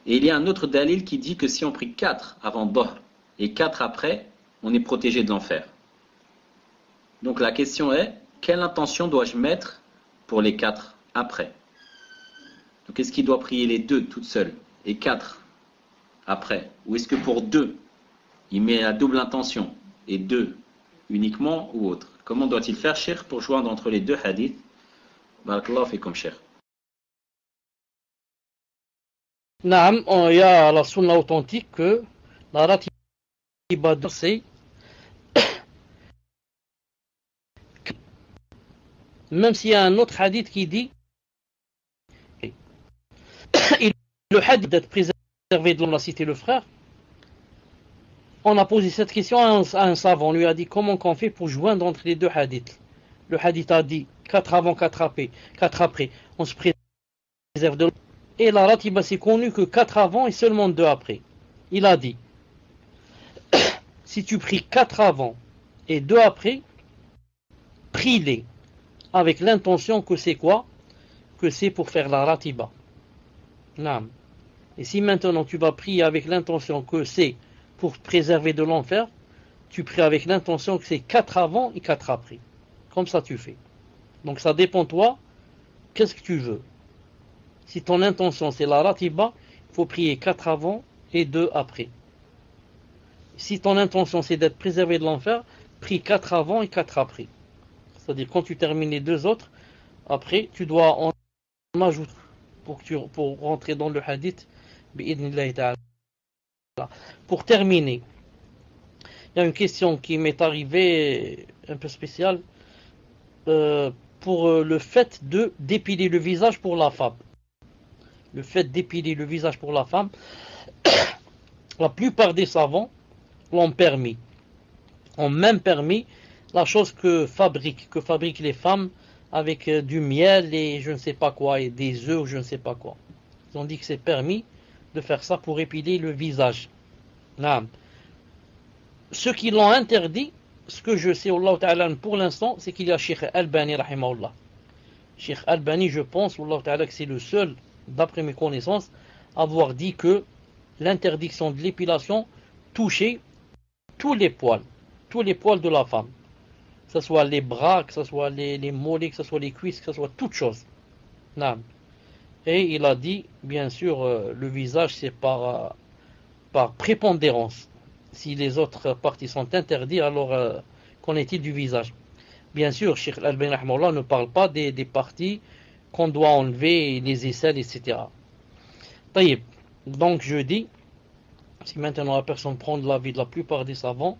[SPEAKER 2] Et il y a un autre dalil qui dit que si on prie 4 avant Dohr et 4 après, on est protégé de l'enfer. Donc la question est, quelle intention dois-je mettre pour les 4 après? Donc est-ce qu'il doit prier les 2 toutes seules et 4 après? Ou est-ce que pour 2, il met la double intention et 2 uniquement ou autre? Comment doit-il faire, Cheikh, pour joindre entre les 2 hadiths? Barakallahu fikum, Cheikh.
[SPEAKER 1] Naam, il y a la sunna authentique que la ratiba de c'est même s'il y a un autre hadith qui dit le hadith d'être préservé de l'homme l'a cité le frère. On a posé cette question à un savant, on lui a dit comment qu'on fait pour joindre entre les 2 hadiths. Le hadith a dit 4 avant, 4 après, on se préserve de l'homme. Et la ratiba c'est connu que 4 avant et seulement 2 après. Il a dit si tu pries 4 avant et 2 après, prie-les avec l'intention que c'est quoi? Que c'est pour faire la ratiba. Naam. Et si maintenant tu vas prier avec l'intention que c'est pour te préserver de l'enfer, tu pries avec l'intention que c'est 4 avant et 4 après. Comme ça tu fais. Donc ça dépend toi, qu'est-ce que tu veux. Si ton intention c'est la ratiba, il faut prier 4 avant et 2 après. Si ton intention c'est d'être préservé de l'enfer, prie 4 avant et 4 après. C'est-à-dire quand tu termines les 2 autres, après tu dois en ajouter pour rentrer dans le hadith. Pour terminer, il y a une question qui m'est arrivée un peu spéciale pour le fait de dépiler le visage pour la femme. Le fait d'épiler le visage pour la femme, la plupart des savants l'ont permis. Ont même permis la chose que fabriquent les femmes avec du miel et je ne sais pas quoi, et des œufs ou je ne sais pas quoi. Ils ont dit que c'est permis de faire ça pour épiler le visage. Non. Ceux qui l'ont interdit, ce que je sais Allah Ta'ala pour l'instant, c'est qu'il y a Cheikh Albani rahimahullah. Cheikh Albani, je pense, Allah Ta'ala, que c'est le seul, d'après mes connaissances, à avoir dit que l'interdiction de l'épilation touchait tous les poils de la femme. Que ce soit les bras, que ce soit les mollets, que ce soit les cuisses, que ce soit toutes choses. Non. Et il a dit, bien sûr, le visage, c'est par prépondérance. Si les autres parties sont interdites, alors qu'en est-il du visage? Bien sûr, Cheikh Al-Albani rahimahullah ne parle pas des parties qu'on doit enlever, les aisselles, etc. Taïb. Donc je dis, si maintenant la personne prend de l'avis de la plupart des savants,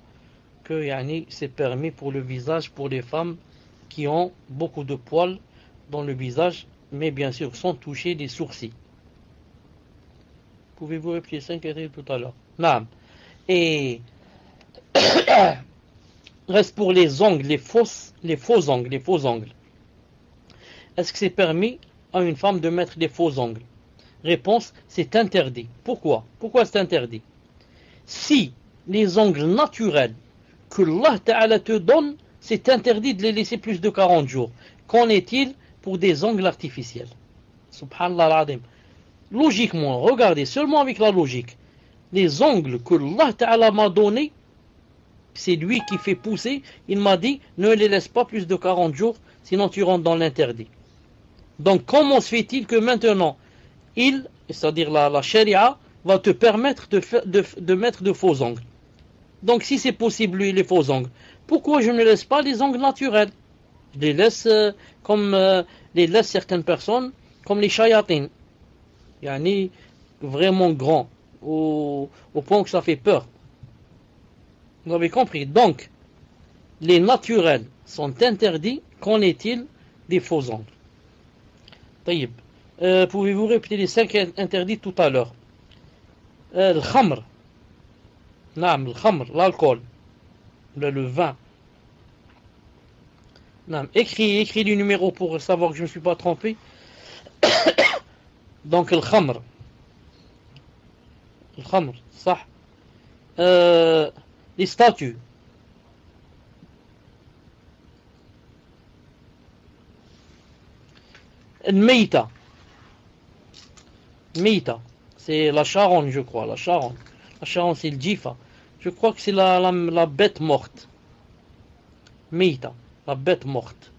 [SPEAKER 1] que c'est permis pour le visage, pour les femmes qui ont beaucoup de poils dans le visage, mais bien sûr sans toucher les sourcils. Pouvez-vous répéter 5 tout à l'heure? Non. Et reste pour les ongles, les faux ongles. Est-ce que c'est permis à une femme de mettre des faux ongles? Réponse, c'est interdit. Pourquoi? Pourquoi c'est interdit? Si les ongles naturels que Allah Ta'ala te donne, c'est interdit de les laisser plus de 40 jours. Qu'en est-il pour des ongles artificiels? Subhanallah al-Adim. Logiquement, regardez, seulement avec la logique, les ongles que Allah Ta'ala m'a donnés, c'est lui qui fait pousser, il m'a dit, ne les laisse pas plus de 40 jours, sinon tu rentres dans l'interdit. Donc comment se fait-il que maintenant, c'est-à-dire la charia, va te permettre de mettre de faux ongles? Donc si c'est possible, les faux ongles, pourquoi je ne laisse pas les ongles naturels? Je les laisse comme les laissent certaines personnes, comme les shayatines. Yani vraiment grands, au point que ça fait peur. Vous avez compris? Donc, les naturels sont interdits. Qu'en est-il des faux ongles? Taïb. Pouvez-vous répéter les 5 interdits tout à l'heure? Le khamr. Naam, le khamr, l'alcool. Le vin. Naam. Écris les numéros pour savoir que je ne me suis pas trompé. Donc, le khamr. Le khamr, ça. Les statues. Meïta. Meïta. C'est la charogne, je crois. La charogne. La charogne, c'est le jifa. Je crois que c'est la bête morte. Meïta. La bête morte.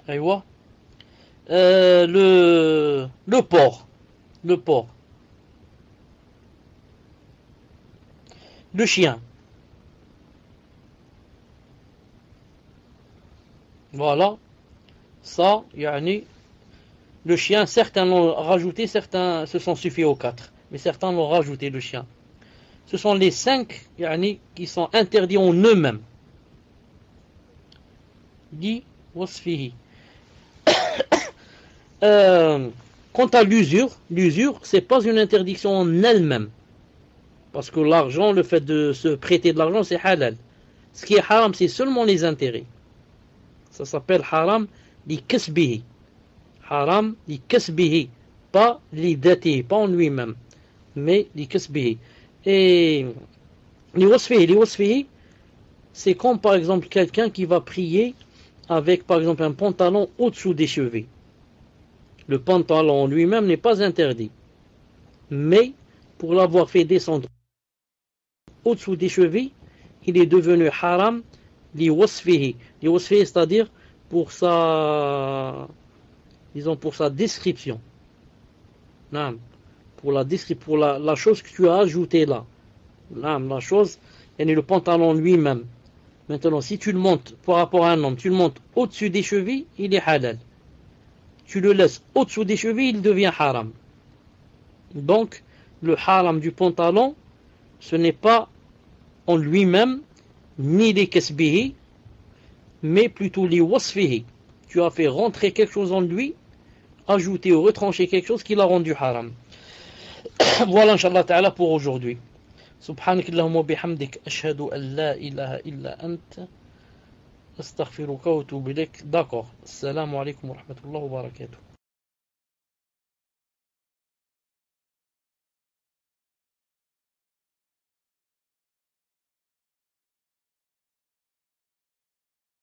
[SPEAKER 1] Aïwa. Le porc. Le porc. Le chien. Voilà. Ça, yani, le chien, certains l'ont rajouté, certains se sont suffis aux 4. Mais certains l'ont rajouté, le chien. Ce sont les 5 yani, qui sont interdits en eux-mêmes. Dit wasfihi. Quant à l'usure, c'est pas une interdiction en elle-même. Parce que l'argent, le fait de se prêter de l'argent, c'est halal. Ce qui est haram, c'est seulement les intérêts. Ça s'appelle haram li kasbihi. Haram li kasbihi. Pas li datihi, pas en lui-même. Mais li kasbihi. Et li wasfihi, c'est comme par exemple quelqu'un qui va prier avec par exemple un pantalon au-dessous des chevilles. Le pantalon en lui-même n'est pas interdit. Mais pour l'avoir fait descendre au-dessous des chevilles, il est devenu haram li wasfihi. Li wasfihi, c'est-à-dire pour sa description. Non, pour la chose que tu as ajoutée là. Non, la chose, et le pantalon lui-même. Maintenant, si tu le montes par rapport à un homme, tu le montes au-dessus des chevilles, il est halal. Tu le laisses au-dessous des chevilles, il devient haram. Donc, le haram du pantalon, ce n'est pas en lui-même, ni les kasbihi, mais plutôt les wasfihi. Tu as fait rentrer quelque chose en lui, ajouter ou retrancher quelque chose qui l'a rendu haram. Voilà, Inch'Allah Ta'ala, pour aujourd'hui. سبحانك اللهم وبحمدك أشهد أن لا إله إلا أنت أستغفرك وأتوب إليك. D'accord. السلام عليكم ورحمة الله وبركاته.